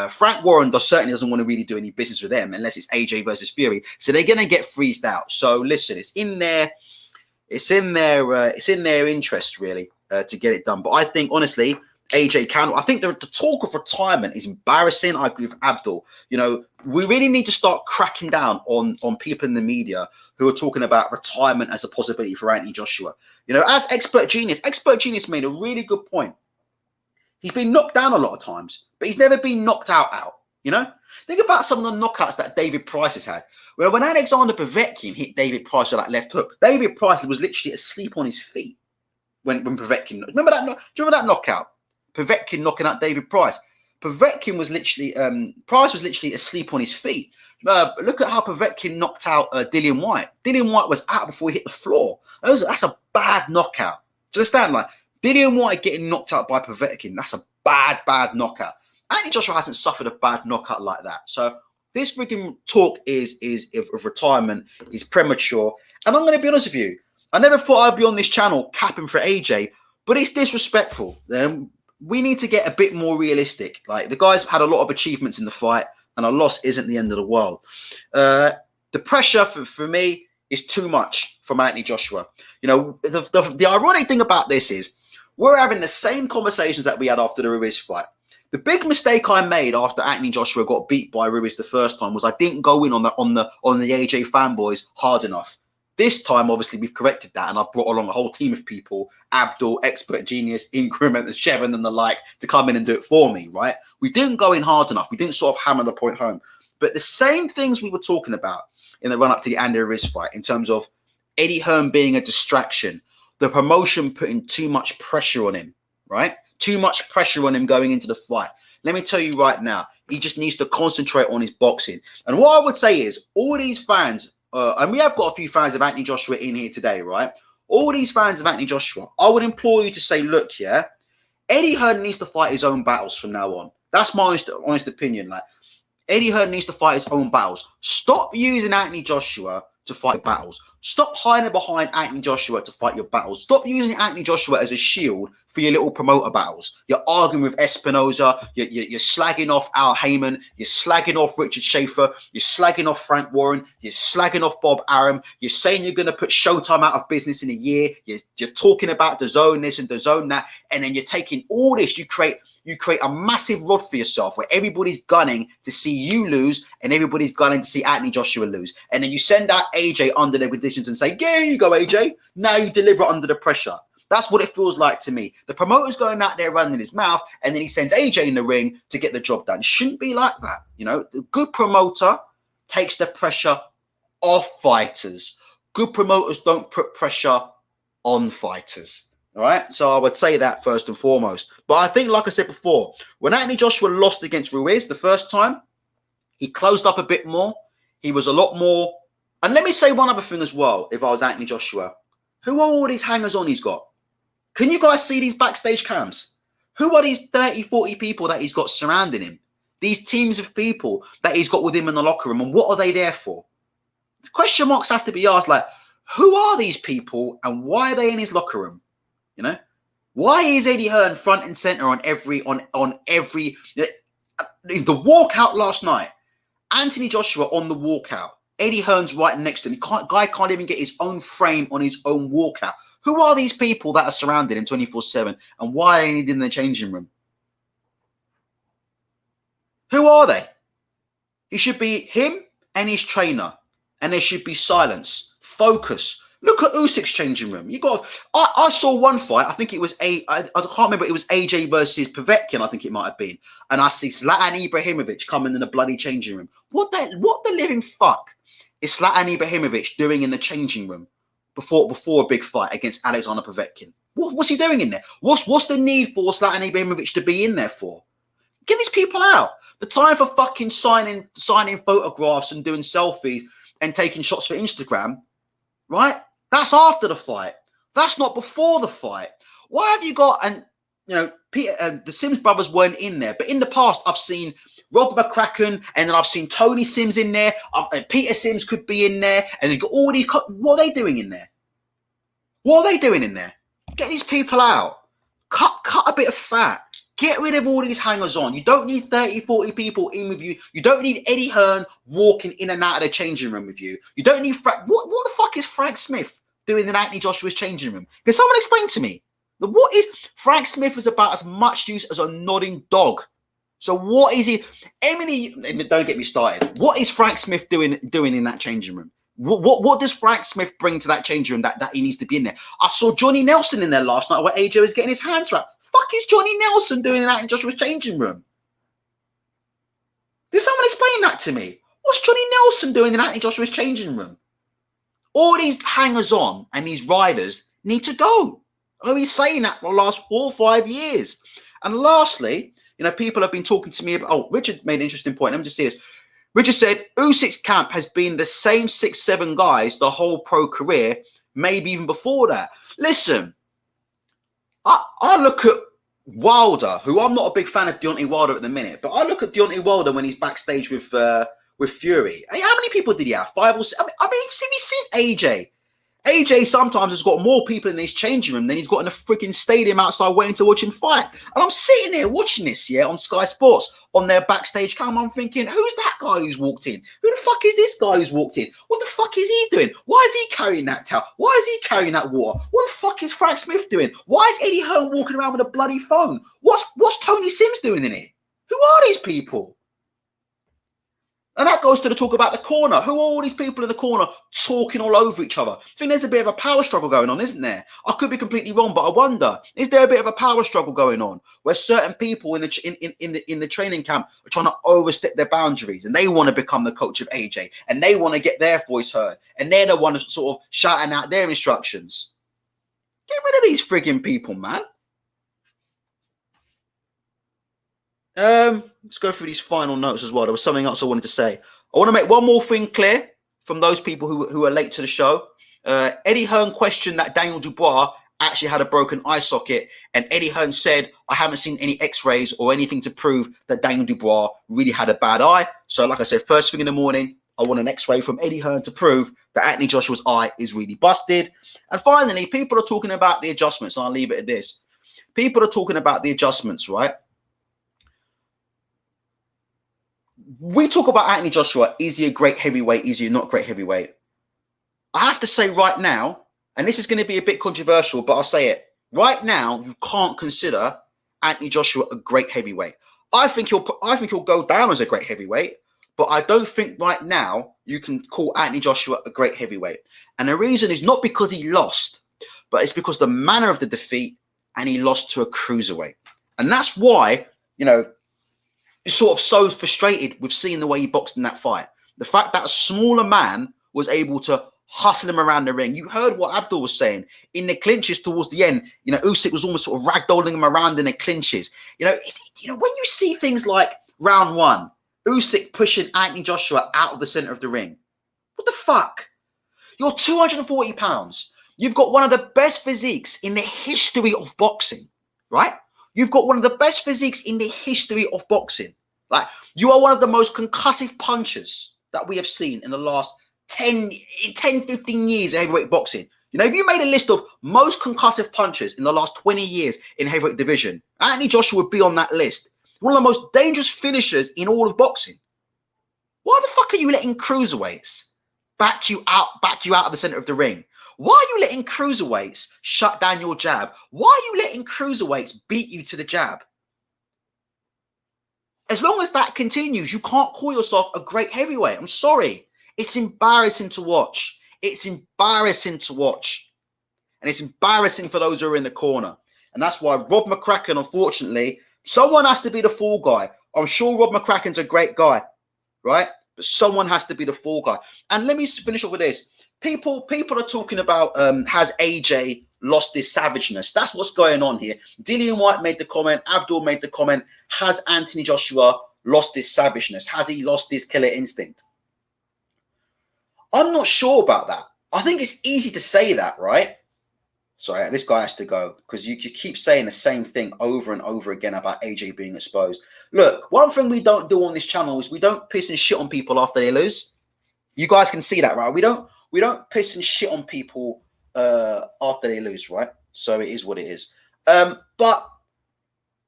Frank Warren certainly doesn't want to really do any business with them unless it's AJ versus Fury. So they're going to get freezed out. So listen, it's in their interest really to get it done. But I think honestly, AJ can. I think the talk of retirement is embarrassing. I agree with Abdul. We really need to start cracking down on people in the media who are talking about retirement as a possibility for Anthony Joshua. As Expert Genius made a really good point. He's been knocked down a lot of times, but he's never been knocked out. Think about some of the knockouts that David Price has had. Well, when Alexander Povetkin hit David Price with that left hook, David Price was literally asleep on his feet when Povetkin. Do you remember that knockout? Povetkin knocking out David Price. Povetkin was literally, Price was literally asleep on his feet. Look at how Povetkin knocked out Dillian Whyte. Dillian Whyte was out before he hit the floor. That's a bad knockout. Do you understand? Like Dillian Whyte getting knocked out by Povetkin, that's a bad knockout. Anthony Joshua hasn't suffered a bad knockout like that. So this freaking talk of retirement is premature. And I'm going to be honest with you. I never thought I'd be on this channel capping for AJ, but it's disrespectful. We need to get a bit more realistic. Like the guy's had a lot of achievements in the fight, and a loss isn't the end of the world. The pressure for me is too much from Anthony Joshua. The ironic thing about this is we're having the same conversations that we had after the Ruiz fight. The big mistake I made after Anthony Joshua got beat by Ruiz the first time was I didn't go in on the AJ fanboys hard enough. This time, obviously, we've corrected that, and I've brought along a whole team of people, Abdul, Expert Genius, Increment, and Shevin, and the like, to come in and do it for me, right? We didn't go in hard enough. We didn't sort of hammer the point home. But the same things we were talking about in the run-up to the Andy Ruiz fight, in terms of Eddie Hearn being a distraction, the promotion putting too much pressure on him, right? Too much pressure on him going into the fight. Let me tell you right now, he just needs to concentrate on his boxing. And what I would say is, all these fans... and we have got a few fans of Anthony Joshua in here today, right? All these fans of Anthony Joshua, I would implore you to say, look, Eddie Hearn needs to fight his own battles from now on. That's my honest opinion. Like, Eddie Hearn needs to fight his own battles. Stop using Anthony Joshua to fight your battles. Stop hiding behind Anthony Joshua to fight your battles. Stop using Anthony Joshua as a shield for your little promoter battles. You're arguing with Espinoza. You're slagging off Al Heyman. You're slagging off Richard Schaefer. You're slagging off Frank Warren. You're slagging off Bob Arum. You're saying you're going to put Showtime out of business in a year. You're talking about the zone this and the zone that. And then you're taking all this. You create a massive rod for yourself where everybody's gunning to see you lose and everybody's gunning to see Anthony Joshua lose. And then you send out AJ under their conditions and say, yeah, here you go, AJ. Now you deliver under the pressure. That's what it feels like to me. The promoter's going out there running his mouth and then he sends AJ in the ring to get the job done. Shouldn't be like that. You know, the good promoter takes the pressure off fighters. Good promoters don't put pressure on fighters. All right, so I would say that first and foremost. But I think, like I said before, when Anthony Joshua lost against Ruiz the first time, he closed up a bit more. He was a lot more. And let me say one other thing as well, if I was Anthony Joshua. Who are all these hangers on he's got? Can you guys see these backstage cams? Who are these 30, 40 people that he's got surrounding him? These teams of people that he's got with him in the locker room, and what are they there for? Question marks have to be asked, like, who are these people and why are they in his locker room? You know, why is Eddie Hearn front and center on every the walkout last night? Anthony Joshua on the walkout. Eddie Hearn's right next to him. Guy can't even get his own frame on his own walkout. Who are these people that are surrounding him 24/7, and why are they in the changing room? Who are they? It should be him and his trainer, and there should be silence, focus. Look at Usyk's changing room. I saw one fight. I think it was I can't remember. It was AJ versus Povetkin. I think it might have been. And I see Zlatan Ibrahimovic coming in the bloody changing room. What the living fuck is Zlatan Ibrahimovic doing in the changing room before a big fight against Alexander Povetkin? What's he doing in there? What's the need for Zlatan Ibrahimovic to be in there for? Get these people out. The time for fucking signing photographs and doing selfies and taking shots for Instagram, right? That's after the fight. That's not before the fight. Why have you got, and you know, Peter, the Sims brothers weren't in there, but in the past I've seen Rob McCracken and then I've seen Tony Sims in there. Peter Sims could be in there, and they've got all these. What are they doing in there? What are they doing in there? Get these people out. Cut a bit of fat. Get rid of all these hangers on. You don't need 30, 40 people in with you. You don't need Eddie Hearn walking in and out of the changing room with you. You don't need Frank. What the fuck is Frank Smith doing in Anthony Joshua's changing room? Can someone explain to me? What is Frank Smith is about as much use as a nodding dog. So what is he? Emily, don't get me started. What is Frank Smith doing in that changing room? What does Frank Smith bring to that changing room that he needs to be in there? I saw Johnny Nelson in there last night where AJ was getting his hands wrapped. Fuck is Johnny Nelson doing in Anthony Joshua's changing room? Did someone explain that to me? What's Johnny Nelson doing in Anthony Joshua's changing room? All these hangers on and these riders need to go. I've been saying that for the last 4 or 5 years. And lastly, you know, people have been talking to me about, oh, Richard made an interesting point. Let me just see this. Richard said, Usyk's camp has been the same 6-7 guys the whole pro career, maybe even before that. Listen, I look at Wilder, who I'm not a big fan of Deontay Wilder at the minute, but I look at Deontay Wilder when he's backstage with Fury. Hey, how many people did he have? 5 or 6? I mean, have you seen AJ? AJ sometimes has got more people in his changing room than he's got in a freaking stadium outside waiting to watch him fight. And I'm sitting there watching this, on Sky Sports, on their backstage cam. I'm thinking, who's that guy who's walked in? Who the fuck is this guy who's walked in? What the fuck is he doing? Why is he carrying that towel? Why is he carrying that water? What the fuck is Frank Smith doing? Why is Eddie Hearn walking around with a bloody phone? What's Tony Sims doing in it? Who are these people? And that goes to the talk about the corner. Who are all these people in the corner talking all over each other? I think there's a bit of a power struggle going on, isn't there? I could be completely wrong, but I wonder, is there a bit of a power struggle going on where certain people in the training camp are trying to overstep their boundaries and they want to become the coach of AJ and they want to get their voice heard and they're the one sort of shouting out their instructions? Get rid of these frigging people, man. Let's go through these final notes as well. There was something else I wanted to say. I want to make one more thing clear from those people who are late to the show. Eddie Hearn questioned that Daniel Dubois actually had a broken eye socket, and Eddie Hearn said, I haven't seen any x-rays or anything to prove that Daniel Dubois really had a bad eye. So like I said, first thing in the morning, I want an X-ray from Eddie Hearn to prove that Anthony Joshua's eye is really busted. And finally, people are talking about the adjustments, and I'll leave it at this. People are talking about the adjustments, right? We talk about Anthony Joshua. Is he a great heavyweight? Is he not a great heavyweight? I have to say right now, and this is going to be a bit controversial, but I'll say it. Right now, you can't consider Anthony Joshua a great heavyweight. I think he'll go down as a great heavyweight, but I don't think right now you can call Anthony Joshua a great heavyweight. And the reason is not because he lost, but it's because the manner of the defeat, and he lost to a cruiserweight. And that's why, you know, you're sort of so frustrated with seeing the way he boxed in that fight. The fact that a smaller man was able to hustle him around the ring. You heard what Abdul was saying. In the clinches towards the end, you know, Usyk was almost sort of ragdolling him around in the clinches. You know, when you see things like round one, Usyk pushing Anthony Joshua out of the center of the ring. What the fuck? You're 240 pounds. You've got one of the best physiques in the history of boxing, right? You've got one of the best physiques in the history of boxing. Like, you are one of the most concussive punchers that we have seen in the last 10, 15 years of heavyweight boxing. You know, if you made a list of most concussive punchers in the last 20 years in heavyweight division, Anthony Joshua would be on that list. One of the most dangerous finishers in all of boxing. Why the fuck are you letting cruiserweights back you out of the center of the ring? Why are you letting cruiserweights shut down your jab? Why are you letting cruiserweights beat you to the jab? As long as that continues, you can't call yourself a great heavyweight. I'm sorry. It's embarrassing to watch. It's embarrassing to watch. And it's embarrassing for those who are in the corner. And that's why Rob McCracken, unfortunately, someone has to be the fall guy. I'm sure Rob McCracken's a great guy, right? But someone has to be the fall guy. And let me finish off with this. People are talking about has AJ lost his savageness? That's what's going on here. Dillian White made the comment. Abdul made the comment. Has Anthony Joshua lost his savageness? Has he lost his killer instinct? I'm not sure about that. I think it's easy to say that, right? Sorry, this guy has to go because you keep saying the same thing over and over again about AJ being exposed. Look, one thing we don't do on this channel is we don't piss and shit on people after they lose. You guys can see that, right? We don't piss and shit on people after they lose, right? So it is what it is. But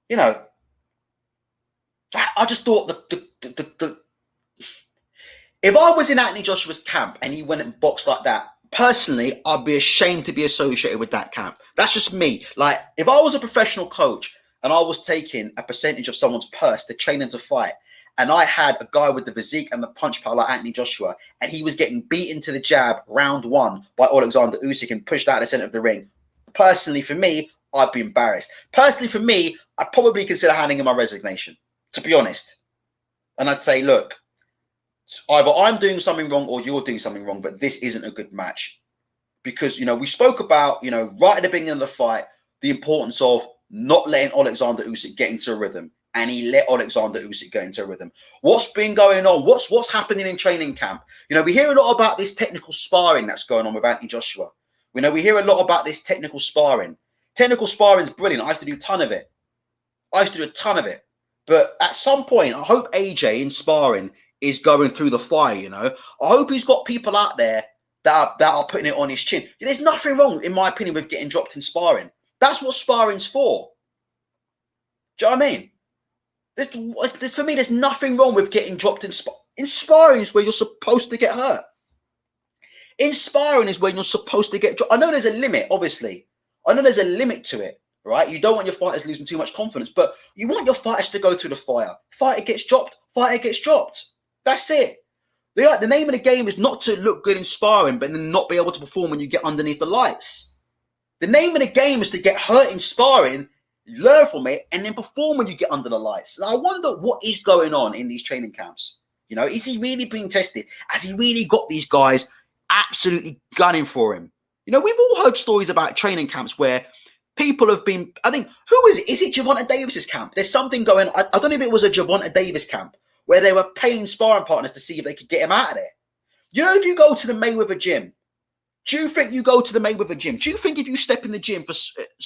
you know, I just thought the if I was in Anthony Joshua's camp and he went and boxed like that, personally, I'd be ashamed to be associated with that camp. That's just me. Like, if I was a professional coach and I was taking a percentage of someone's purse to train them to fight, and I had a guy with the physique and the punch power like Anthony Joshua, and he was getting beaten to the jab round one by Oleksandr Usyk and pushed out of the center of the ring, personally, for me, I'd be embarrassed. Personally, for me, I'd probably consider handing in my resignation, to be honest. And I'd say, look, either I'm doing something wrong or you're doing something wrong, but this isn't a good match. Because, you know, we spoke about, you know, right at the beginning of the fight, the importance of not letting Oleksandr Usyk get into a rhythm. And he let Oleksandr Usyk get into a rhythm. What's been going on? What's happening in training camp? You know, we hear a lot about this technical sparring that's going on with Anthony Joshua. We know we hear a lot about this technical sparring. Technical sparring is brilliant. I used to do a ton of it. But at some point, I hope AJ in sparring is going through the fire, you know. I hope he's got people out there that are putting it on his chin. There's nothing wrong, in my opinion, with getting dropped in sparring. That's what sparring's for. Do you know what I mean? For me, there's nothing wrong with getting dropped in sparring. In sparring is where you're supposed to get hurt. In sparring is where you're supposed to get dropped. I know there's a limit, obviously. I know there's a limit to it, right? You don't want your fighters losing too much confidence, but you want your fighters to go through the fire. Fighter gets dropped. That's it. The name of the game is not to look good in sparring, but then not be able to perform when you get underneath the lights. The name of the game is to get hurt in sparring, learn from it, and then perform when you get under the lights. And I wonder what is going on in these training camps. You know, is he really being tested? Has he really got these guys absolutely gunning for him? You know, we've all heard stories about training camps where people have been, I think, who is it? Is it Gervonta Davis's camp? There's something going on. I don't know if it was a Gervonta Davis camp where they were paying sparring partners to see if they could get him out of there. You know, if you go to the Mayweather gym, do you think you go to the Mayweather gym? Do you think if you step in the gym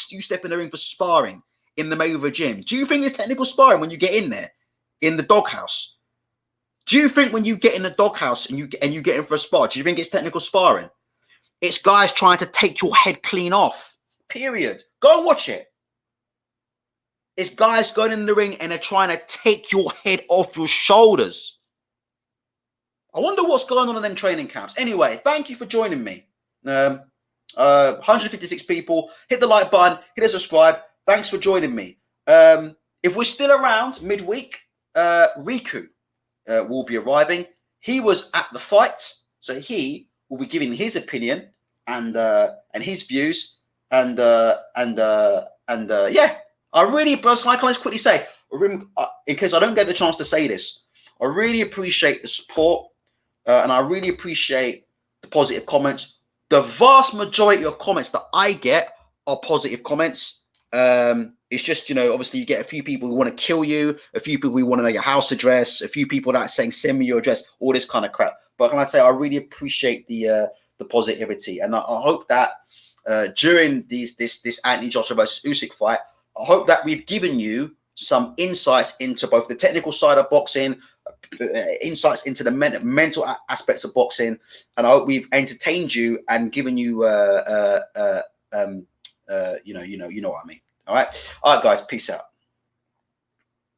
you step in the ring for sparring in the Mayweather gym, do you think it's technical sparring when you get in there in the doghouse? Do you think when you get in the doghouse and you get in for a spar, do you think it's technical sparring? It's guys trying to take your head clean off. Period. Go and watch it. It's guys going in the ring and they're trying to take your head off your shoulders. I wonder what's going on in them training camps. Anyway, thank you for joining me. 156 people. Hit the like button. Hit the subscribe. Thanks for joining me. If we're still around midweek, Riku will be arriving. He was at the fight, so he will be giving his opinion and his views. And yeah, I really, can I just quickly say, in case I don't get the chance to say this, I really appreciate the support and I really appreciate the positive comments. The vast majority of comments that I get are positive comments. It's just, obviously you get a few people who want to kill you, a few people who want to know your house address, a few people that are saying send me your address, all this kind of crap. But can I say I really appreciate the positivity, and I hope that during this Anthony Joshua versus Usyk fight, I hope that we've given you some insights into both the technical side of boxing, insights into the mental aspects of boxing, and I hope we've entertained you and given you you know what I mean. All right, guys, peace out.